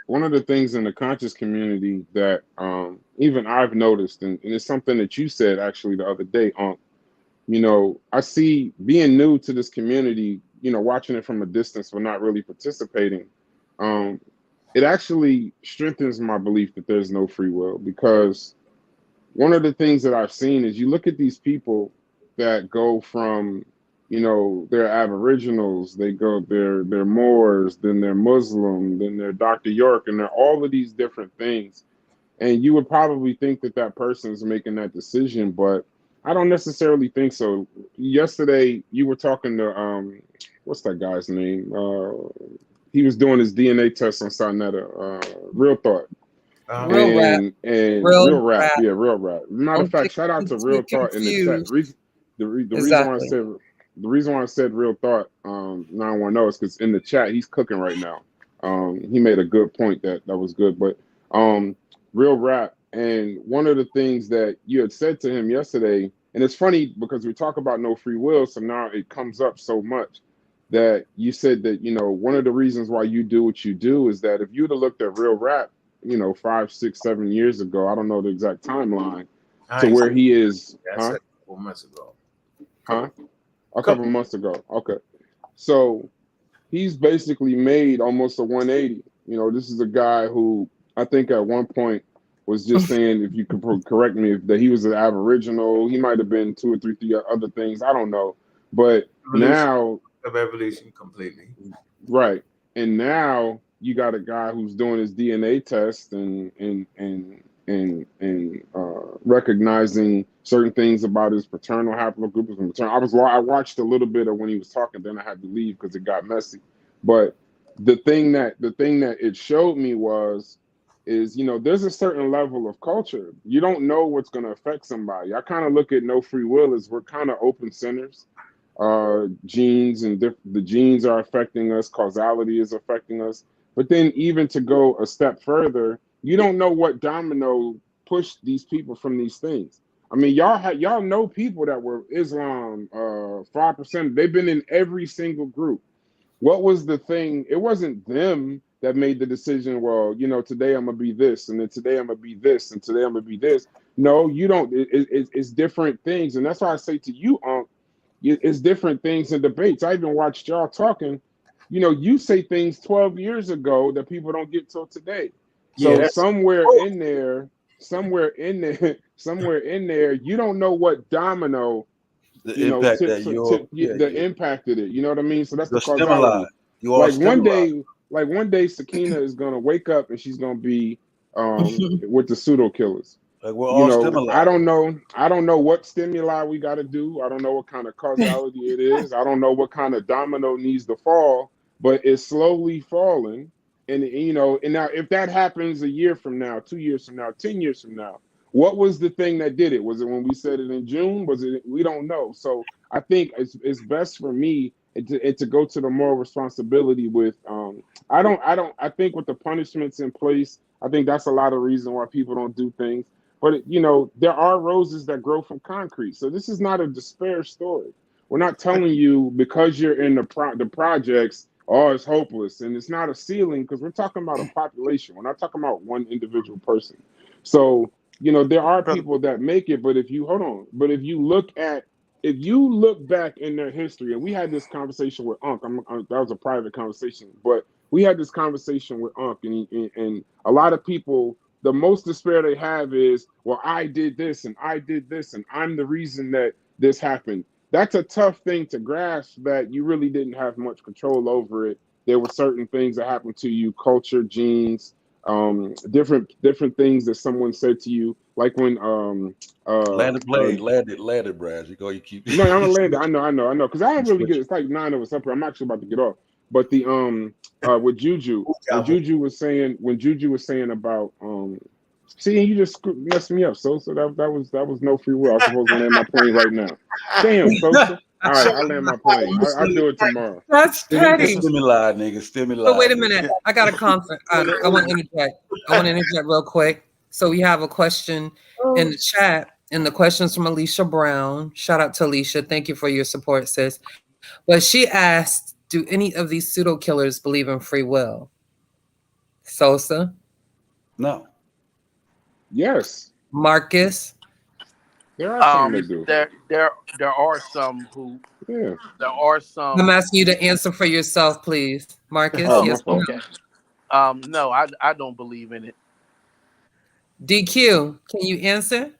in the conscious community that even I've noticed, and it's something that you said actually the other day, I see, being new to this community, watching it from a distance but not really participating, it actually strengthens my belief that there's no free will, because one of the things that I've seen is you look at these people that go from, they're Aboriginals, they're Moors, then they're Muslim, then they're Dr. York, and they're all of these different things. And you would probably think that that person is making that decision, but I don't necessarily think so. Yesterday, you were talking to, what's that guy's name? He was doing his DNA test on Sonetta, Real Thought. Real Rap. And Real Rap. Yeah, Real Rap. Matter of fact, shout out to Real Thought in the chat. The reason why I said Real Thought 910 is because in the chat he's cooking right now. He made a good point that was good. But Real Rap, and one of the things that you had said to him yesterday, and it's funny because we talk about no free will, so now it comes up so much. that you said that, one of the reasons why you do what you do is that if you'd have looked at real rap, 5, 6, 7 years ago, I don't know the exact timeline, to where he is, That's a couple months ago. A couple months ago. Okay. So he's basically made almost a 180. This is a guy who I think at one point was just saying, if you could correct me, that he was an Aboriginal. He might have been 2 or 3 other things. I don't know. But now of evolution completely. Right. And now you got a guy who's doing his DNA test and recognizing certain things about his paternal haplogroup and maternal. I watched a little bit of when he was talking, then I had to leave because it got messy. But the thing that it showed me is there's a certain level of culture. You don't know what's going to affect somebody. I kind of look at no free will as we're kind of open centers. Genes and the genes are affecting us, causality is affecting us, but then even to go a step further, you don't know what domino pushed these people from these things. I mean, y'all know people that were Islam, 5%. They've been in every single group. What was the thing? It wasn't them that made the decision, well, today I'm gonna be this, and then today I'm gonna be this, and today I'm gonna be this. No, you don't. It's different things, and that's why I say to you, it's different things in debates. I even watched y'all talking. You say things 12 years ago that people don't get till today. So somewhere in there, you don't know what domino, impacted it. You know what I mean? So that's the causality. Like one day, Sakina is gonna wake up and she's gonna be with the Pseudo Killas. Like we're all stimuli. I don't know what stimuli we got to do. I don't know what kind of causality it is. I don't know what kind of domino needs to fall, but it's slowly falling. And now if that happens a year from now, 2 years from now, 10 years from now, what was the thing that did it? Was it when we said it in June? Was it? We don't know. So I think it's best for me to go to the moral responsibility with. I think with the punishments in place, I think that's a lot of reason why people don't do things. But there are roses that grow from concrete. So this is not a despair story. We're not telling you because you're in the projects, it's hopeless, and it's not a ceiling because we're talking about a population. We're not talking about one individual person. So there are people that make it, but if you look back in their history, and we had this conversation with Unc. That was a private conversation, but we had this conversation with Unc, and a lot of people. The most despair they have is, well, I did this and I did this and I'm the reason that this happened. That's a tough thing to grasp, that you really didn't have much control over it. There were certain things that happened to you, culture, genes, different things that someone said to you, like when landed, Brad. You keep. No, I'm gonna land it. I know. Because I ain't really get. It's like 9 of us up here. I'm actually about to get off. But the with Juju, when Juju was saying about see, you just messed me up. So that was no free will. I was supposed to land my plane right now. Damn, Sosa. All right, I'll land my plane. I'll do it tomorrow. That's petty. Stimuli, nigga. Stimuli. But wait a minute. I got a conflict. I want to interject real quick. So we have a question in the chat, and the question's from Alicia Brown. Shout out to Alicia. Thank you for your support, sis. But she asked, do any of these pseudo killers believe in free will? Sosa? No. Yes. Marcus? There are some that do. There are some who. Yeah. There are some. I'm asking you to answer for yourself, please, Marcus. Yes. Okay. No, I don't believe in it. DQ, can you answer?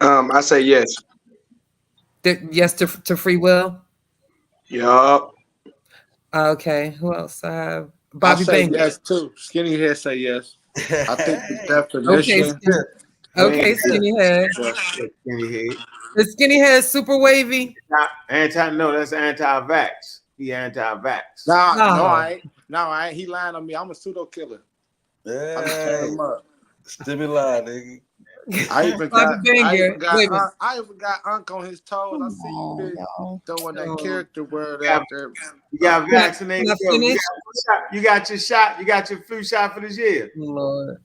I say yes. Yes to free will. Yup. Okay. Who else? I have Bobby Banger. Yes too. Skinny head say yes. I think the definition. Okay, skinny head. Skinny head. The skinny head is super wavy. No, that's anti-vax. He anti-vax. No, I ain't. He lying on me. I'm a pseudo killer. Yeah. I'm tearing him up. Stimuli, nigga. I even got Unc on his toes. I see you been throwing that character word out there. You got vaccinated. You got your shot. You got your flu shot for this year. Lord.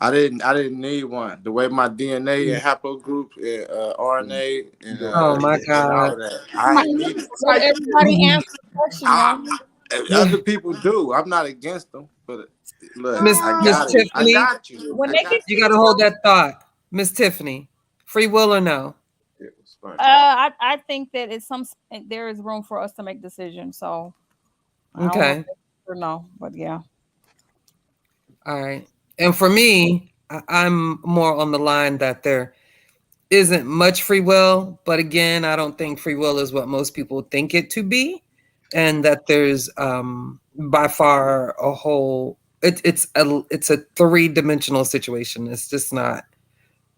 I didn't need one. The way my DNA and haplogroup and RNA and, Oh my and God. all of that, I ain't need it. Let everybody answer the question, man. Other people do. I'm not against them, but look, Miss I Miss got it. I Tiffany, got you. When I they got get you you. got to hold that thought. Miss Tiffany, free will or no? It was fun. I think that there is room for us to make decisions. So I don't know Okay. if it's or no, but yeah. All right. And for me, I'm more on the line that there isn't much free will, but again, I don't think free will is what most people think it to be, and that there's by far a whole. It's a 3-dimensional situation. It's just not.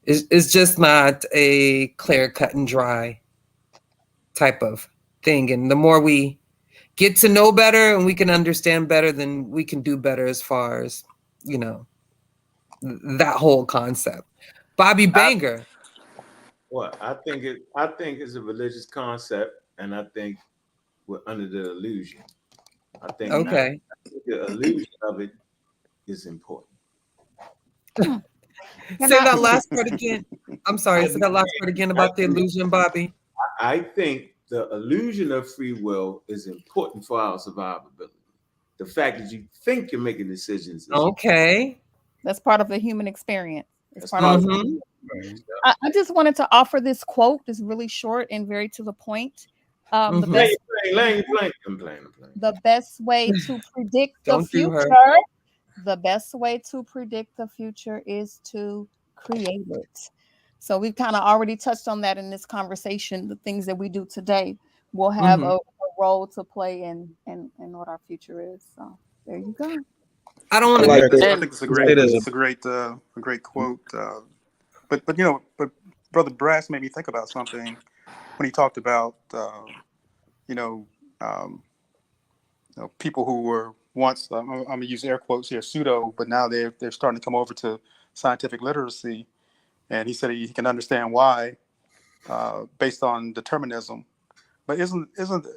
It's just not a clear cut and dry type of thing. And the more we get to know better and we can understand better, then we can do better as far as, you know, that whole concept. Bobby Banger. Well, I think it's a religious concept, and I think we're under the illusion. I think Okay. the illusion of it is important. Say that last part again. I'm sorry. Say that last part again about the illusion, Bobby. I think the illusion of free will is important for our survivability. The fact that you think you're making decisions is Okay. That's part of the human experience. It's That's part part of of Mhm. I just wanted to offer this quote. It's really short and very to the point. The Mhm. best I'm playing. the best way to predict the Don't do her. future, the best way to predict the future is to create it. So we've kind of already touched on that in this conversation. The things that we do today will have Mhm. a role to play in what our future is. So there you go. I don't want I to. like that. I And think it's a It is great quote. But you know, but Brother Brass made me think about something when he talked about you know, um, people who were once I'm gonna use air quotes here pseudo, but now they're starting to come over to scientific literacy, and he said he can understand why based on determinism. But isn't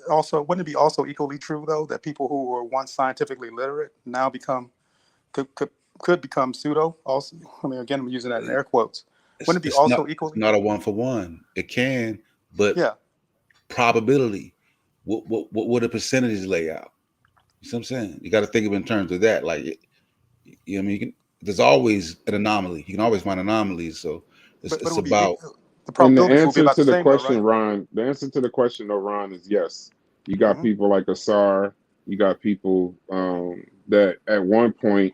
also wouldn't it be also equally true though that people who were once scientifically literate now could become pseudo also? I mean, again, I'm using that in air quotes. Wouldn't it be also equally? not a 1-for-1. It can, but Yeah. probability. What would the percentages lay out? You see what I'm saying? You got to think of it in terms of that. Like, you know, I mean, there's always an anomaly. You can always find anomalies. So But it it's would be about. the And the probabilities will be answer about the to the same though, question, right? Ron, the answer to the question, though, Ron, is yes. You got Mm-hmm. people like Asar. You got people that at one point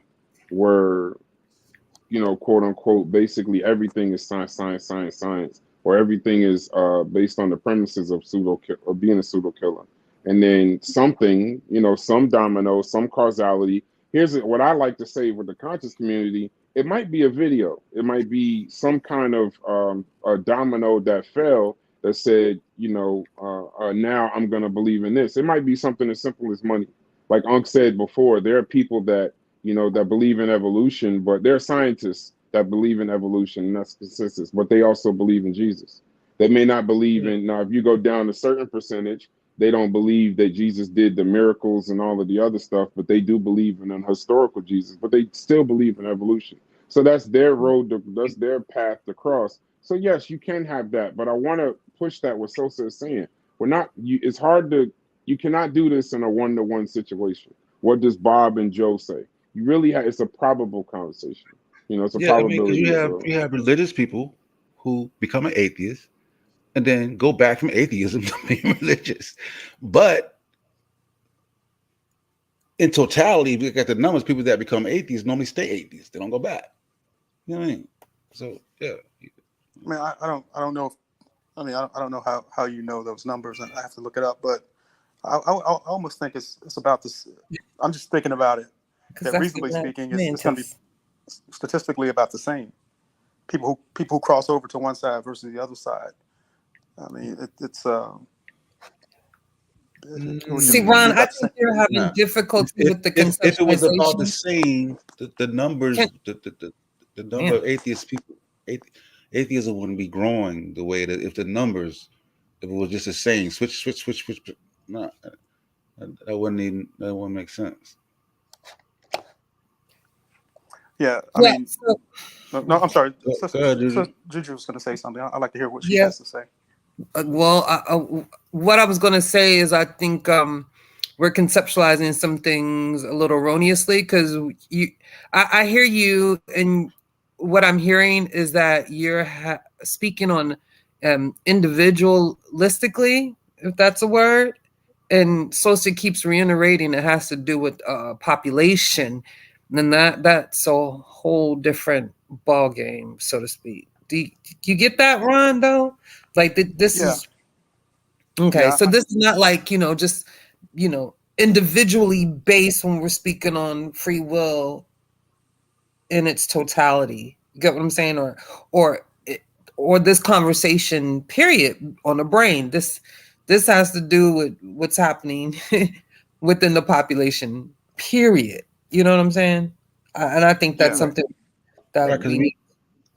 were, quote unquote, basically everything is science, or everything is based on the premises of being a pseudo killer. And then something, some domino, some causality. Here's what I like to say with the conscious community. It might be a video. It might be some kind of a domino that fell that said, now I'm going to believe in this. It might be something as simple as money. Like Unc said before, there are people that that believe in evolution, but there are scientists that believe in evolution, and that's consistent, but they also believe in Jesus. They may not believe in, now, if you go down a certain percentage, they don't believe that Jesus did the miracles and all of the other stuff, but they do believe in an historical Jesus, but they still believe in evolution. So that's their road, that's their path to cross. So yes, you can have that, but I want to push that what Sosa is saying. It's hard you cannot do this in a one-to-one situation. What does Bob and Joe say? You really have, it's a probable conversation. It's a Yeah, I mean, because probability. you have religious people who become an atheist and then go back from atheism to being religious. But in totality, if you look at the numbers, people that become atheists normally stay atheists. They don't go back. You know what I mean? So yeah. I mean, I don't know if I don't know how you know those numbers, and I have to look it up. But I almost think it's about this. I'm just thinking about it. Because That that's reasonably the speaking, it's going to be semantics. statistically about the same. People who cross over to one side versus the other side. I mean, it's we're See, just going to be Ron, I about the think same. you're having Nah. difficulty with the If it was about the conceptualization. same, the numbers, Can, the number man, of atheist people, atheism wouldn't be growing the way that if the numbers, if it was just the same, switch. No, that wouldn't make sense. Yeah, I Yeah. mean, So, no, I'm sorry. Go ahead, Juju. Juju was going to say something. I'd like to hear what she yeah. has to say. Well, what I was going to say is I think we're conceptualizing some things a little erroneously because I hear you, and what I'm hearing is that you're speaking on individualistically, if that's a word, and Sosa keeps reiterating it has to do with population, and that's a whole different ball game, so to speak. Do you get that, Ron? Though, like this Yeah. is okay. Yeah. So this is not like just individually based when we're speaking on free will in its totality. You get what I'm saying, or or this conversation period on the brain. This has to do with what's happening within the population period. You know what I'm saying? And I think that's Yeah. something that Right, because we need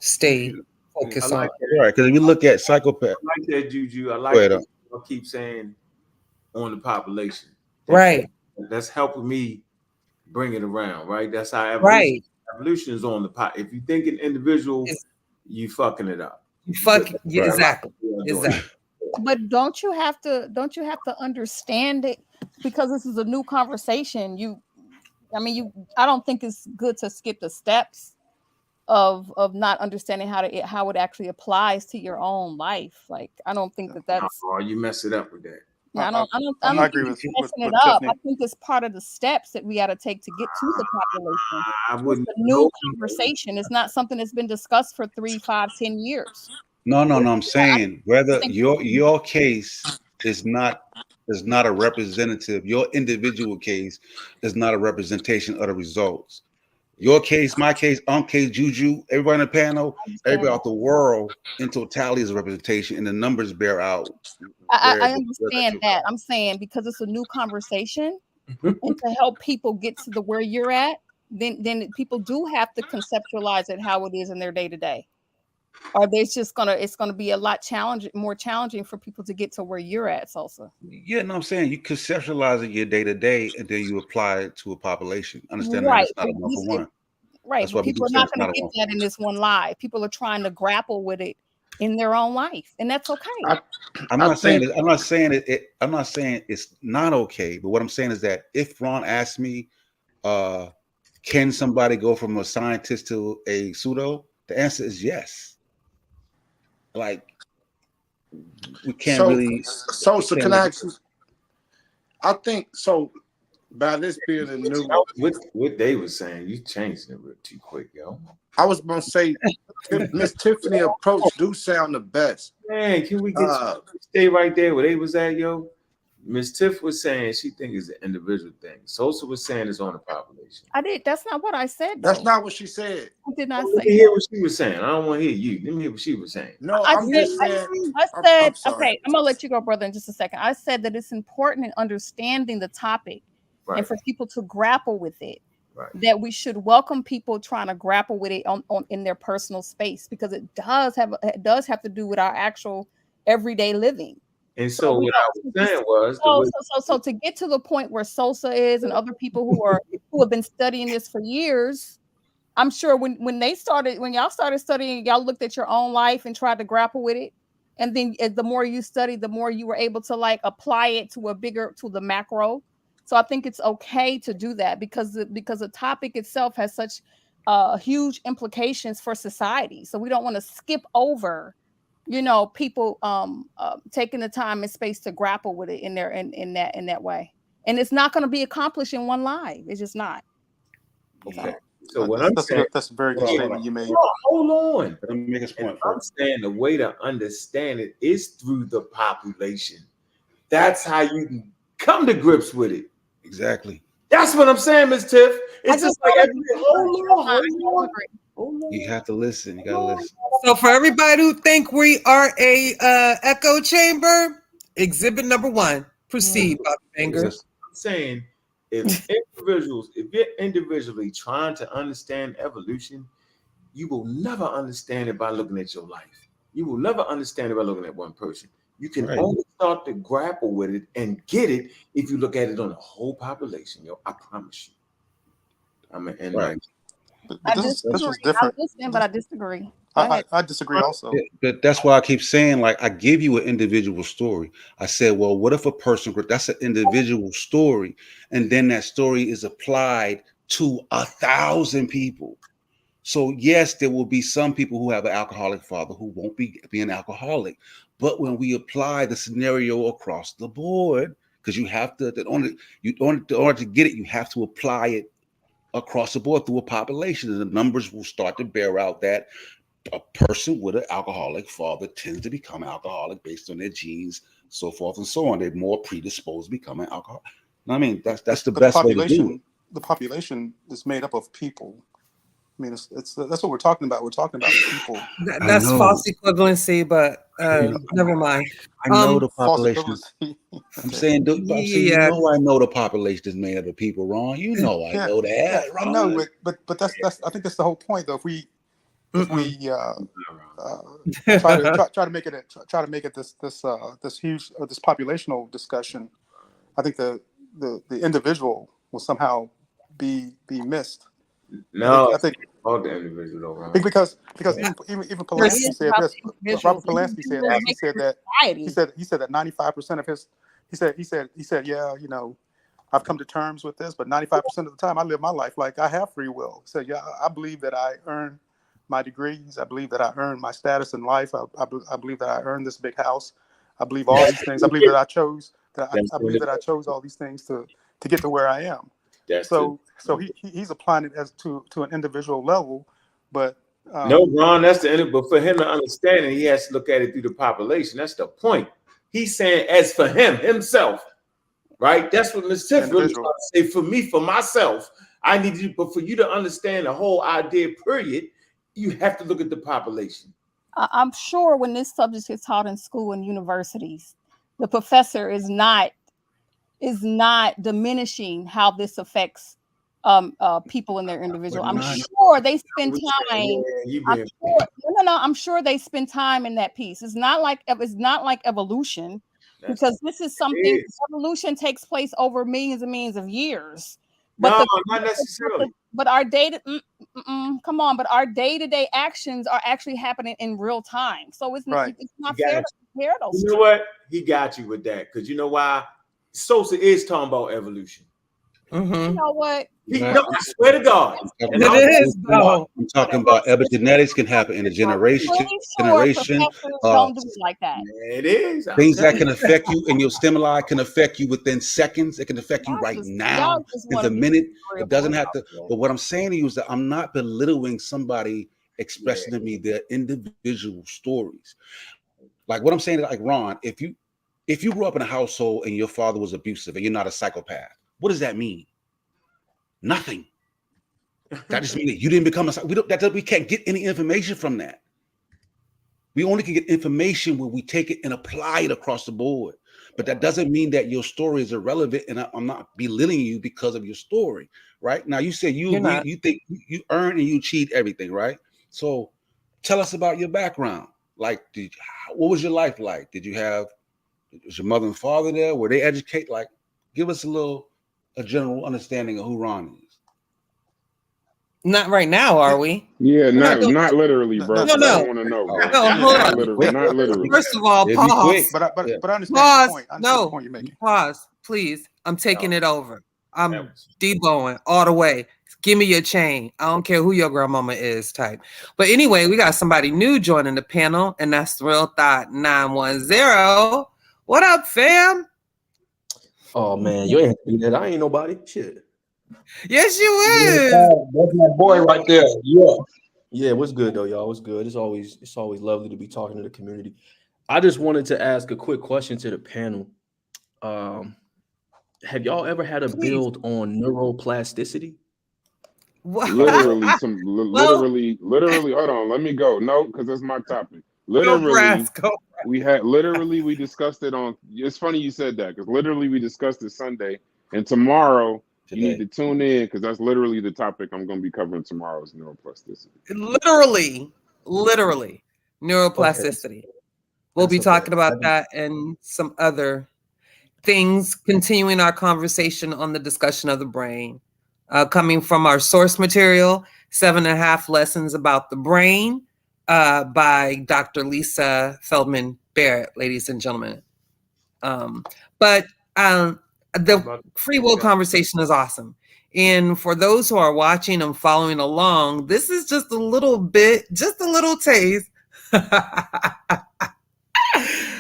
to stay I focused on. like that. right, because if you look at psychopath, I like that, Juju. I Go like ahead, that. I keep saying on the population. Right, That's helping me bring it around, right? That's how right. evolution is on the pot. If you think an individual, you fucking it up. Yeah, Right. exactly. But don't you have to understand it, because this is a new conversation. I don't think it's good to skip the steps of not understanding how it actually applies to your own life. Like, I don't think that's Oh, you mess it up with that. yeah, I don't I think agree it's with messing it up. Tiffany. I think it's part of the steps that we got to take to get to the population. I It's wouldn't. a new conversation. It's not something that's been discussed for 3, 5, 10 years. No, I'm saying whether your case is not a representative, your individual case is not a representation of the results. Your case, my case, case, Juju, everybody on the panel, everybody out the world in totality is a representation, and the numbers bear out. I understand that. I'm saying because it's a new conversation, and to help people get to where you're at, then people do have to conceptualize it how it is in their day to day. Or it's gonna be a lot more challenging for people to get to where you're at, Salsa. Yeah, no, I'm saying you conceptualize it your day to day, and then you apply it to a population. Understand Right. that it's not a 1-for-1. Right. That's why People are not going to get that in this one live. People are trying to grapple with it in their own life, and that's okay. I'm not saying it's not okay, but what I'm saying is that if Ron asked me, can somebody go from a scientist to a pseudo? The answer is yes. Like, we can't really. So can I ask you? I think so. By this being a new, what they were saying, you changed it real too quick, yo. I was gonna say, Miss Tiffany approach do sound the best. Man, can we get stay right there where they was at, yo? Miss Tiff was saying she thinks it's an individual thing. Sosa was saying it's on the population. That's not what I said. That's not what she said. I did not Let say. me hear what she was saying. I don't want to hear you. Let me hear what she was saying. No, I'm just saying. I said, I'm sorry. okay, I'm gonna let you go, brother, in just a second. I said that it's important in understanding the topic, right, and for people to grapple with it. Right. That we should welcome people trying to grapple with it on in their personal space, because it does have to do with our actual everyday living. And so what I was saying was so to get to the point where Sosa is and other people who have been studying this for years, I'm sure when y'all started studying, y'all looked at your own life and tried to grapple with it. And then the more you studied, the more you were able to like apply it to the macro. So I think it's okay to do that because the topic itself has such huge implications for society. So we don't want to skip over, people taking the time and space to grapple with it in that way. And it's not going to be accomplished in one live. It's just not. Okay. So what I'm saying, that's a very good statement you made. Hold on. Let me make this point. I'm saying the way to understand it is through the population. That's how you can come to grips with it. Exactly. That's what I'm saying, Ms. Tiff. It's just like hold on. You have to listen. You gotta listen. So for everybody who think we are a echo chamber, exhibit number 1. Proceed, Bobby Banger. I'm saying if you're individually trying to understand evolution, you will never understand it by looking at your life. You will never understand it by looking at one person. You can only start to grapple with it and get it if you look at it on the whole population, yo. I promise you. But this was different. I listen, but I disagree. Go ahead. I disagree also. But that's why I keep saying, like, I give you an individual story. I said, well, what if a person, that's an individual story, and then that story is applied to 1,000 people. So yes, there will be some people who have an alcoholic father who won't be an alcoholic. But when we apply the scenario across the board, because you have to, in order to get it, you have to apply it across the board through a population, and the numbers will start to bear out that a person with an alcoholic father tends to become alcoholic based on their genes, so forth and so on. They're more predisposed to becoming alcoholic. I mean, that's the best way to do it. The population is made up of people. I mean, that's what we're talking about. We're talking about people. That's false equivalency, but never mind. I know the population. I'm saying, you know, I know the population is made up of people, Ron. You know, I know that. Yeah, Ron. I know, but that's I think that's the whole point, though. If we try to make it this huge this populational discussion, I think the individual will somehow be missed. No, I think all the individual, right? because even Polanski said this. Robert Polanski said that. He said that 95% of his he said yeah, you know, I've come to terms with this, but 95% of the time I live my life like I have free will. He said, yeah, I believe that I earn my degrees. I believe that I earned my status in life. I believe that I earned this big house. I believe all these things. I believe that I chose all these things to get to where I am. So he's applying it as to an individual level, but no, Ron, that's the end. But for him to understand it, he has to look at it through the population. That's the point. He's saying, as for himself, right? That's what Ms. Tiff really trying to say. For me, for myself, I need you. But for you to understand the whole idea, period, you have to look at the population. I'm sure when this subject is taught in school and universities, the professor is not diminishing how this affects people in their individual. I'm sure they spend time. I'm sure they spend time in that piece. It's not like evolution, because this is something. Evolution takes place over millions and millions of years. But not necessarily. But our come on. But our day-to-day actions are actually happening in real time. So it's not fair to compare those. You know what? He got you with that, because you know why? Sosa is talking about evolution. You know what? I swear to God. I'm talking about epigenetics can happen in a generation. Don't do it like that. It is. Things that can affect you and your stimuli can affect you within seconds. It can affect you right now, in the minute. It doesn't have to. But what I'm saying to you is that I'm not belittling somebody expressing to me their individual stories. Like what I'm saying is, like, Ron, if you grew up in a household and your father was abusive and you're not a psychopath, what does that mean? Nothing. That just means that you didn't become we can't get any information from that. We only can get information when we take it and apply it across the board. But that doesn't mean that your story is irrelevant, and I'm not belittling you because of your story, right? Now you say you think you earn and you achieve everything, right? So tell us about your background. Like, what was your life like? Was your mother and father there? Were they educated? Like, give us a general understanding of who Ron is. Not right now, are we? Yeah, not literally, bro. No. I don't want to know. Bro. No, hold on. Not literally. First of all, pause. But I understand pause. the point. I understand the point you're making. Pause, please. I'm taking it over. I'm deboing all the way. Give me your chain. I don't care who your grandmama is type. But anyway, we got somebody new joining the panel, and that's Real Thought 910. What up, fam? Oh man, you ain't do that. I ain't nobody. Shit. Yes, you is. That's my boy right there. Yeah. What's good though, y'all? What's good? It's always lovely to be talking to the community. I just wanted to ask a quick question to the panel. Have y'all ever had a build on neuroplasticity? Literally. Hold on. Let me go. No, because that's my topic. Literally, we discussed it on. It's funny you said that, because literally we discussed it Sunday, and tomorrow you need to tune in, because that's literally the topic I'm going to be covering tomorrow is neuroplasticity. Literally neuroplasticity. Okay. We'll be talking about that and some other things, continuing our conversation on the discussion of the brain. coming from our source material, 7.5 Lessons About the Brain by Dr. Lisa Feldman Barrett, ladies and gentlemen. But the free will conversation is awesome. And for those who are watching and following along, this is just a little bit, just a little taste of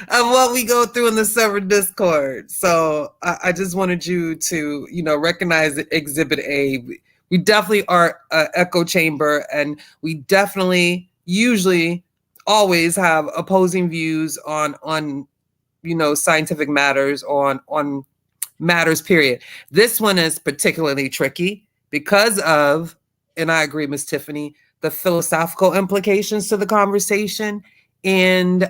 what we go through in the server Discord. So I just wanted you to, recognize Exhibit A. We definitely are an echo chamber, and we definitely usually always have opposing views on scientific matters, on matters, period. This one is particularly tricky because of, and I agree, Ms. Tiffany, the philosophical implications to the conversation. And,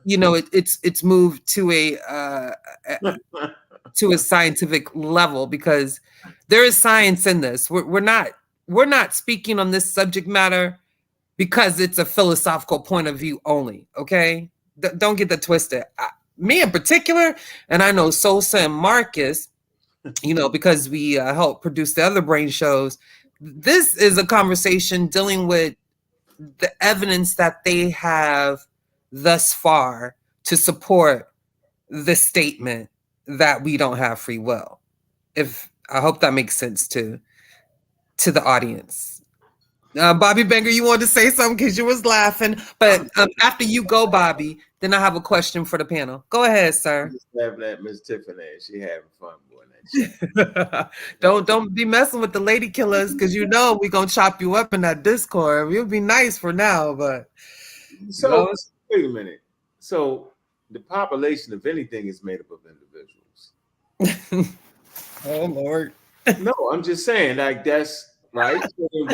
it's moved to a scientific level because there is science in this. We're not speaking on this subject matter because it's a philosophical point of view only, okay? Don't get that twisted. Me in particular, and I know Sosa and Marcus, because we help produce the other brain shows, this is a conversation dealing with the evidence that they have thus far to support the statement that we don't have free will. I hope that makes sense to the audience. Bobby Banger, you wanted to say something because you was laughing, but after you go, Bobby, then I have a question for the panel. Go ahead, sir. I'm just laughing at Miss Tiffany. She having fun doing that shit. Don't be messing with the lady killers, because we're gonna chop you up in that Discord. It'll be nice for now, but so wait a minute. So the population of anything is made up of individuals. Oh Lord. No, I'm just saying, like, that's right. So then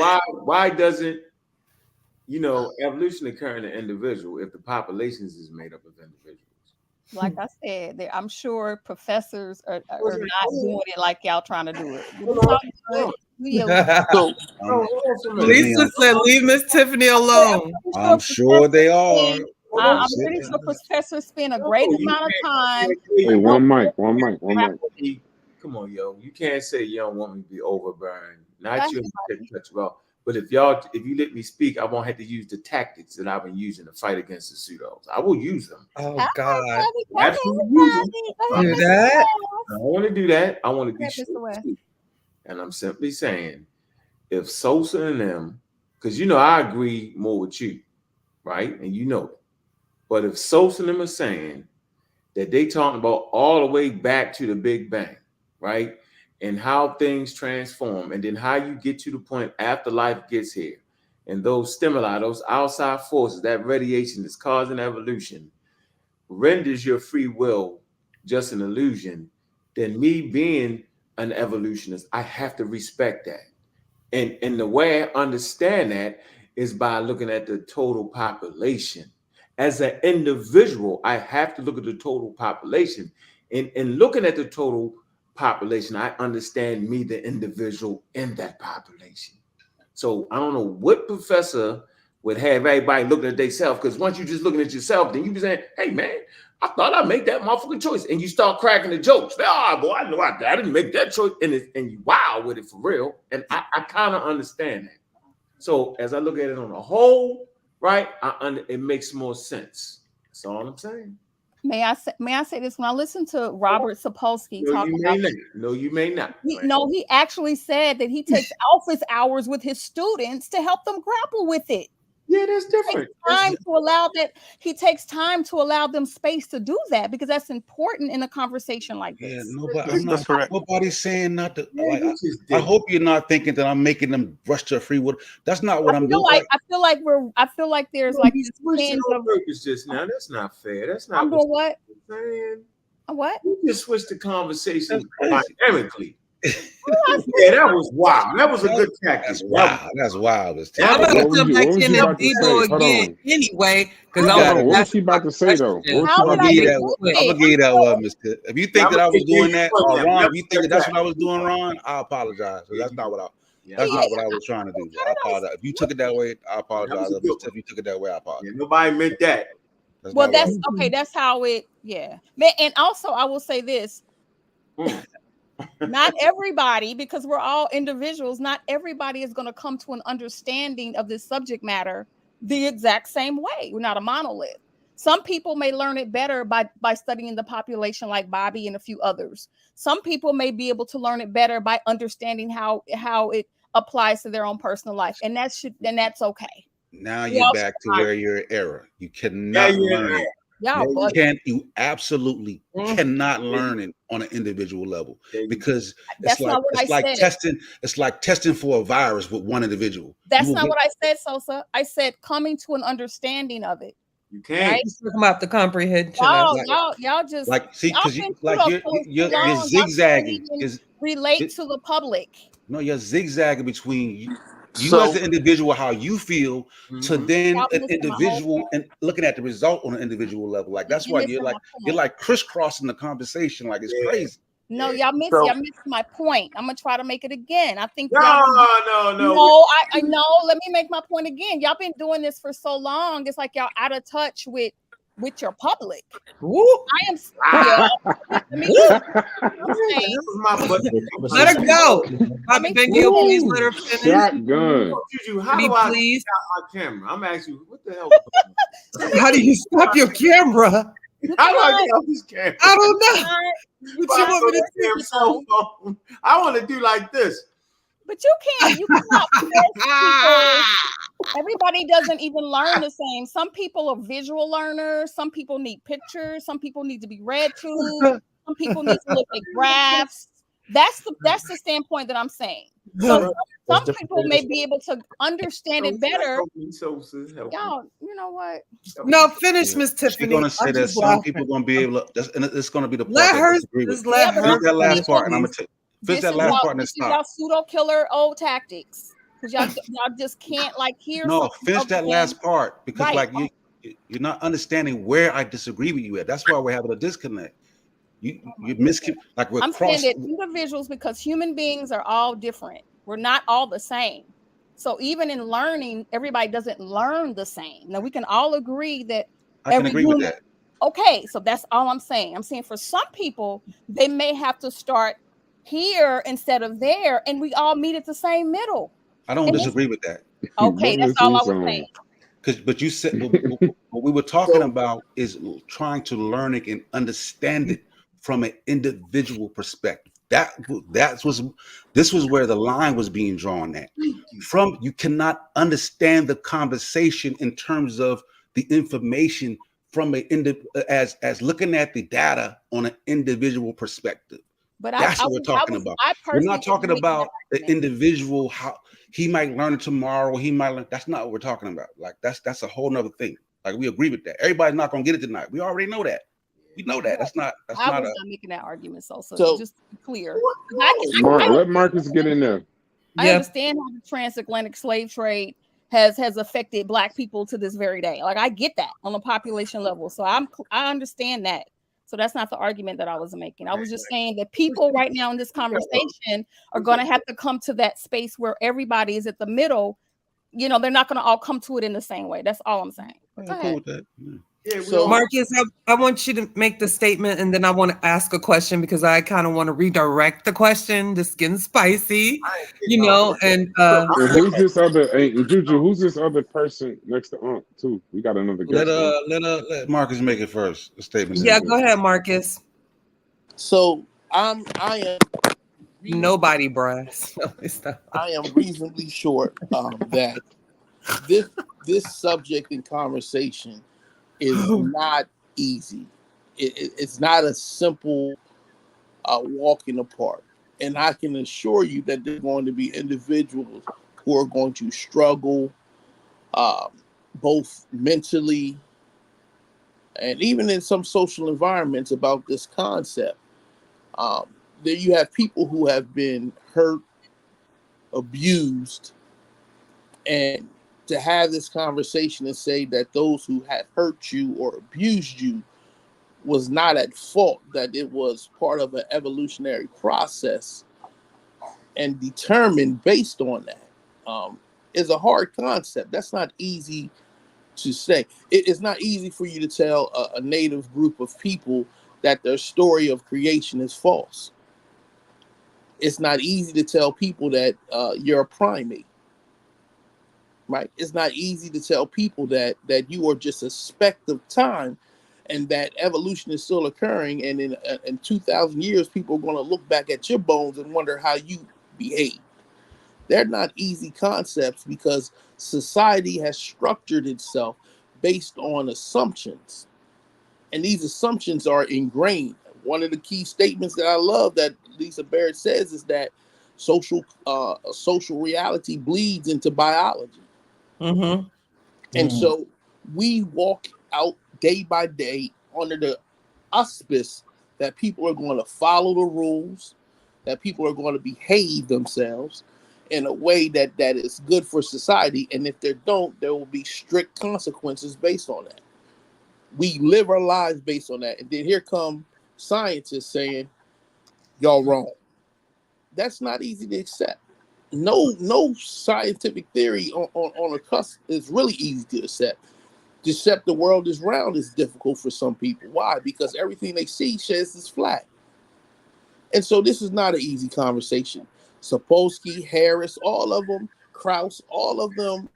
why doesn't evolution occur in an individual if the populations is made up of individuals? Like I said, I'm sure professors are not doing it like y'all trying to do it. Lisa said, "Leave Miss Tiffany alone." I'm sure they are. I'm pretty sure professors spend a great amount of time. Hey, one mic. Come on, yo. You can't say you don't want me to be overburned. Not you touch well. But if you let me speak, I won't have to use the tactics that I've been using to fight against the pseudos. I will use them. Oh God. Absolutely use them. Do that? I don't want to do that. I want to be straight. And I'm simply saying, if Sosa and them, because I agree more with you, right? And it. But if Sosa and them are saying that they talking about all the way back to the Big Bang, right? And how things transform, and then how you get to the point after life gets here. And those stimuli, those outside forces, that radiation that's causing evolution, renders your free will just an illusion. Then me being an evolutionist, I have to respect that. And the way I understand that is by looking at the total population. As an individual, I have to look at the total population. And looking at the total population, I understand me, the individual in that population. So I don't know what professor would have everybody looking at themselves, because once you're just looking at yourself, then you be saying, hey man, I thought I made that motherfucking choice. And you start cracking the jokes. Boy, I know I didn't make that choice. And you wow with it for real. And I kind of understand that. So as I look at it on a whole, right, it makes more sense. That's all I'm saying. May I say this? When I listened to Robert Sapolsky talk about it. No, you may not. He actually said that he takes office hours with his students to help them grapple with it. Yeah, that's different. He takes time to allow them space to do that, because that's important in a conversation like this. Yeah, nobody's saying not to. I hope you're not thinking that I'm making them rush to free will. That's not what I'm doing. I feel like there's like these purpose just now. That's not fair. That's not. I'm doing what? What? You just switched the conversation dynamically. Yeah, that was wild. That was a good tactic. That's wild. I'm gonna come back in and Debo again anyway, because what was she about to say though? I'm gonna give you that one, Mr. If you think that I was doing that wrong, if you think that that's what I was doing wrong, I apologize. That's not what I was trying to do. I apologize. If you took it that way, I apologize. If you took it that way, I apologize. Nobody meant that. Well, that's okay. That's how it. Yeah, and also I will say this. Not everybody, because we're all individuals, not everybody is going to come to an understanding of this subject matter the exact same way. We're not a monolith. Some people may learn it better by studying the population, like Bobby and a few others. Some people may be able to learn it better by understanding how it applies to their own personal life, and that's okay. Now you're back to where you're error. You cannot learn it. You absolutely cannot learn it on an individual level, because it's like testing for a virus with one individual. That's not what I said, Sosa. I said coming to an understanding of it. You can't. Right? He's talking about the comprehension. Y'all just like, see, because you're zigzagging. Relate to the public. No, you're zigzagging between you as an individual, how you feel, to then an individual and looking at the result on an individual level. Like, that's why you're like crisscrossing the conversation. Like, it's crazy. No, y'all missed my point. I'm gonna try to make it again. I think no. I know. Let me make my point again. Y'all been doing this for so long. It's like y'all out of touch with your public. I am. Let her go. Bobby Bengio, please let her finish. Shotgun. How do I please stop my camera? I'm asking you, what the hell? How do you stop your camera? How do I get off this camera? I don't know. What you want me to do? Cell phone. I want to do like this. But you can't. You cannot force people. Everybody doesn't even learn the same. Some people are visual learners. Some people need pictures. Some people need to be read to. Some people need to look at graphs. That's the standpoint that I'm saying. So some people may be able to understand it better. Y'all, you know what? No, finish, Miss Tiffany. She's gonna say that some people gonna be able to. And it's gonna be the part let her. Let her. That last part, and I'm gonna finish that last part and stop. Y'all pseudo killer old tactics, because y'all just can't hear. No, finish that last part, because you're not understanding where I disagree with you at. That's why we're having a disconnect. You I'm saying that individuals, because human beings are all different. We're not all the same. So even in learning, everybody doesn't learn the same. Now we can all agree that I can agree with that. Okay, so that's all I'm saying. I'm saying for some people, they may have to start here instead of there, and we all meet at the same middle. I don't disagree with that. Okay, that's all I was saying. But you said what we were talking about is trying to learn it and understand it from an individual perspective. This was where the line was being drawn at. You cannot understand the conversation in terms of the information from as looking at the data on an individual perspective. But that's what we're talking about. We're not talking about the individual, how he might learn it tomorrow. He might learn. That's not what we're talking about. Like that's a whole nother thing. Like, we agree with that. Everybody's not gonna get it tonight. We already know that. We know that. I was not making that argument. So just to be clear. Let Marcus get in there. I understand how the transatlantic slave trade has affected Black people to this very day. Like, I get that on a population level. So I understand that. So that's not the argument that I was making. I was just saying that people right now in this conversation are going to have to come to that space where everybody is at the middle. You know, they're not going to all come to it in the same way. That's all I'm saying. Cool with that. So, Marcus, I want you to make the statement, and then I want to ask a question, because I kind of want to redirect the question. This is getting spicy, you know. And who's this other? Hey, Juju, who's this other person next to Unc too? We got another guest. Let Marcus make it first. A statement. Yeah, go ahead, Marcus. So I am nobody, brass. I am reasonably sure that this subject in conversation is not easy. It's not a simple walk in the park. And I can assure you that there are going to be individuals who are going to struggle both mentally and even in some social environments about this concept. There you have people who have been hurt, abused, and to have this conversation and say that those who had hurt you or abused you was not at fault, that it was part of an evolutionary process and determined based on that, is a hard concept. That's not easy to say. It's not easy for you to tell a native group of people that their story of creation is false. It's not easy to tell people that you're a primate, right? It's not easy to tell people that you are just a speck of time, and that evolution is still occurring. And in 2,000 years, people are going to look back at your bones and wonder how you behave. They're not easy concepts because society has structured itself based on assumptions, and these assumptions are ingrained. One of the key statements that I love that Lisa Barrett says is that social reality bleeds into biology. Mm-hmm. And so we walk out day by day under the auspice that people are going to follow the rules, that people are going to behave themselves in a way that is good for society. And if they don't, there will be strict consequences based on that. We live our lives based on that. And then here come scientists saying, y'all wrong. That's not easy to accept. No scientific theory on a cusp is really easy to accept. To accept the world is round is difficult for some people. Why? Because everything they see says it's flat. And so this is not an easy conversation. Sapolsky, Harris, all of them, Krauss, all of them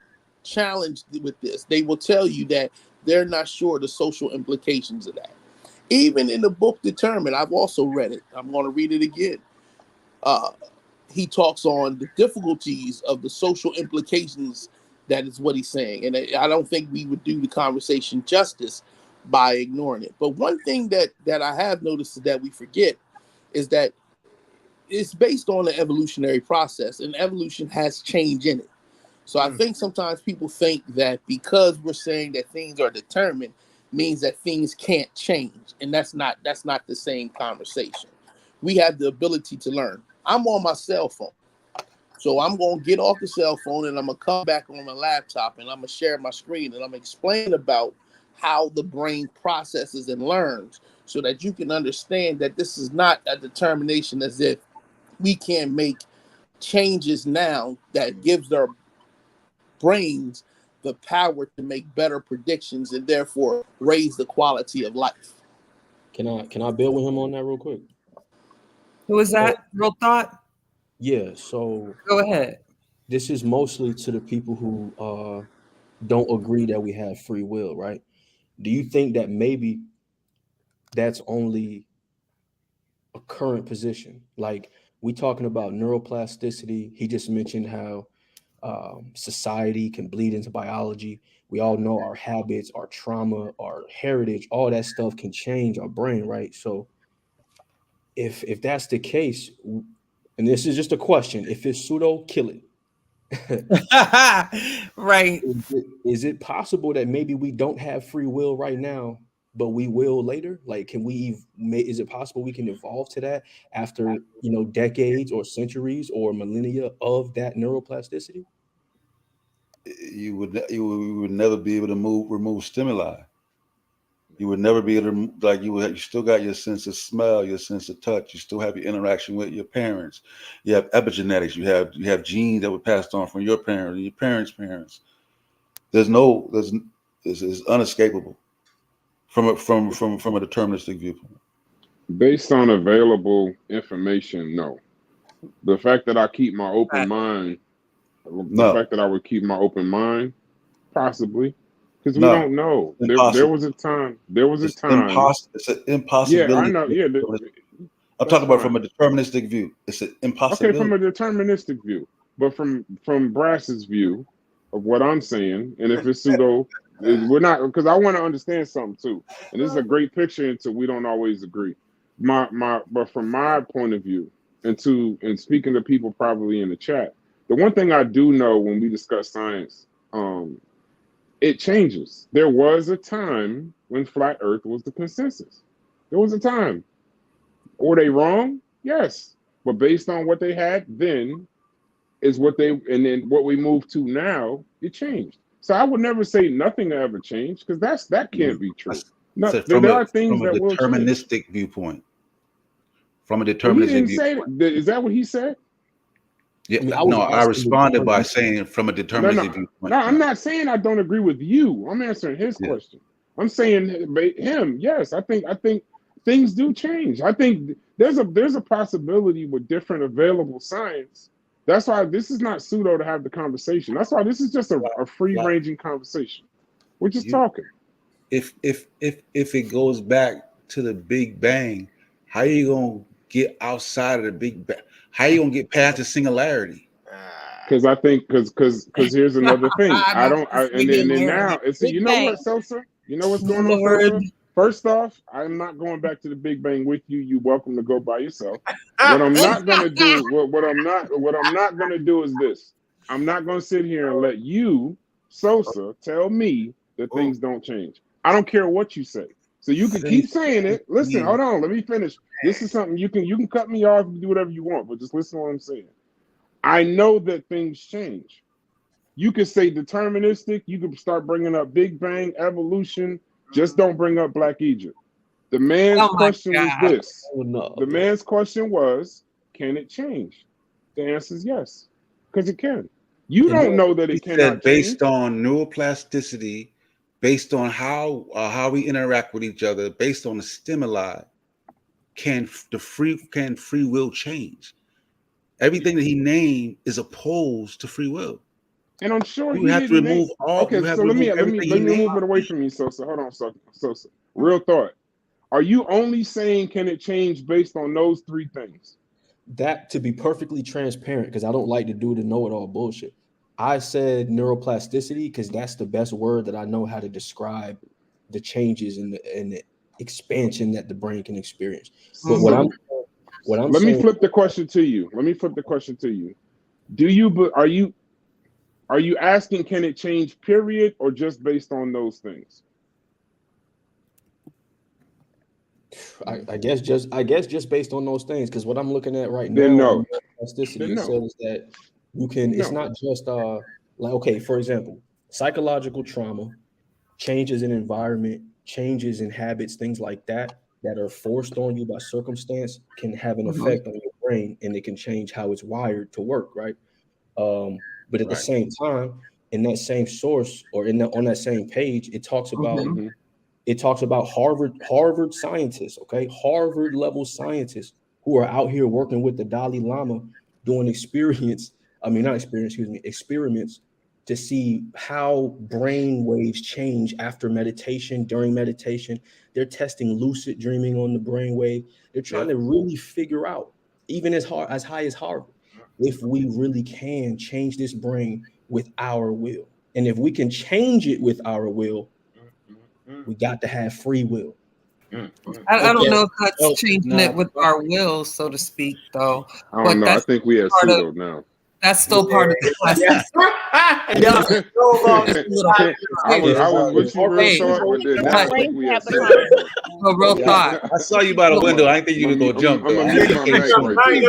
challenged with this. They will tell you that they're not sure the social implications of that. Even in the book Determined, I've also read it. I'm going to read it again. He talks on the difficulties of the social implications. That is what he's saying. And I don't think we would do the conversation justice by ignoring it. But one thing that I have noticed is that we forget is that it's based on the evolutionary process, and evolution has change in it. So I think sometimes people think that because we're saying that things are determined means that things can't change. And that's not the same conversation. We have the ability to learn. I'm on my cell phone. So I'm going to get off the cell phone and I'm going to come back on my laptop and I'm going to share my screen and I'm going to explain about how the brain processes and learns so that you can understand that this is not a determination as if we can make changes now that gives our brains the power to make better predictions and therefore raise the quality of life. Can I build with him on that real quick? Who is that? Real thought? Yeah, so Go ahead. this is mostly to the people who don't agree that we have free will, right? Do you think that maybe that's only a current position? Like, we talking about neuroplasticity. He just mentioned how society can bleed into biology. We all know our habits, our trauma, our heritage, all that stuff can change our brain, right? So if that's the case, and this is just a question, if it's pseudo killing, Right. is it possible that maybe we don't have free will right now, but we will later? Like, can we is it possible we can evolve to that after, decades or centuries or millennia of that neuroplasticity? You would never be able to remove stimuli. You would never be able to, like, you still got your sense of smell, your sense of touch. You still have your interaction with your parents. You have epigenetics. You have genes that were passed on from your parents and your parents' parents. It's unescapable from a deterministic viewpoint. Based on available information, no. The fact that I keep my open mind, fact that I would keep my open mind, possibly, because we don't know. There was a time. It's an impossibility. Yeah, I know. Yeah, I'm talking about from a deterministic view. It's an impossibility. Okay, from a deterministic view, but from Brass's view of what I'm saying, and if it's pseudo, we're not, because I want to understand something too. And this is a great picture until we don't always agree. But from my point of view, and speaking to people probably in the chat, the one thing I do know when we discuss science, it changes. There was a time when flat Earth was the consensus. There was a time. Were they wrong? Yes. But based on what they had then is and then what we move to now, it changed. So I would never say nothing ever changed, because that can't be true. There are things that will change. From a deterministic viewpoint. From a deterministic viewpoint. He didn't say, is that what he said? Yeah, I responded by saying from a deterministic viewpoint. No, I'm not saying I don't agree with you. I'm answering his question. I'm saying him. Yes, I think things do change. I think there's a possibility with different available science. That's why this is not pseudo to have the conversation. That's why this is just a free ranging conversation. We're just talking. If it goes back to the Big Bang, how are you gonna get outside of the Big Bang? How are you gonna get past the singularity? Because I think because here's another thing. And then now so you know what, Sosa? You know what's going on, Sosa? First off, I'm not going back to the Big Bang with you. You're welcome to go by yourself. What I'm not gonna do, what I'm not gonna do is this. I'm not gonna sit here and let you, Sosa, tell me that things don't change. I don't care what you say. So you can keep saying it. Listen, hold on, let me finish. This is something you can cut me off and do whatever you want, but just listen to what I'm saying. I know that things change. You could say deterministic. You could start bringing up Big Bang, evolution. Just don't bring up Black Egypt. The man's question was this. The man's question was, can it change? The answer is yes, because it can. You don't know that it cannot change. Based on neuroplasticity, based on how we interact with each other, based on the stimuli, can free will change? Everything that he named is opposed to free will. And I'm sure you have to remove all. Okay, so let me move it away from you, Sosa. Hold on, Sosa. Real thought. Are you only saying can it change based on those three things? That, to be perfectly transparent, because I don't like to do the know-it-all bullshit, I said neuroplasticity because that's the best word that I know how to describe the changes and the expansion that the brain can experience. But Let me flip the question to you. Are you asking can it change, period, or just based on those things? I guess just based on those things, because what I'm looking at right now, no. Plasticity says that you can. It's not just like, okay, for example, psychological trauma, changes in environment, changes in habits, things like that are forced on you by circumstance can have an effect on your brain, and it can change how it's wired to work, right? But at the same time, in that same source or on that same page, it talks about Harvard scientists, okay, Harvard level scientists who are out here working with the Dalai Lama doing experiments to see how brain waves change after meditation, during meditation. They're testing lucid dreaming on the brain wave. They're trying to really figure out, even as high as Harvard, if we really can change this brain with our will. And if we can change it with our will, we got to have free will. I don't know if that's changing it with our will, so to speak, though. I don't know. I think we have pseudo now. That's still part of the class. I was with you real thought, but then I think we have pseudo. A real thought. I saw you by the window. I didn't think you were gonna jump. I'm gonna mute my mic right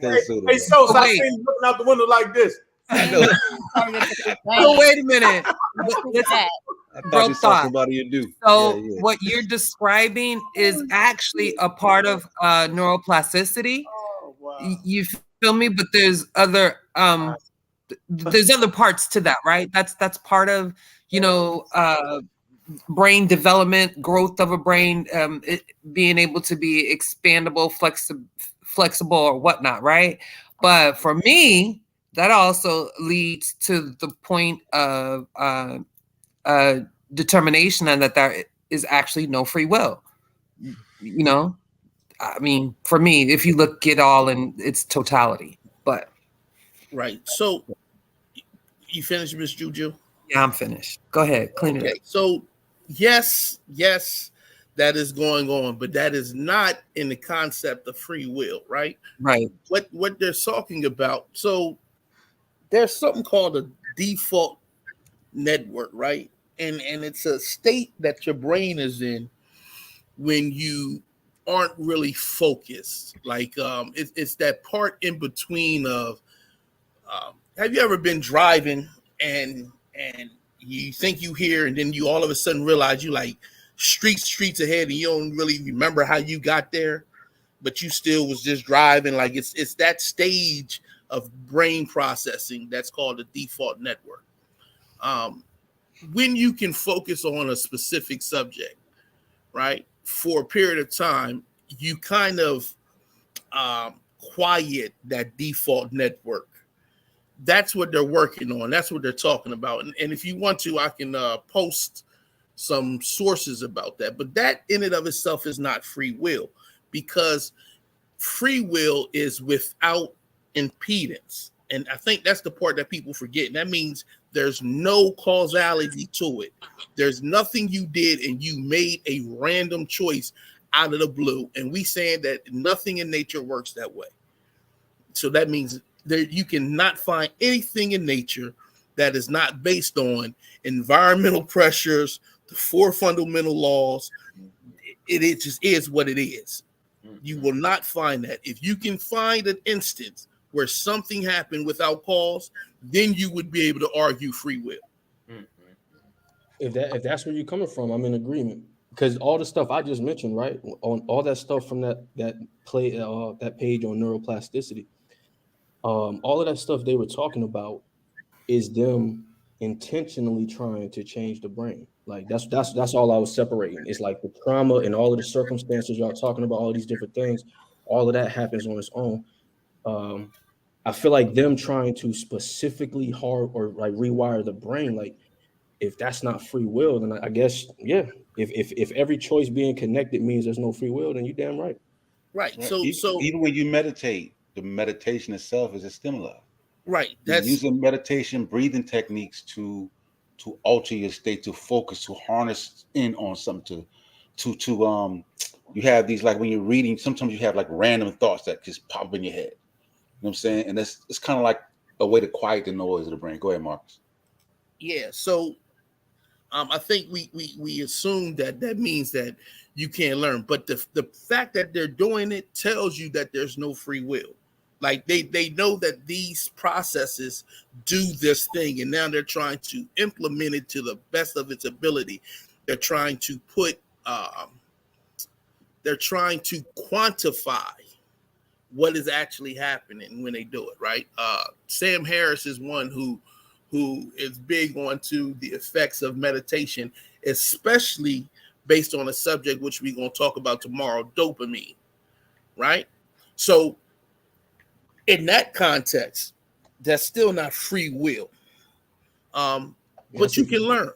there. Hey, so I seen you looking out the window like this. So wait a minute. Real thought. So what you're describing is actually a part of neuroplasticity. You feel me? But there's other parts to that, right? That's part of, brain development, growth of a brain, it being able to be expandable, flexible or whatnot, right? But for me, that also leads to the point of determination, and that there is actually no free will. I mean, for me, if you look at all in its totality, but right. So you finished, Miss Juju? Yeah, I'm finished. Go ahead, clean it up. So yes, that is going on, but that is not in the concept of free will, right? Right. What they're talking about. So there's something called a default network, right? And it's a state that your brain is in when you aren't really focused. Like it's that part in between of have you ever been driving and you think you hear, and then you all of a sudden realize you like streets ahead, and you don't really remember how you got there, but you still was just driving. Like it's that stage of brain processing that's called the default network. When you can focus on a specific subject, right? for a period of time, you kind of quiet that default network. That's what they're working on. That's what they're talking about. And if you want to, I can post some sources about that. But that in and of itself is not free will, because free will is without impedance. And I think that's the part that people forget. And that means there's no causality to it. There's nothing you did and you made a random choice out of the blue. And we saying that nothing in nature works that way. So that means that you cannot find anything in nature that is not based on environmental pressures, the 4 fundamental laws. It just is what it is. You will not find that. If you can find an instance where something happened without cause, then you would be able to argue free will. If that's where you're coming from, I'm in agreement. Because all the stuff I just mentioned, right, on all that stuff from that page on neuroplasticity, all of that stuff they were talking about is them intentionally trying to change the brain. Like that's all I was separating. It's like the trauma and all of the circumstances y'all talking about, all these different things, all of that happens on its own. I feel like them trying to specifically like rewire the brain, like if that's not free will, then I guess, yeah, if every choice being connected means there's no free will, then you're damn right. Right. So even when you meditate, the meditation itself is a stimuli. Right. That's using meditation, breathing techniques to alter your state, to focus, to harness in on something, to you have these, like when you're reading, sometimes you have like random thoughts that just pop in your head. You know what I'm saying? And it's kind of like a way to quiet the noise of the brain. Go ahead, Marcus. Yeah. So I think we assume that means that you can't learn, but the fact that they're doing it tells you that there's no free will. Like they know that these processes do this thing, and now they're trying to implement it to the best of its ability. They're trying to they're trying to quantify what is actually happening when they do it, right? Sam Harris is one who is big onto the effects of meditation, especially based on a subject which we're going to talk about tomorrow, dopamine, right? So in that context, that's still not free will, but you can learn.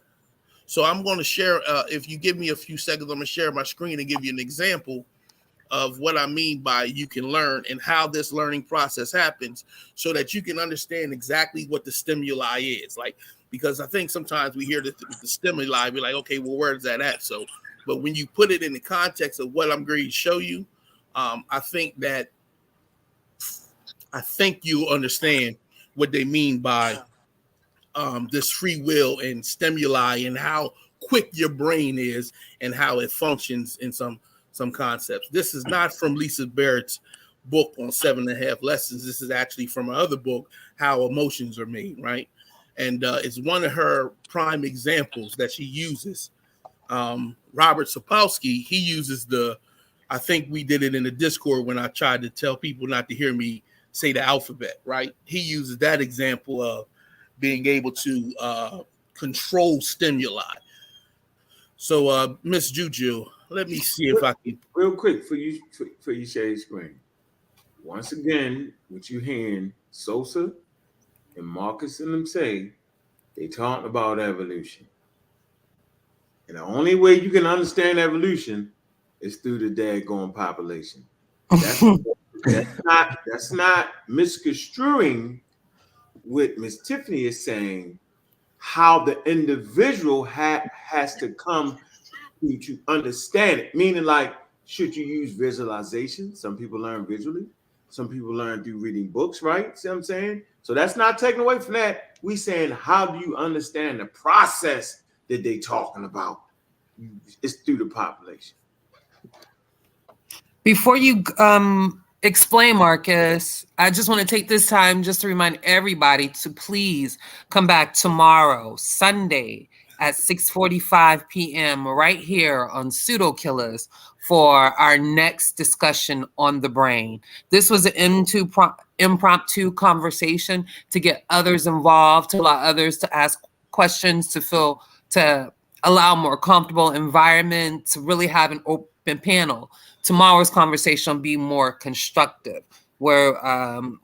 So I'm going to share, if you give me a few seconds, I'm going to share my screen and give you an example of what I mean by you can learn and how this learning process happens, so that you can understand exactly what the stimuli is. Like, because I think sometimes we hear the stimuli, we're like, okay, well, where is that at? So, but when you put it in the context of what I'm going to show you, I think you understand what they mean by this free will and stimuli, and how quick your brain is and how it functions in some concepts. This is not from Lisa Barrett's book on 7.5 Lessons. This is actually from her other book, How Emotions Are Made, right? And it's one of her prime examples that she uses. Robert Sapolsky, he uses I think we did it in the Discord when I tried to tell people not to hear me say the alphabet, right? He uses that example of being able to control stimuli. So, Miss Juju, let me see if I can. Real quick for you share your screen. Once again, what you hearing Sosa and Marcus and them say, they talking about evolution. And the only way you can understand evolution is through the daggone population. That's not misconstruing what Miss Tiffany is saying, how the individual has to come to understand it. Meaning, like, should you use visualization? Some people learn visually. Some people learn through reading books, right? See what I'm saying? So that's not taken away from that. We saying, how do you understand the process that they talking about? It's through the population. Before you explain, Marcus, I just want to take this time just to remind everybody to please come back tomorrow, Sunday, at 6:45 p.m. right here on Pseudo Killas for our next discussion on the brain. This was an impromptu conversation to get others involved, to allow others to ask questions, to allow a more comfortable environment, to really have an panel. Tomorrow's conversation will be more constructive, where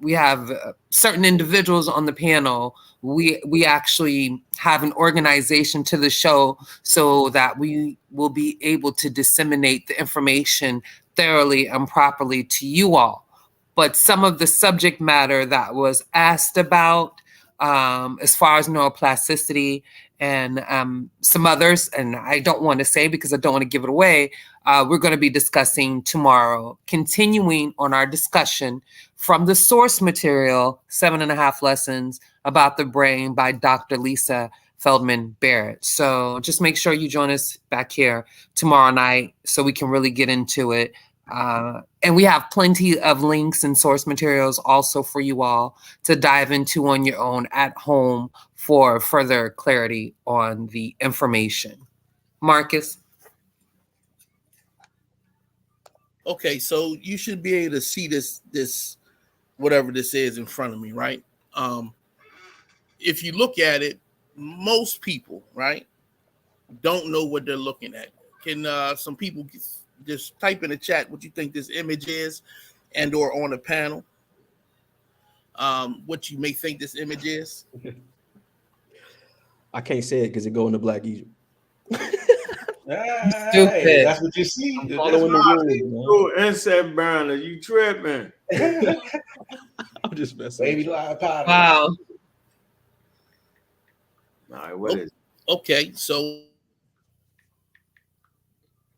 we have certain individuals on the panel. We actually have an organization to the show so that we will be able to disseminate the information thoroughly and properly to you all. But some of the subject matter that was asked about, as far as neuroplasticity and some others, and I don't want to say because I don't want to give it away, we're going to be discussing tomorrow, continuing on our discussion from the source material, 7.5 Lessons About the Brain by Dr. Lisa Feldman Barrett. So just make sure you join us back here tomorrow night so we can really get into it. And we have plenty of links and source materials also for you all to dive into on your own at home for further clarity on the information. Marcus? Okay, so you should be able to see this whatever this is in front of me, right? If you look at it, most people, right, don't know what they're looking at. Can some people just type in the chat what you think this image is, and or on the panel, what you may think this image is? I can't say it because it go in the Black Egypt. Hey, that's what you see. I'm That's following the rules, man. Insect burner, you tripping? I'm just messing. Baby live powder. Wow. All right, what is it? Okay, so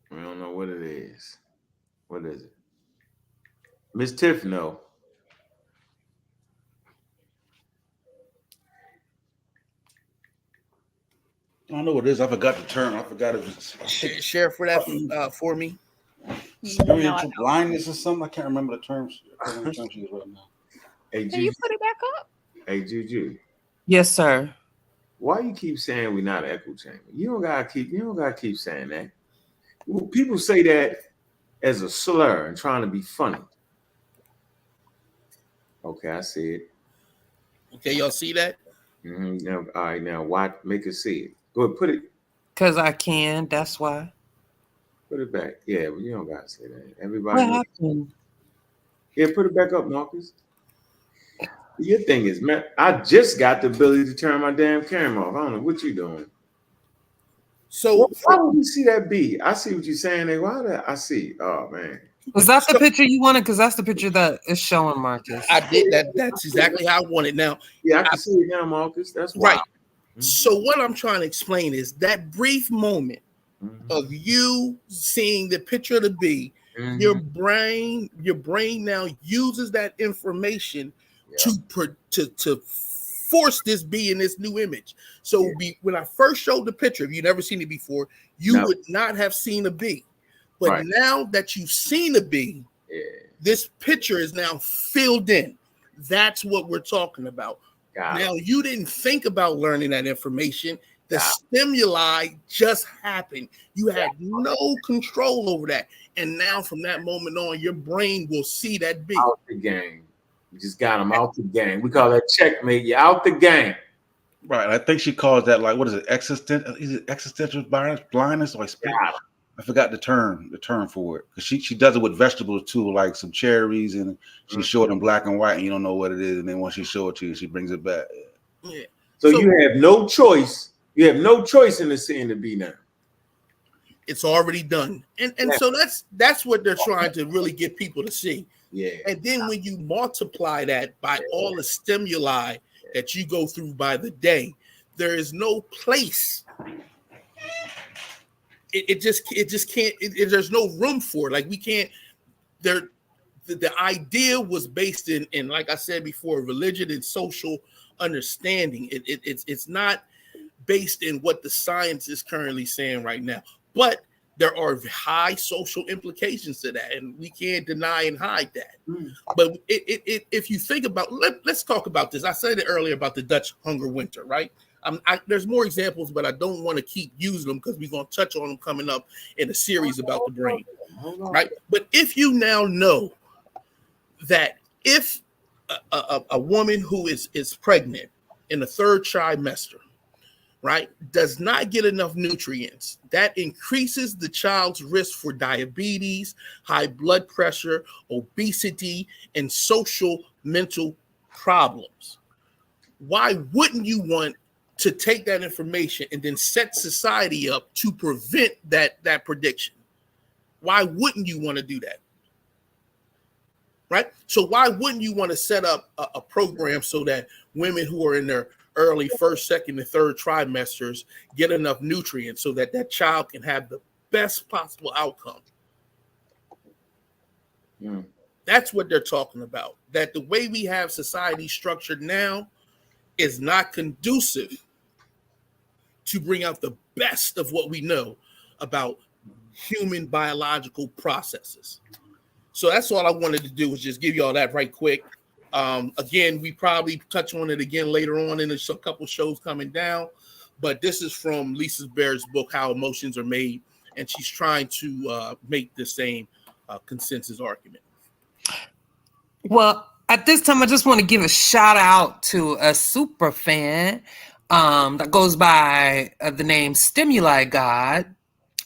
we don't know what it is. What is it? Miss Tiff, no. I don't know what it is. I forgot the term. I forgot it was share for that for me. Experiential blindness or something. I can't remember the terms. I can't remember the term she is right now. Hey, Can you put it back up? Hey, Juju. Yes, sir. Why you keep saying we're not echo chamber? You don't gotta keep saying that. Well, people say that as a slur and trying to be funny. Okay, I see it. Okay, y'all see that? Mm-hmm. Now, all right, now why make us see it? Go ahead, put it. Because I can, that's why. Put it back. Yeah, well, you don't gotta say that. Everybody. What happened? Yeah, put it back up, Marcus. Your thing is, man, I just got the ability to turn my damn camera off. I don't know what you're doing. So why would you see that B? I see what you're saying. Why did I see? Oh man. Was that the picture you wanted? Because that's the picture that is showing Marcus. I did that. That's exactly how I want it now. Yeah, I can see it now, Marcus. That's why. Right. Mm-hmm. So what I'm trying to explain is that brief moment of you seeing the picture of the bee, your brain now uses that information to force this bee in this new image. So when I first showed the picture, if you've never seen it before, you would not have seen a bee. But now that you've seen a bee, this picture is now filled in. That's what we're talking about. Now, you didn't think about learning that information. The stimuli just happened. You had no control over that. And now from that moment on, your brain will see that bee. Out the game. You just got them out the game. We call that checkmate. You're out the game. Right. I think she calls that, like, what is it? Existential blindness? Or I forgot the term for it. Because she does it with vegetables too, like some cherries, and she showed it in black and white, and you don't know what it is. And then once she show it to you, she brings it back. Yeah. So you have no choice. You have no choice in the seeing the bee now. It's already done. And so that's what they're trying to really get people to see. Yeah. And then when you multiply that by all the stimuli that you go through by the day, there is no place. It just can't. There's no room for it. Like we can't. The idea was based in, like I said before, religion and social understanding. It's not based in what the science is currently saying right now. But there are high social implications to that, and we can't deny and hide that. But if you think about, let's talk about this. I said it earlier about the Dutch hunger winter, right? There's more examples, but I don't want to keep using them because we're going to touch on them coming up in a series about the brain, right? But if you now know that if a woman who is pregnant in the third trimester, right, does not get enough nutrients, that increases the child's risk for diabetes, high blood pressure, obesity, and social mental problems. Why wouldn't you want to take that information and then set society up to prevent that prediction? Why wouldn't you want to do that? Right? So why wouldn't you want to set up a program so that women who are in their early first, second, and third trimesters get enough nutrients so that that child can have the best possible outcome? That's what they're talking about. That the way we have society structured now is not conducive to bring out the best of what we know about human biological processes. So that's all I wanted to do, was just give you all that right quick. Again, we probably touch on it again later on in a couple shows coming down, but this is from Lisa Bair's book, How Emotions Are Made, and she's trying to make the same consensus argument. Well, at this time, I just want to give a shout out to a super fan that goes by the name Stimuli God.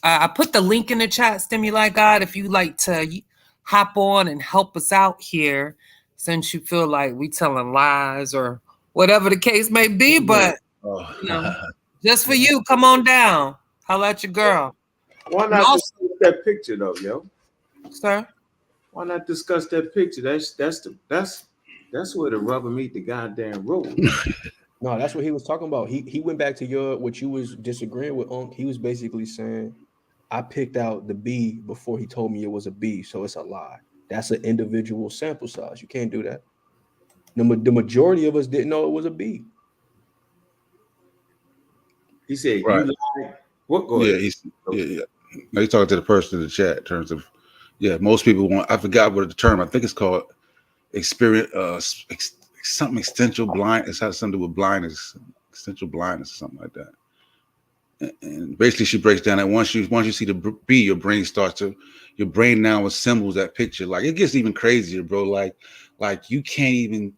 I put the link in the chat, Stimuli God, if you'd like to hop on and help us out here, since you feel like we telling lies or whatever the case may be. But you know, just for you, come on down. Holla at your girl. Why not discuss that picture though, yo? Sir? Why not discuss that picture? That's where the rubber meet the goddamn road. No, that's what he was talking about. He went back to what you was disagreeing with. He was basically saying, I picked out the B before he told me it was a B, so it's a lie. That's an individual sample size. You can't do that. The majority of us didn't know it was a B. He said, right. You lied. What? Go ahead. Yeah. Now he's talking to the person in the chat in terms of, most people want, I forgot what the term, I think it's called experience, something essential blind. It has something to do with blindness, essential blindness, or something like that. And basically, she breaks down that once you see the B, your brain now assembles that picture. Like it gets even crazier, bro. Like you can't even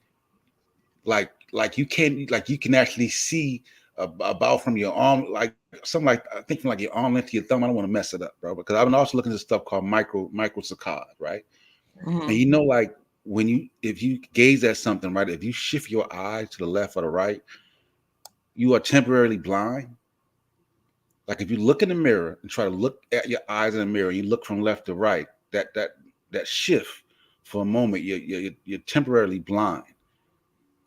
you can actually see about from your arm, like something like I think from like your arm length to your thumb. I don't want to mess it up, bro, because I've been also looking at this stuff called microsaccade, right? Mm-hmm. And you know, like if you gaze at something, right, if you shift your eye to the left or the right, you are temporarily blind. Like if you look in the mirror and try to look at your eyes in the mirror, you look from left to right, that shift for a moment, you're temporarily blind.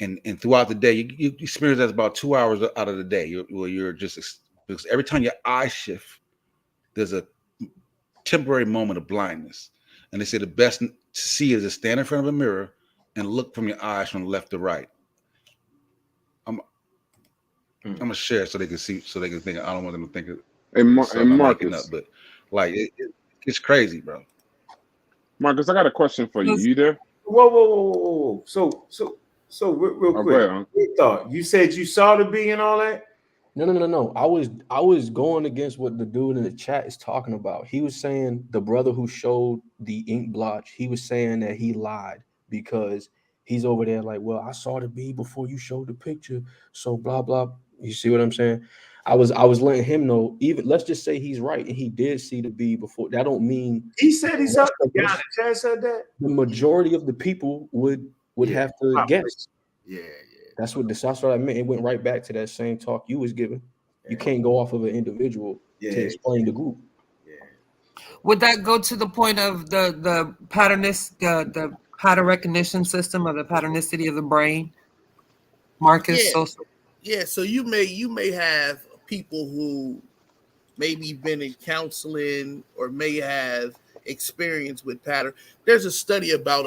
And throughout the day, you experience that about 2 hours out of the day, where you're just, because every time your eyes shift, there's a temporary moment of blindness. And they say the best to see is to stand in front of a mirror and look from your eyes from left to right. I'm gonna share so they can see, so they can think. I don't want them to think it. And Marcus, up, but like it's crazy, bro. Marcus, I got a question for you. You there? Whoa. So real quick, thought you said you saw the B and all that. No. I was going against what the dude in the chat is talking about. He was saying the brother who showed the ink blotch, he was saying that he lied because he's over there like, well, I saw the B before you showed the picture, so blah blah. You see what I'm saying? I was letting him know. Even let's just say he's right and he did see the B before. That don't mean he said he saw the guy in the chat said that. The majority of the people would have to guess. Yeah. That's what I meant. It went right back to that same talk you was giving. You can't go off of an individual to explain the group. Yeah. Would that go to the point of the the pattern recognition system, or the patternicity of the brain, Marcus? So you may have people who maybe been in counseling or may have experience with pattern. There's a study about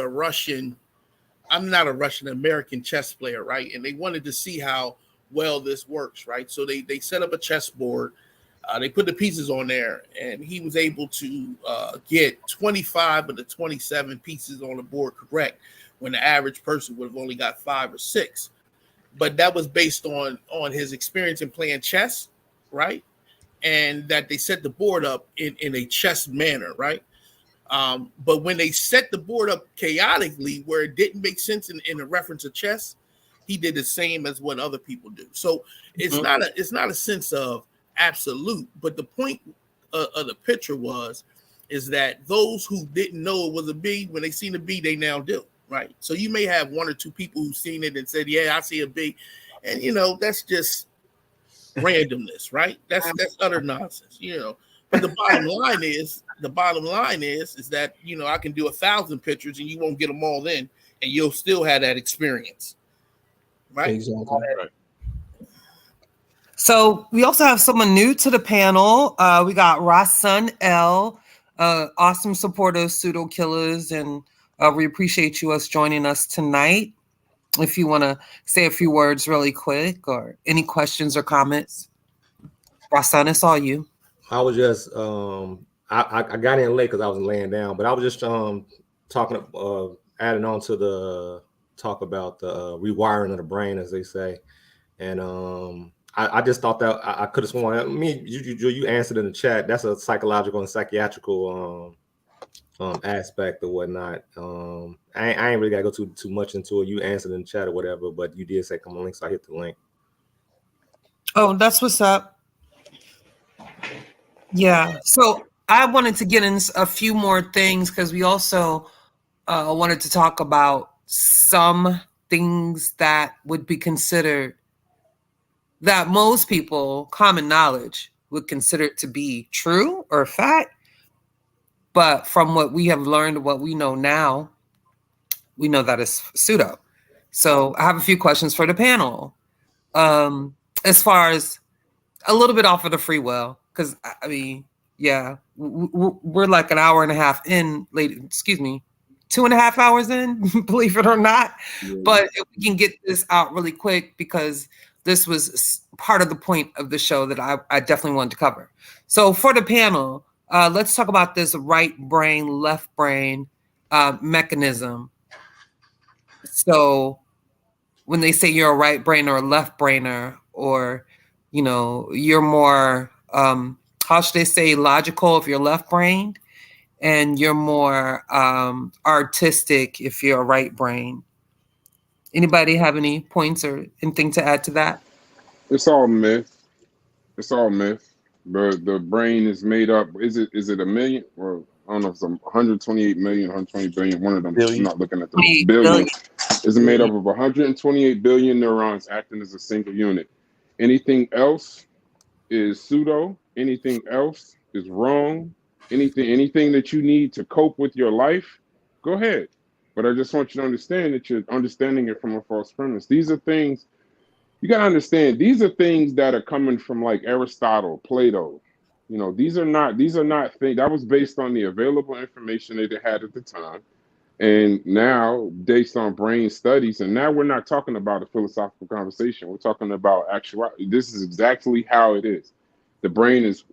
I'm not a Russian American chess player, right? And they wanted to see how well this works, right? So they set up a chessboard, they put the pieces on there, and he was able to get 25 of the 27 pieces on the board correct, when the average person would have only got 5 or 6. But that was based on his experience in playing chess, right? And that they set the board up in a chess manner, right? But when they set the board up chaotically, where it didn't make sense in a reference of chess, he did the same as what other people do. So it's not a sense of absolute, but the point of the picture is that those who didn't know it was a bee, when they seen a bee, they now do, right? So you may have one or two people who've seen it and said, yeah, I see a bee. And, that's just randomness, right? That's utter nonsense, But the bottom line is that, I can do 1,000 pictures and you won't get them all in, and you'll still have that experience, right? Exactly. Right. So we also have someone new to the panel. We got Rasun L, awesome supporter of Pseudo Killas, and we appreciate us joining us tonight. If you want to say a few words really quick, or any questions or comments, Rasun, it's all you. I was just I got in late because I was laying down, but I was just talking, adding on to the talk about the rewiring of the brain, as they say, and I just thought that I could have sworn. You answered in the chat. That's a psychological and psychiatrical aspect or whatnot. I ain't really got to go too much into it. You answered in the chat or whatever, but you did say come on link, so I hit the link. Oh, that's what's up. Yeah. So I wanted to get in a few more things because we also wanted to talk about some things that would be considered, that most people, common knowledge, would consider it to be true or fact. But from what we have learned, what we know now, we know that it's pseudo. So I have a few questions for the panel. As far as a little bit off of the free will, because I mean, yeah, we're like an hour and a half in, 2.5 hours in, believe it or not. Yeah. But if we can get this out really quick, because this was part of the point of the show that I definitely wanted to cover. So for the panel, let's talk about this right brain, left brain mechanism. So when they say you're a right brainer or a left brainer, or, you're more, how should they say, logical if you're left-brained, and you're more artistic if you're a right brain. Anybody have any points or anything to add to that? It's all myth. It's all myth. The brain is made up. Is it a million? Or I don't know if it's 128 million, 120 billion. One of them. Billion. I'm not looking at the billion. Is it made up of 128 billion neurons acting as a single unit? Anything else is pseudo. Anything else is wrong. Anything that you need to cope with your life, go ahead. But I just want you to understand that you're understanding it from a false premise. These are things you got to understand. These are things that are coming from like Aristotle, Plato. These are not things that was based on the available information that they had at the time. And now, based on brain studies, and now we're not talking about a philosophical conversation. We're talking about actuality. This is exactly how it is. The brain is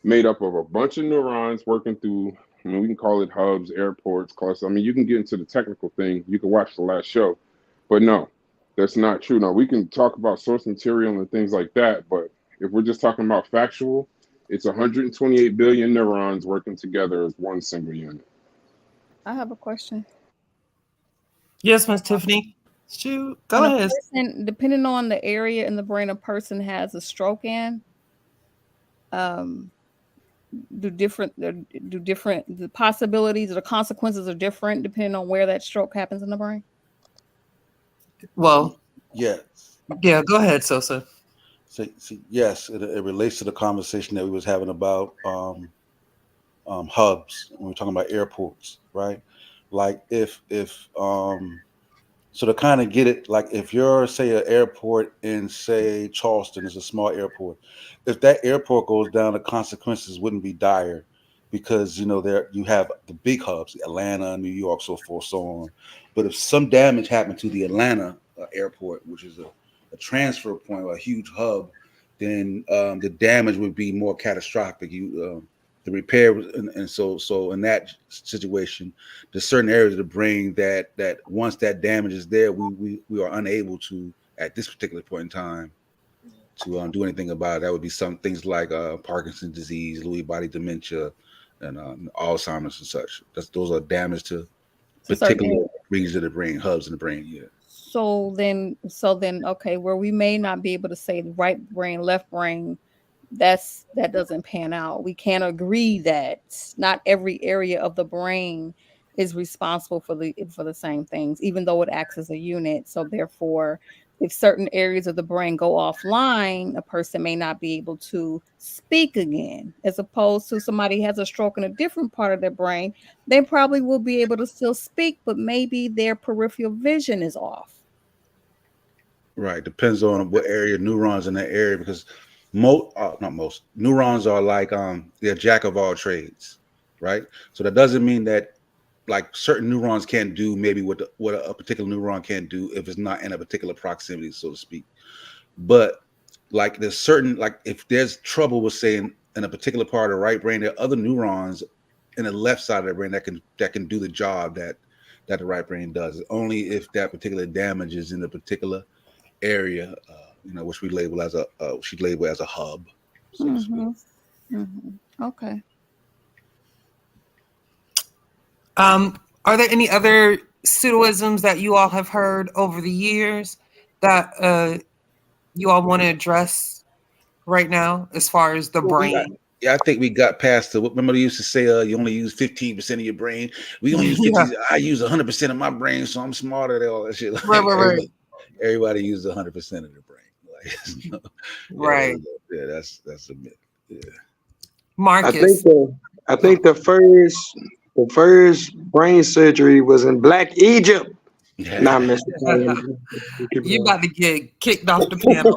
made up of a bunch of neurons working through, we can call it hubs, airports, clusters. I mean, you can get into the technical thing. You can watch the last show. But no, that's not true. Now, we can talk about source material and things like that. But if we're just talking about factual, it's 128 billion neurons working together as one single unit. I have a question. Yes, Miss Tiffany. Shoot, go ahead. Depending on the area in the brain a person has a stroke in, the possibilities or the consequences are different depending on where that stroke happens in the brain? Well, yeah. Go ahead, Sosa. Yes, it relates to the conversation that we was having about hubs when we're talking about airports, right? Like so to kind of get it, like if you're, say, an airport in, say, Charleston is a small airport, if that airport goes down, the consequences wouldn't be dire, because there you have the big hubs, Atlanta, New York, so forth, so on. But if some damage happened to the Atlanta airport, which is a transfer point or a huge hub, then the damage would be more catastrophic. The repair, and so in that situation, there's certain areas of the brain that once that damage is there, we are unable to, at this particular point in time, to do anything about it. That would be some things like Parkinson's disease, Lewy body dementia, and Alzheimer's and such. Those are damage to particular regions of the brain, hubs in the brain. Yeah. So then, okay, where we may not be able to say right brain, left brain, that doesn't pan out. We can't agree that not every area of the brain is responsible for the same things, even though it acts as a unit. So therefore, if certain areas of the brain go offline, a person may not be able to speak again, as opposed to somebody has a stroke in a different part of their brain. They probably will be able to still speak, but maybe their peripheral vision is off. Right. Depends on what area neurons in that area, because not most neurons are like they're jack of all trades, right? So that doesn't mean that like certain neurons can't do maybe what a particular neuron can't do if it's not in a particular proximity, so to speak. But like there's certain, like if there's trouble with saying in a particular part of the right brain, there are other neurons in the left side of the brain that can do the job that the right brain does. Only if that particular damage is in the particular area, which we label as a hub. So to speak. Okay. Are there any other pseudoisms that you all have heard over the years that you all want to address right now, as far as the brain? I think we got past remember they used to say you only use 15% of your brain. We only use 50%. I use 100% of my brain, so I'm smarter than all that shit. Like, right. Everybody uses 100% of their brain. Like, right. Yeah, that's a myth. Yeah. Marcus. I think the first brain surgery was in Black Egypt. Nah, Mr. You about to get kicked off the panel.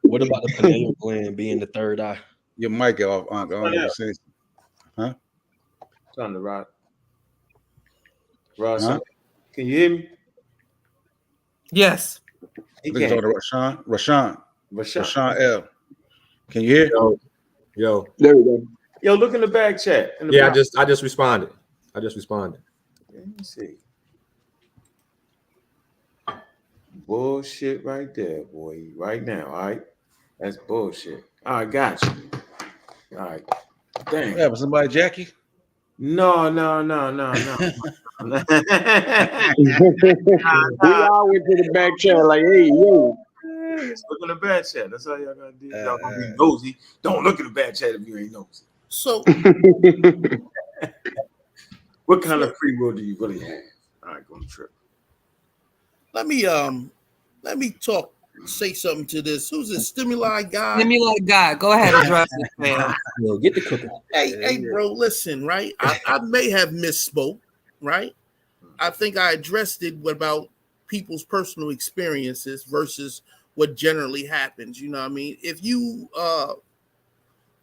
What about the pineal gland being the third eye? Your mic off, Unc. I don't know what you're saying. Huh? It's on the Rod. Huh? Can you hear me? Yes. Rashawn L. Can you hear? Yo. There we go. Yo, look in the back chat. I just responded. Let me see. Bullshit right there, boy. Right now, all right? That's bullshit. All right, got you. All right. Dang. Yeah, but somebody Jackie? No. We all went to the back chat like, hey, yo. Look in the back chat. That's all y'all gotta do. Y'all gonna be nosy. Don't look in the back chat if you ain't nosy. So what kind of free will do you really have? All right, go on the trip. Let me say something to this. Who's this stimuli guy? Stimuli guy. Go ahead, address it, man. Get the cooking. Hey, bro, listen, right? I may have misspoke, right? I think I addressed it about people's personal experiences versus what generally happens. You know what I mean? If you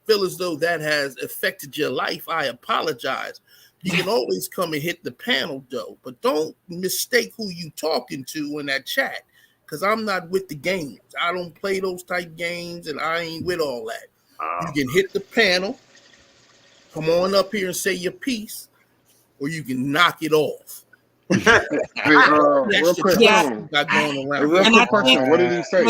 feel as though that has affected your life, I apologize. You can always come and hit the panel, though, but don't mistake who you talking to in that chat, because I'm not with the games. I don't play those type games, and I ain't with all that. You can hit the panel, come on up here and say your piece, or you can knock it off. Real quick question. What did he say?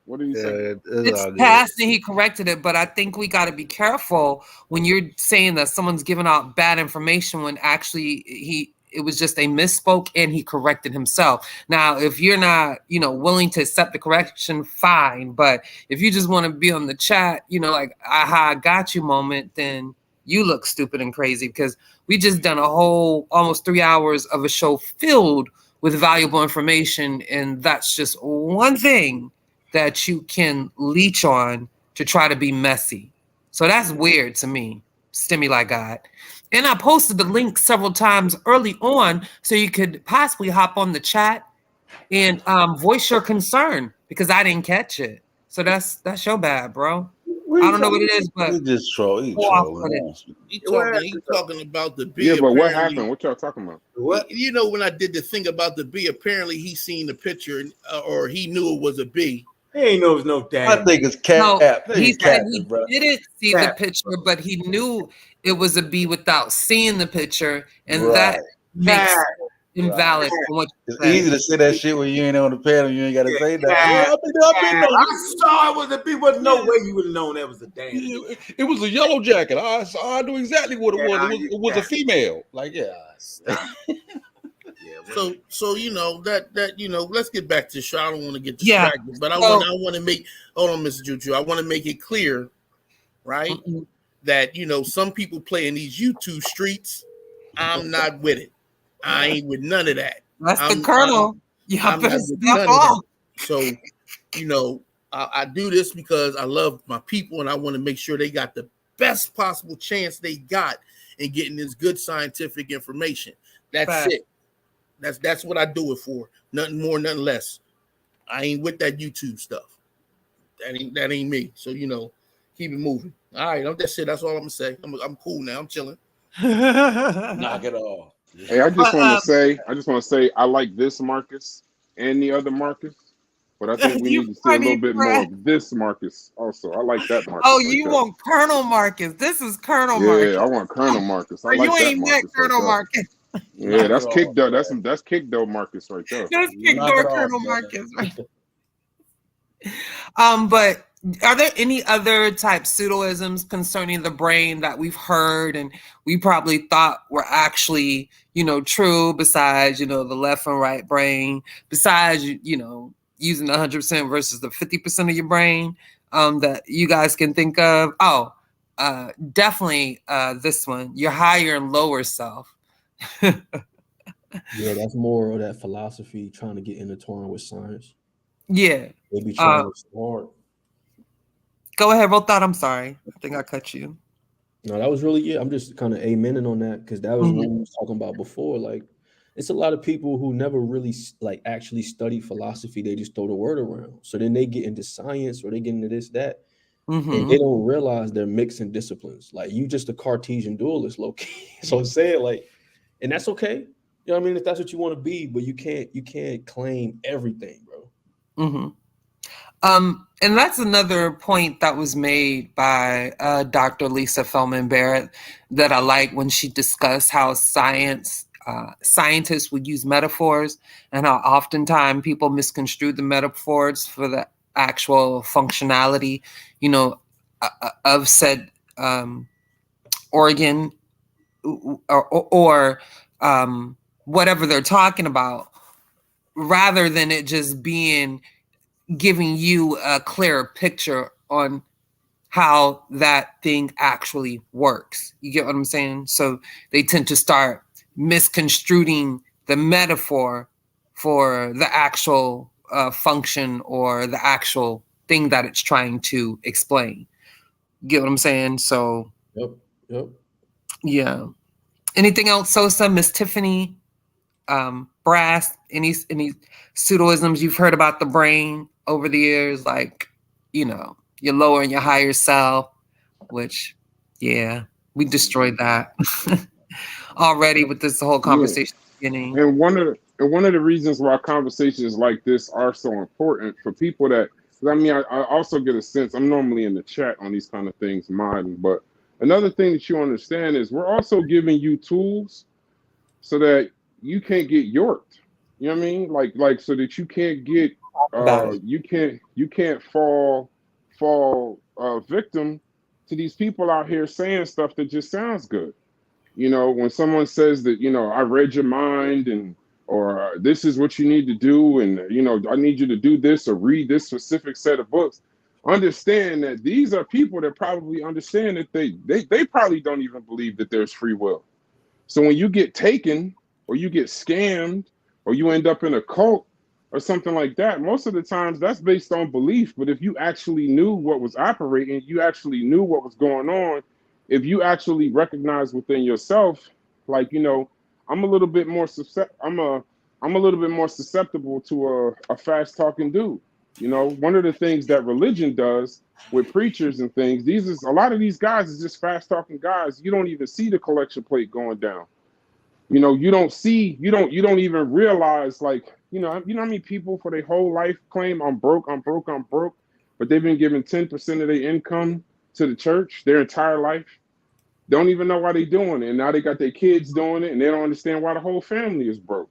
What did he say? It's past and he corrected it, but I think we got to be careful when you're saying that someone's giving out bad information when actually it was just a misspoke and he corrected himself. Now, if you're not, willing to accept the correction, fine. But if you just want to be on the chat, like, aha, I got you moment, then you look stupid and crazy, because we just done a whole almost 3 hours of a show filled with valuable information. And that's just one thing that you can leech on to try to be messy. So that's weird to me, Stimuli God. And I posted the link several times early on so you could possibly hop on the chat and voice your concern, because I didn't catch it. So that's your bad, bro. I don't know what it is, but he just troll. He talking about the B. Yeah, but what happened? What y'all talking about? What? When I did the thing about the B, apparently he seen the picture or he knew it was a B. He ain't know it was no damn. I think it's cat. No, he said he didn't see the picture, but he knew it was a B without seeing the picture, and that makes it invalid. It's easy to say that shit when you ain't on the panel. You ain't got to say that. I saw it was a B. Wasn't no way you would have known that was a damn. It was a yellow jacket. I knew exactly what it was. It was a female. Like, Yeah, So you know that you know. Let's get back to the show. I don't want to get Yeah. distracted, but I So- want to make. Hold on, Mr. Juju. I want to make it clear, right? That you know some people play in these YouTube streets. I'm not with it. I ain't with none of that. That's the Colonel. I'm not with none of that. So, you know, I do this because I love my people and I want to make sure they got the best possible chance they got in getting this good scientific information. That's it. That's what I do it for. Nothing more, nothing less. I ain't with that YouTube stuff. That ain't me. So you know, keep it moving. All right, that's it. That's all I'm gonna say. I'm cool now. I'm chilling. Knock it off. Hey, I just want to say, I like this Marcus and the other Marcus, but I think we need to see a little bit more of this Marcus also. I like that Marcus. Oh, you want Colonel Marcus? This is Colonel Marcus. Yeah, I want Colonel Marcus. I like you that ain't Marcus. met Colonel Marcus. Yeah, that's kick though. That's kick though Marcus right there. That's kick door Colonel Marcus. Right? But are there any other type pseudoisms concerning the brain that we've heard and we probably thought were actually, you know, true besides, you know, the left and right brain, besides, you know, using the 100% versus the 50% of your brain that you guys can think of? Oh, definitely this one, your higher and lower self. Yeah, that's more of that philosophy trying to get intertwined with science. Yeah. They be trying so hard. Go ahead, roll thought. I'm sorry. I think I cut you. No, that was really I'm just kind of amening on that because that was what we was talking about before. Like, it's a lot of people who never really like actually study philosophy. They just throw the word around. So then they get into science or they get into this, that, and they don't realize they're mixing disciplines. Like, you just a Cartesian dualist, low key. So I'm saying, like, and that's okay. You know what I mean? If that's what you want to be, but you can't claim everything, bro. And that's another point that was made by Dr. Lisa Feldman Barrett that I like when she discussed how scientists would use metaphors and how oftentimes people misconstrue the metaphors for the actual functionality, you know, of said organ or whatever they're talking about, rather than it just being giving you a clearer picture on how that thing actually works. You get what I'm saying? So they tend to start misconstruing the metaphor for the actual function or the actual thing that it's trying to explain. You get what I'm saying? So, Yep. Yeah. Anything else, Sosa, Miss Tiffany, Brass, any pseudoisms you've heard about the brain over the years, like, you know, your lower and your higher self, which, yeah, we destroyed that already with this whole conversation beginning. And one of the reasons why conversations like this are so important for people that, I mean, I also get a sense, I'm normally in the chat on these kind of things, modding, but another thing that you understand is we're also giving you tools so that you can't get yorked. You know what I mean? Like so that you can't get you can't fall victim to these people out here saying stuff that just sounds good. You know, when someone says that, you know, I read your mind and or this is what you need to do and, you know, I need you to do this or read this specific set of books, understand that these are people that probably understand that they probably don't even believe that there's free will. So when you get taken or you get scammed or you end up in a cult or something like that, most of the times that's based on belief. But if you actually knew what was operating, you actually knew what was going on, if you actually recognize within yourself, like, you know, I'm a little bit more susceptible to a fast talking dude. You know, one of the things that religion does with preachers and things, a lot of these guys is just fast talking guys. You don't even see the collection plate going down. You know, you don't even realize, like, you know how many people for their whole life claim I'm broke, but they've been giving 10% of their income to the church their entire life. Don't even know why they're doing it. And now they got their kids doing it and they don't understand why the whole family is broke.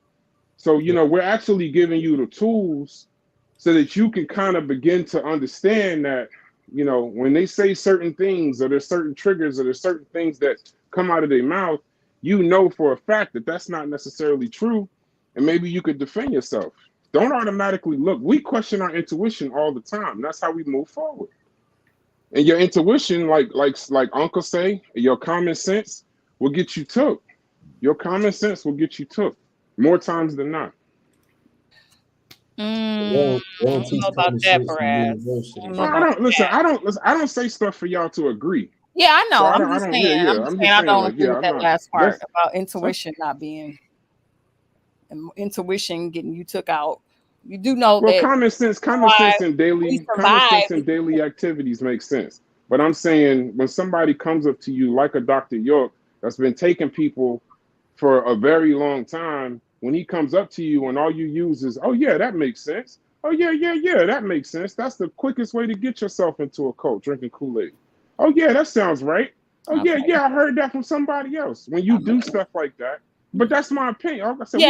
So, you know, we're actually giving you the tools so that you can kind of begin to understand that, you know, when they say certain things or there's certain triggers or there's certain things that come out of their mouth, you know for a fact that that's not necessarily true. and maybe you could defend yourself. Don't automatically look. We question our intuition all the time. That's how we move forward. And your intuition, like Uncle say, your common sense will get you took. Your common sense will get you took more times than not. They don't teach common sense in university. I don't say stuff for y'all to agree. Yeah, I know. So I'm just saying. I don't agree with that last part about intuition not being intuition getting you took out. You do know that common sense in daily activities makes sense. But I'm saying when somebody comes up to you like a Dr. York that's been taking people for a very long time, when he comes up to you and all you use is, oh yeah, that makes sense. Oh yeah, that makes sense. That's the quickest way to get yourself into a cult, drinking Kool-Aid. Oh yeah, that sounds right. Oh yeah, I heard that from somebody else. When you do stuff like that, but that's my opinion. Like I said,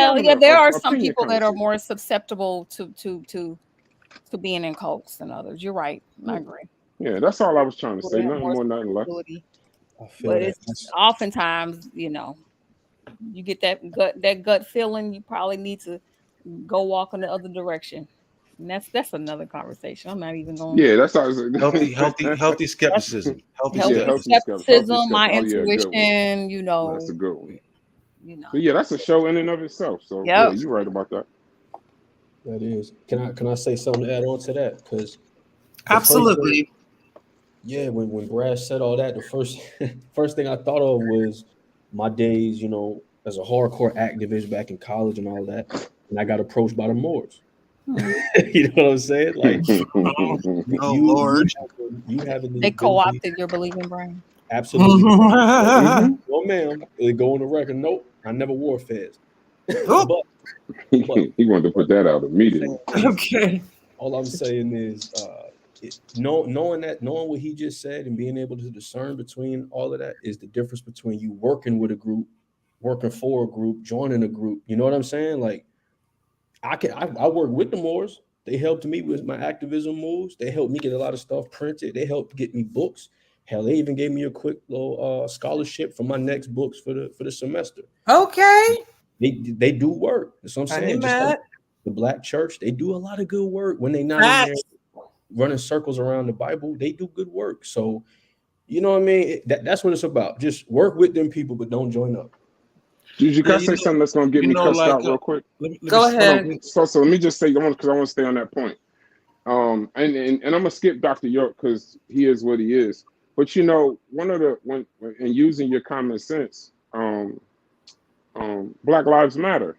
there are some people that are more susceptible to being in cults than others. You're right. I agree. Yeah, that's all I was trying to say. Nothing more, nothing less. But it's oftentimes, you get that gut feeling. You probably need to go walk in the other direction. And that's another conversation. I'm not even going. Yeah, that's how healthy skepticism. Healthy skepticism. My intuition. That's a good one. So yeah, that's a show in and of itself. So yeah, you're right about that. That is. Can I say something to add on to that? Because absolutely. When Brad said all that, the first thing I thought of was my days, as a hardcore activist back in college and all that, and I got approached by the Moors. You know what I'm saying? Like, you haven't. They co-opted your believing brain. Absolutely. No, ma'am. They go on the record. Nope, I never wore fez. But he wanted to put that out immediately. Okay. All I'm saying is, knowing what he just said and being able to discern between all of that is the difference between you working with a group, working for a group, joining a group. You know what I'm saying? Like, I work with the Moors. They helped me with my activism moves. They helped me get a lot of stuff printed. They helped get me books. Hell, they even gave me a quick little scholarship for my next books for the semester. Okay. They do work. That's what I'm saying. Just like the Black church, they do a lot of good work when they not in there running circles around the Bible. They do good work. So, you know what I mean? That's what it's about. Just work with them people, but don't join up. Juju, can I say something that's gonna get me cussed out real quick? Go ahead. So let me just say, because I want to stay on that point. And I'm gonna skip Dr. York because he is what he is. But one of the in using your common sense, Black Lives Matter,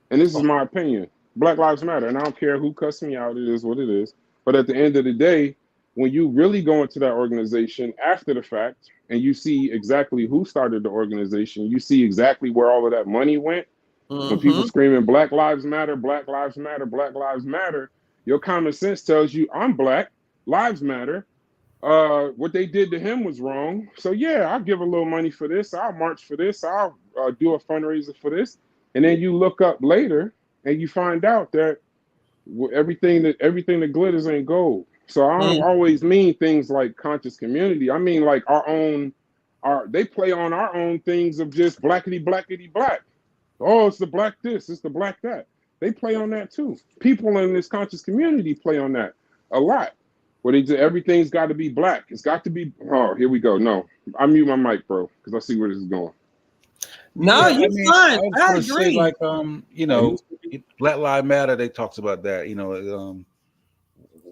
and this is my opinion. Black Lives Matter, and I don't care who cussed me out. It is what it is. But at the end of the day, when you really go into that organization after the fact, and you see exactly who started the organization, you see exactly where all of that money went. When people screaming Black Lives Matter, Black Lives Matter, Black Lives Matter, your common sense tells you I'm Black, lives matter. What they did to him was wrong. So yeah, I'll give a little money for this. I'll march for this. I'll do a fundraiser for this. And then you look up later and you find out that everything that glitters ain't gold. So I don't always mean things like conscious community. I mean like they play on our own things of just blackity black. Oh, it's the black this, it's the black that. They play on that too. People in this conscious community play on that a lot. Where they do everything's got to be black. It's got to be. Oh, here we go. No, I mute my mic, bro, because I see where this is going. No, you're fine. I agree. Say, like, Black Lives Matter. They talks about that.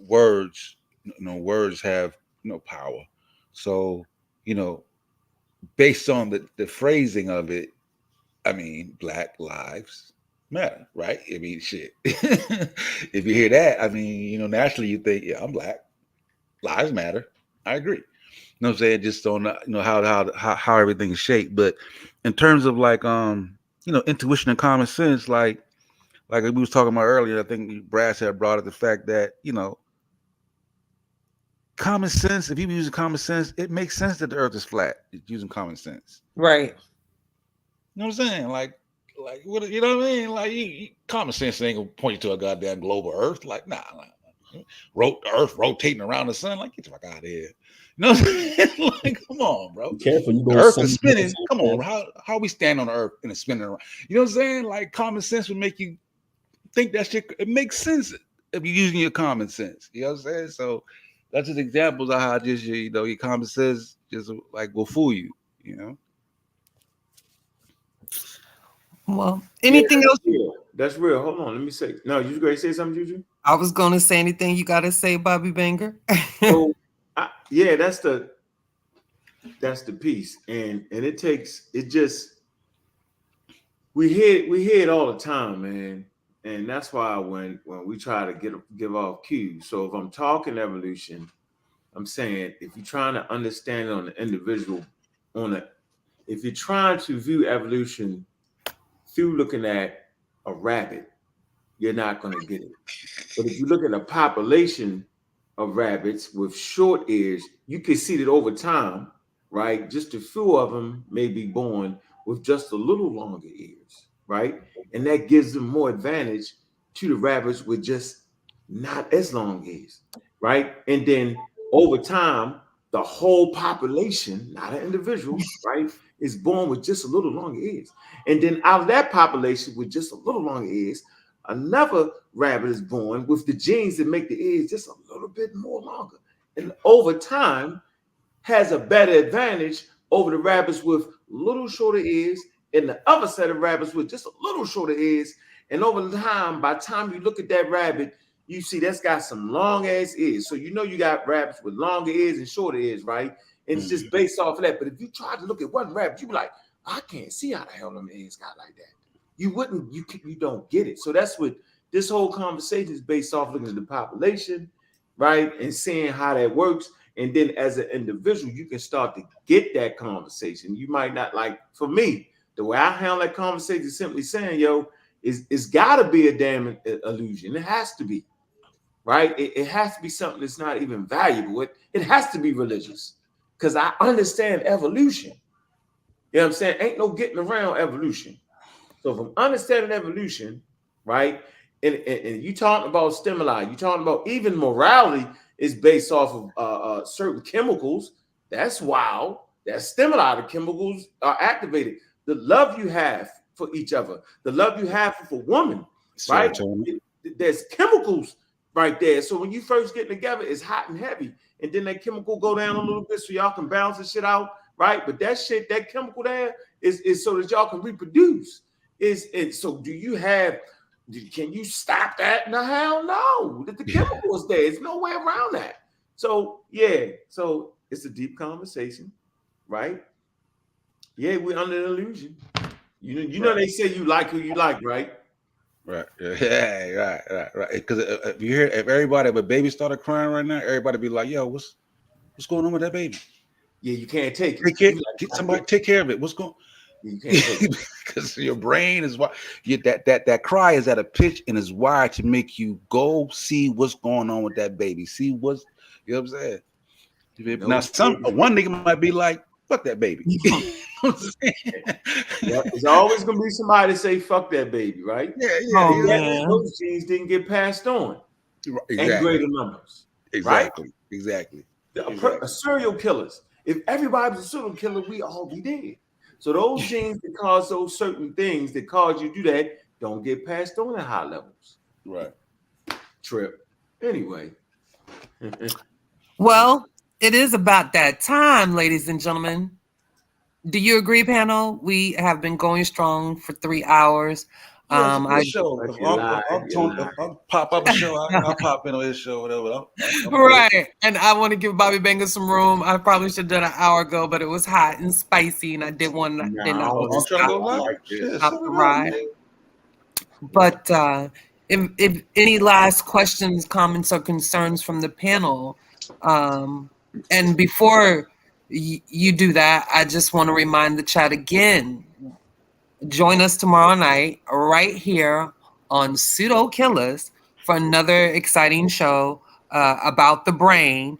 Words. Words have power. So based on the phrasing of it, I mean, Black Lives Matter, right? I mean, shit. If you hear that, I mean, naturally you think, yeah, I'm Black. Lives matter. I agree. You know what I'm saying? Just on how everything's shaped. But in terms of like intuition and common sense, like we was talking about earlier, I think Brad had brought up the fact that common sense. If you use common sense, it makes sense that the Earth is flat. It's using common sense, right? You know what I'm saying? Like what? You know what I mean? Like common sense ain't gonna point you to a goddamn globe of Earth. Like nah. Earth rotating around the sun, like get the fuck out of here. You No, like, come on, bro. Be careful, you The go Earth some is spinning. Come on, how we stand on the Earth and it's spinning around? You know what I'm saying? Like common sense would make you think that shit. It makes sense if you're using your common sense. You know what I'm saying? So that's just examples of how just your common sense just like will fool you. You know. Well, anything else? Real. That's real. Hold on, let me say. No, you going to say something, Juju? I was going to say anything you got to say, Bobby Banger. So, yeah, that's the piece, and it takes it just we hear it all the time, man, and that's why when we try to give off cues. So if I'm talking evolution, I'm saying if you're trying to understand it on the individual, if you're trying to view evolution through looking at a rabbit, you're not going to get it. But if you look at a population of rabbits with short ears, you can see that over time, right? Just a few of them may be born with just a little longer ears, right? And that gives them more advantage to the rabbits with just not as long ears, right? And then over time, the whole population, not an individual, right, is born with just a little longer ears. And then out of that population with just a little longer ears, another rabbit is born with the genes that make the ears just a little bit more longer. And over time has a better advantage over the rabbits with little shorter ears and the other set of rabbits with just a little shorter ears. And over time, by the time you look at that rabbit, you see that's got some long ass ears. So you know you got rabbits with longer ears and shorter ears, right? And it's just based off of that. But if you try to look at one rabbit, you be like, I can't see how the hell them ears got like that. You don't get it. So that's what this whole conversation is based off, looking at the population, right? And seeing how that works. And then as an individual, you can start to get that conversation. You might not like, for me, the way I handle that conversation is simply saying, it's gotta be a damn illusion. It has to be, right? It has to be something that's not even valuable. It has to be religious because I understand evolution. You know what I'm saying? Ain't no getting around evolution. So if I'm understanding evolution, right, and you talking about stimuli, you talking about even morality is based off of certain chemicals. That's wild. That stimuli, the chemicals are activated. The love you have for each other, the love you have for women, right? There's chemicals right there. So when you first get together, it's hot and heavy, and then that chemical go down a little bit so y'all can balance the shit out, right? But that chemical there is so that y'all can reproduce. So can you stop that? No, hell no. The chemical is there. There's no way around that. So so it's a deep conversation, right? Yeah, we're under the illusion. You know they say you like who you like, right? Right. Yeah. Right. Because if if a baby started crying right now, everybody be like, "Yo, what's going on with that baby?" Yeah, you can't take it. Get somebody take care of it. What's going? You can't take it because your brain is that cry is at a pitch and is wired to make you go see what's going on with that baby. See what's what I'm saying. Now, one nigga might be like, "Fuck that baby." There's always gonna be somebody to say "fuck that baby," right? Yeah. Those genes didn't get passed on in greater numbers. Exactly. Right? Exactly. A serial killers. If everybody was a serial killer, we all be dead. So those genes that cause those certain things that cause you to do that don't get passed on at high levels. Right. Trip. Anyway. Well, it is about that time, ladies and gentlemen. Do you agree, panel? We have been going strong for 3 hours. I'll pop up a show. I'll pop in on his show, whatever. Right. And I want to give Bobby Banger some room. I probably should have done an hour ago, but it was hot and spicy, and I did want to stop the ride. But if any last questions, comments, or concerns from the panel, and before you do that, I just want to remind the chat again. Join us tomorrow night right here on Pseudo Killas for another exciting show about the brain.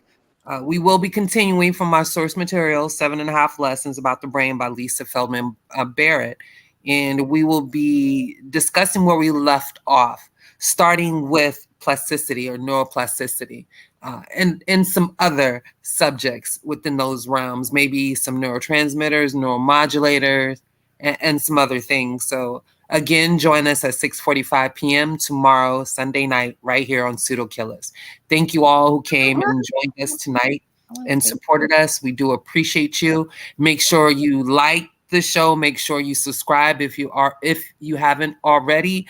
We will be continuing from our source material, 7.5 Lessons About the Brain by Lisa Feldman Barrett. And we will be discussing where we left off, starting with plasticity or neuroplasticity. and some other subjects within those realms, maybe some neurotransmitters, neuromodulators, and some other things. So again, join us at 6:45 p.m. tomorrow, Sunday night, right here on Pseudo Killas. Thank you all who came and joined us tonight and supported us. We do appreciate you. Make sure you like the show. Make sure you subscribe if you haven't already.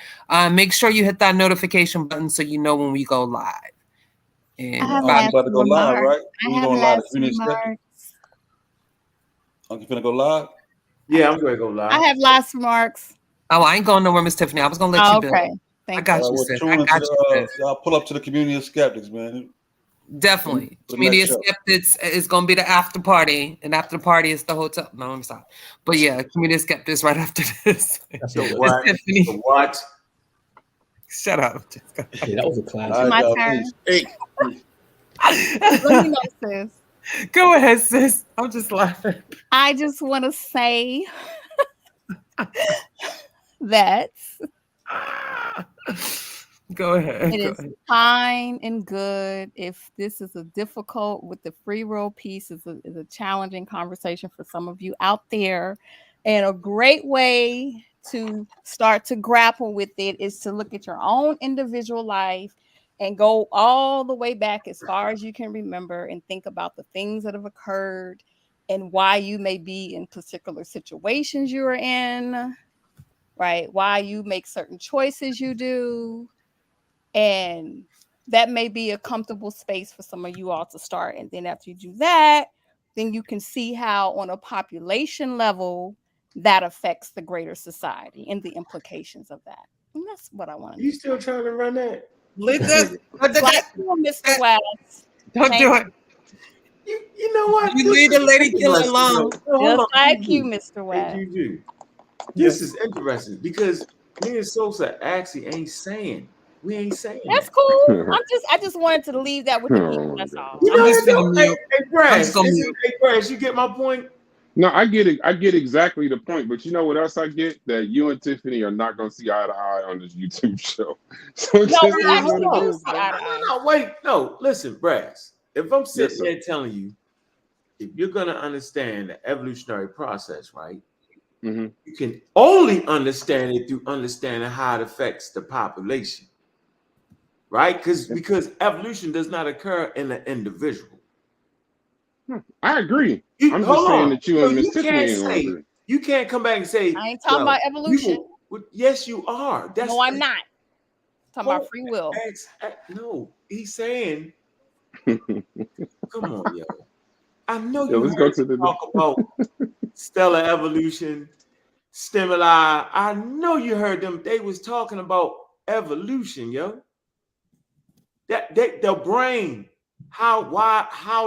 Make sure you hit that notification button so you know when we go live. And you about to go live, right? I have last remarks. You finna go live? Yeah, I'm going to go live. I have last remarks. Oh, I ain't going nowhere, Miss Tiffany. I was going to let you build. Okay. Thank I got you. you, sis. I got you, sis. Y'all pull up to the community of skeptics, man. Definitely. Community of Skeptics is going to be the after party, and after the party is the hotel. No, I'm sorry. But yeah, Community of Skeptics right after this. The what? The what? Shut up. Yeah, that was a classic. My turn. Hey. Let me know, sis. Go ahead, sis. I'm just laughing. I just want to say that go ahead. It is fine and good if this is a difficult with the free will piece is a challenging conversation for some of you out there. And a great way to start to grapple with it is to look at your own individual life and go all the way back as far as you can remember and think about the things that have occurred and why you may be in particular situations you're in, right? Why you make certain choices you do. And that may be a comfortable space for some of you all to start. And then after you do that, then you can see how on a population level that affects the greater society and the implications of that. And that's what I want to do. You still trying to run that? Mr. West. Don't do it. You know what? You leave the lady killer alone. Just like you, Mr. West. You do. This is interesting because me and Sosa actually ain't saying. We ain't saying. That's cool. I just wanted to leave that with the people. That's all. You know, hey, Brass, you get my point? No, I get it. I get exactly the point. But you know what else I get? That you and Tiffany are not going to see eye to eye on this YouTube show. So No, wait. No, listen, Brass. If I'm sitting there telling you, if you're going to understand the evolutionary process, right? Mm-hmm. You can only understand it through understanding how it affects the population. Right? Because evolution does not occur in an individual. I agree. I'm just saying that you and Miss Tiffany ain't gonna agree. You can't come back and say I ain't talking about evolution. Yes, you are. No, I'm not. I'm talking about free will. No, he's saying come on, yo. I know you let's go to the talk about stellar evolution, stimuli. I know you heard them. They was talking about evolution, yo. That the brain, how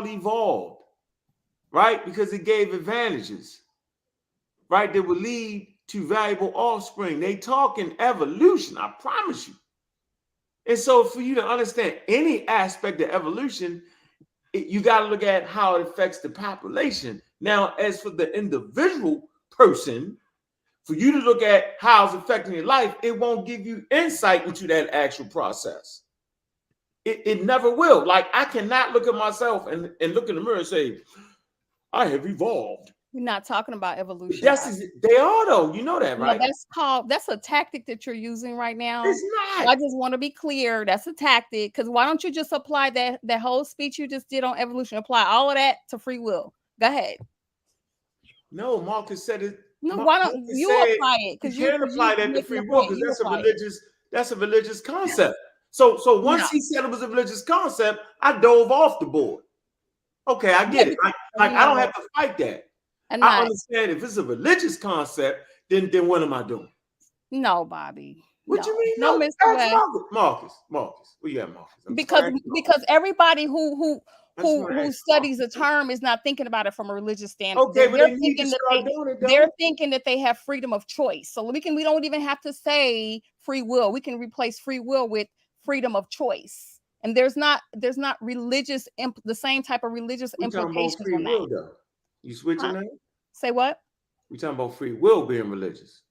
it evolved, right? Because it gave advantages, right? That would lead to valuable offspring. They talk in evolution, I promise you. And so for you to understand any aspect of evolution, you got to look at how it affects the population. Now, as for the individual person, for you to look at how it's affecting your life, it won't give you insight into that actual process. It never will. Like, I cannot look at myself and look in the mirror and say, I have evolved. We're not talking about evolution. They are, though. You know that, right? That's a tactic that you're using right now. It's not. I just want to be clear. That's a tactic. Because why don't you just apply that whole speech you just did on evolution? Apply all of that to free will. Go ahead. No, Marcus said it. No, why don't you apply it? Because you can't apply that to free will because that's a religious concept. So once he said it was a religious concept, I dove off the board. Okay, I get it. I don't have to fight that. I understand if it's a religious concept, then what am I doing? No, Bobby. What you mean? No, Mr. West. Marcus. Where you at, Marcus? Because everybody who studies a term is not thinking about it from a religious standpoint. Okay, but they're thinking that they have freedom of choice. So we don't even have to say free will. We can replace free will with freedom of choice. And there's not religious the same type of religious implications free on will, that. Though. You switching that? Say what? We talking about free will being religious.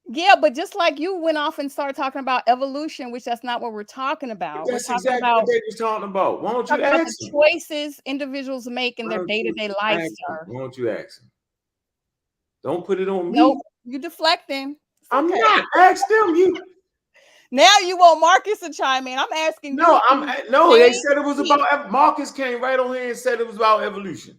Yeah, but just like you went off and started talking about evolution, which that's not what we're talking about. That's We're talking exactly about what they was talking about. Why don't you talking about ask the them? choices individuals make in their day-to-day life, sir. Why don't you ask them? Don't put it on me. Nope, you deflecting. It's I'm okay. not. Ask them. You. Now you want Marcus to chime in. I'm asking No, you. no. They said it was about. Marcus came right on here and said it was about evolution.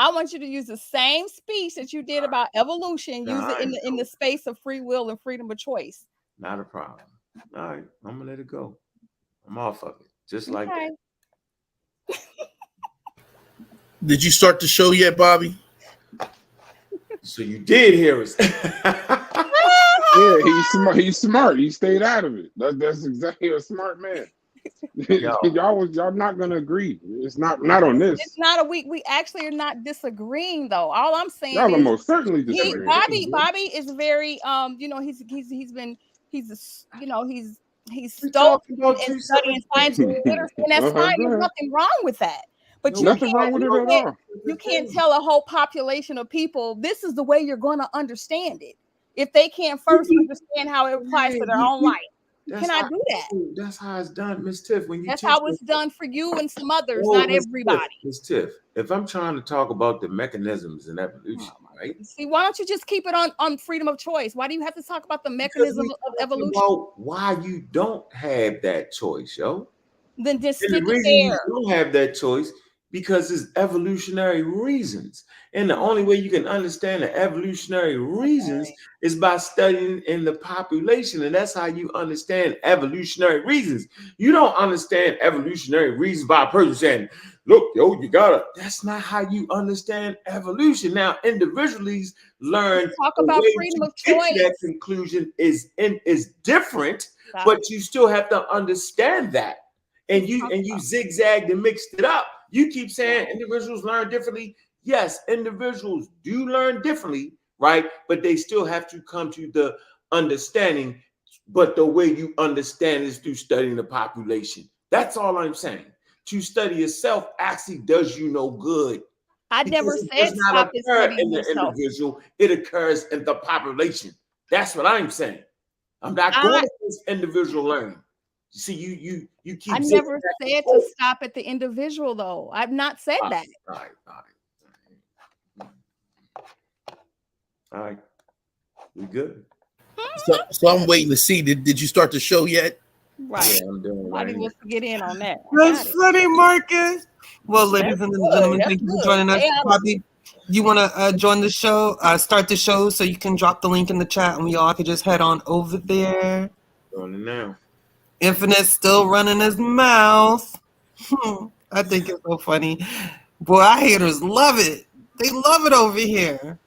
I want you to use the same speech that you did about evolution. Use it in the space of free will and freedom of choice. Not a problem. All right, I'm gonna let it go. I'm off of it, just like that. Did you start the show yet, Bobby? So you did hear us. Yeah, he's smart. He's smart. He stayed out of it. That's exactly a smart man. y'all not gonna agree. It's not on this. It's not a we actually are not disagreeing though. All I'm saying Y'all are is most certainly disagreeing. Bobby is very he's stoked in studying science and literacy, and that's fine. There's nothing wrong with that. But nothing wrong with it at all. You can't tell a whole population of people this is the way you're going to understand it if they can't first understand how it applies to their own life. You cannot do that. That's how it's done, Miss Tiff. When you that's how it's done for you and some others, not everybody. Miss Tiff, if I'm trying to talk about the mechanisms in evolution, right? See, why don't you just keep it on freedom of choice? Why do you have to talk about the mechanism of evolution? About why you don't have that choice, yo? Then just and stick the reason there. you don't have that choice because it's evolutionary reasons. And the only way you can understand the evolutionary reasons is by studying in the population. And that's how you understand evolutionary reasons. You don't understand evolutionary reasons by a person saying, look, yo, you gotta. That's not how you understand evolution. Now, individuals learn talk about freedom of choice. That conclusion is different, but you still have to understand that. And you zigzagged and mixed it up. You keep saying individuals learn differently. Yes, individuals do learn differently, right? But they still have to come to the understanding. But the way you understand is through studying the population. That's all I'm saying. To study yourself actually does you no good. I never said stop studying yourself. Individual, it occurs in the population. That's what I'm saying. I'm not going to this individual learning. See, you keep. I never said to stop at the individual, though. I've not said that. All right. We good. So I'm waiting to see. Did you start the show yet? Right. Yeah, I'm doing it. Why didn't you get in on that? That's funny, Marcus. Well, ladies and gentlemen, thank you for joining us. Bobby, you want to join the show? Start the show so you can drop the link in the chat and we all can just head on over there. Doing it now. Infinite's still running his mouth. I think it's so funny. Boy, our haters love it. They love it over here.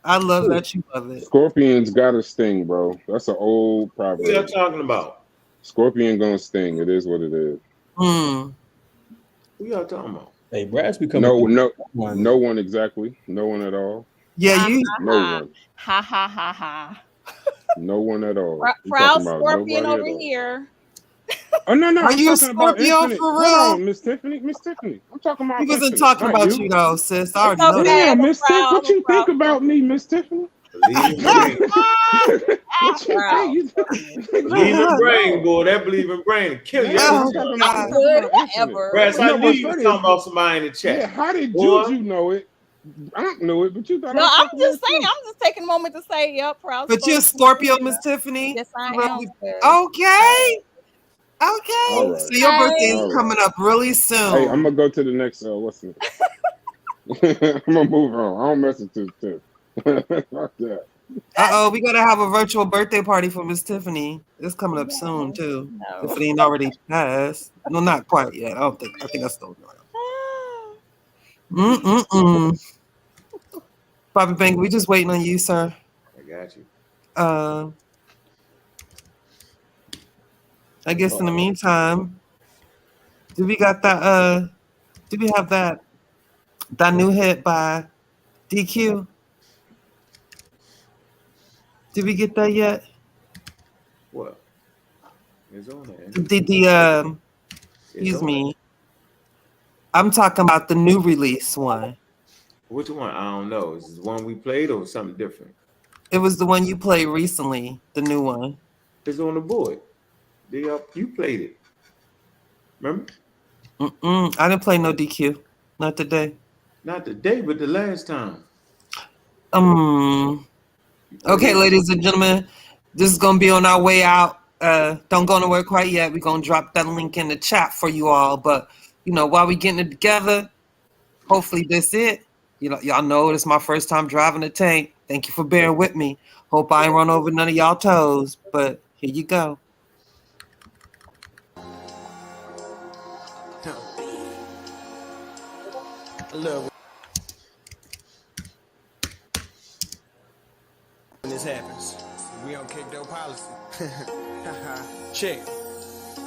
I love that you love it. Scorpions got to sting, bro. That's an old proverb. What are you talking about? Scorpion gonna sting. It is what it is. What y'all talking about? Hey, Brad's becoming no one exactly. No one at all. Yeah, you. No one. Ha ha ha ha. No one at all. Proud Scorpion over here. Oh no! Are you a Scorpio for real, Miss Tiffany? Miss Tiffany, I'm talking about. He wasn't talking about you though, sis. I already know that. that. Miss Tiffany, what you think about me, Miss Tiffany? Leave in brain, boy. That believe in brain. Kill you. Brass, I knew you was talking about somebody in the chat. Yeah, how did you know it? I don't know it, but you thought. No, I'm just saying. I'm just taking a moment to say, yep, proud. But you're a Scorpio, Miss Tiffany. Yes, I am. Okay. Okay. Right. So your birthday is coming up really soon. Hey, I'm gonna go to the next. What's it? I'm gonna move on. I don't mess with this tip. Fuck that. We gotta have a virtual birthday party for Miss Tiffany. It's coming up soon too. If it ain't already passed. No, not quite yet. I think I still know. Bobby Bank, we just waiting on you, sir. I got you. I guess in the meantime, do we have that new hit by DQ? Did we get that yet? What? It's on there. Excuse me. I'm talking about the new release one. Which one? I don't know. Is this one we played or something different? It was the one you played recently, the new one. It's on the board. You played it. Remember? I didn't play no DQ. Not today. Not today, but the last time. Okay, ladies and gentlemen, this is gonna be on our way out. Don't go nowhere quite yet. We're gonna drop that link in the chat for you all. But while we getting it together, hopefully this it. Y'all know it's my first time driving a tank. Thank you for bearing with me. Hope I ain't run over none of y'all toes. But here you go. Look, when this happens, we don't kick no policy. Check.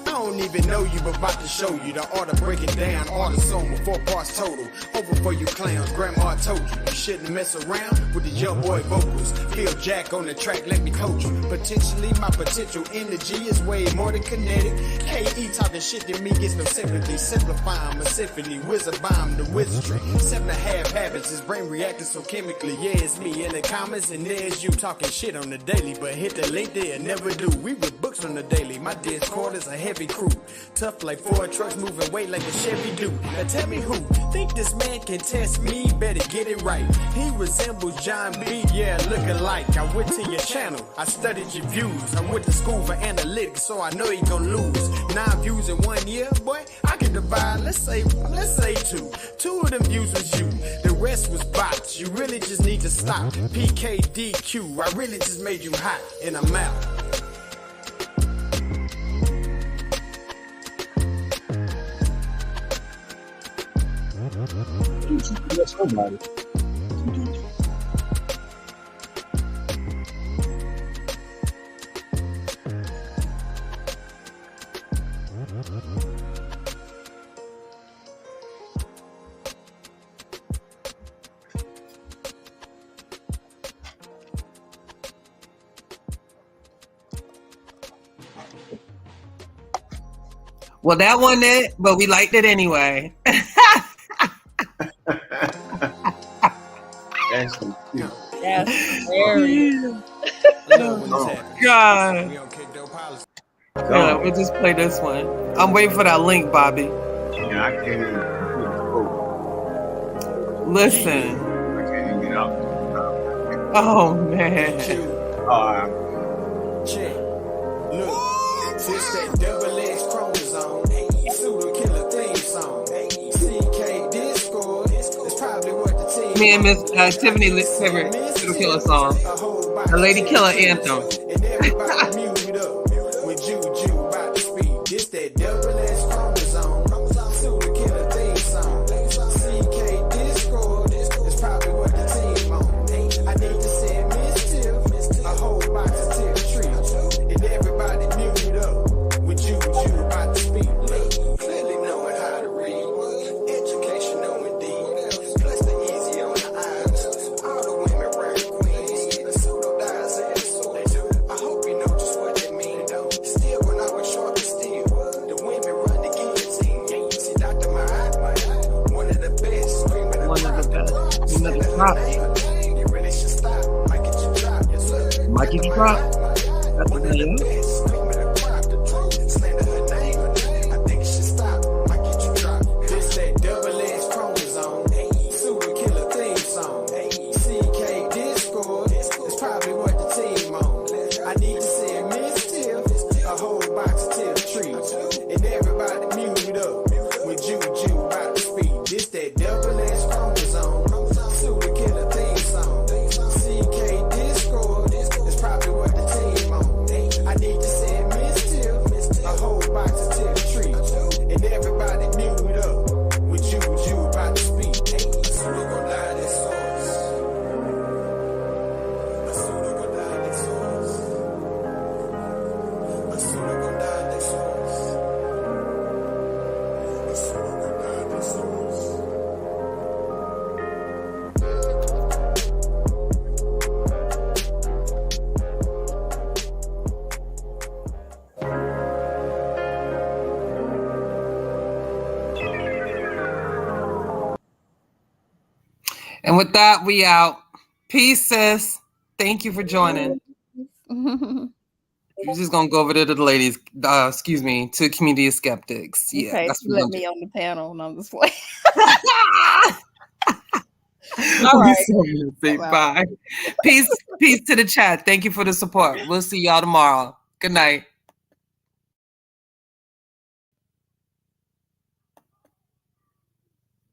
I don't even know you, but about to show you the art of breaking down all the song with 4 parts total. Over for you clowns, grandma told you. You shouldn't mess around with the young boy vocals. Feel Jack on the track, let me coach you. Potentially, my potential energy is way more than kinetic. KE talking shit to me gets no sympathy. Simplifying my symphony, wizard bomb the wizardry. 7.5 habits, his brain reacting so chemically. Yeah, it's me in the comments, and there's you talking shit on the daily. But hit the link there, never do. We with books on the daily. My Discord is a heavy crew. Tough like 4 trucks, moving weight like a Chevy do. Now tell me who think this man can test me? Better get it right. He resembles John B. Yeah, look alike. I went to your channel, I studied your views. I went to school for analytics, so I know he gon' lose. 9 views in 1 year, boy, I can divide. Let's say 2. 2 of them views was you, the rest was bots. You really just need to stop. PKDQ, I really just made you hot, and I'm out. Somebody. Well, that wasn't it, but we liked it anyway. That's so cute. Yes, very. God. Yeah, we'll just play this one. I'm waiting for that link, Bobby. Yeah, I can't even listen. I can't even get out. Oh man. Check. Look, this that double X chromosome. Pseudo Killer theme song. CK Discord. It's probably what the team. Me and Miss Tiffany Litt's favorite Pseudo Killer song. The Lady Killer anthem. And everybody mute up with Juju about to speak. This that double X chromosome. Pseudo Killer theme song. CK Discord. It's probably what the team on. I need to send Miss Tiff a whole box of Tiff treats. And everybody mute up with Juju about to speak. Clearly knowing how to read. Educational indeed. Plus the easy on the eyes. All the women rap queens. The pseudo dies and I hope you know just what that mean though. Still when I was short and still, the women run the guillotine. See Dr. Ma'at, one of the best. Screaming One of the best. One of the top. You really should stop. Might get you dropped. Yes, sir. Might get you dropped. That's One of the best. Screaming the crop. The truth. Slander her name. I think you should stop. Might get you dropped. This that double X chromosome. Pseudo Killer theme song. CK Discord. It's probably what the team on. I need to send Miss Tiff a whole box of Tiff treats. And everybody mute up with Juju about to speak. This that double X chromosome. Pseudo Killer theme song. CK Discord. It's probably what the team on. I need to send Miss Tiff a whole box of Tiff treats. And everybody mute up with Juju about to speak. Pseudo gon' die this source. Pseudo gon' die this source. Pseudo gon' die this source. Pseudo gon' die this source. And with that, we out. Peace, sis. Thank you for joining. You're just gonna go over there to the ladies. Excuse me, to Community of Skeptics. Yeah, Okay, that's so what let we're me gonna on the panel, and I'm just like, do. all right. Say bye. Peace to the chat. Thank you for the support. We'll see y'all tomorrow. Good night.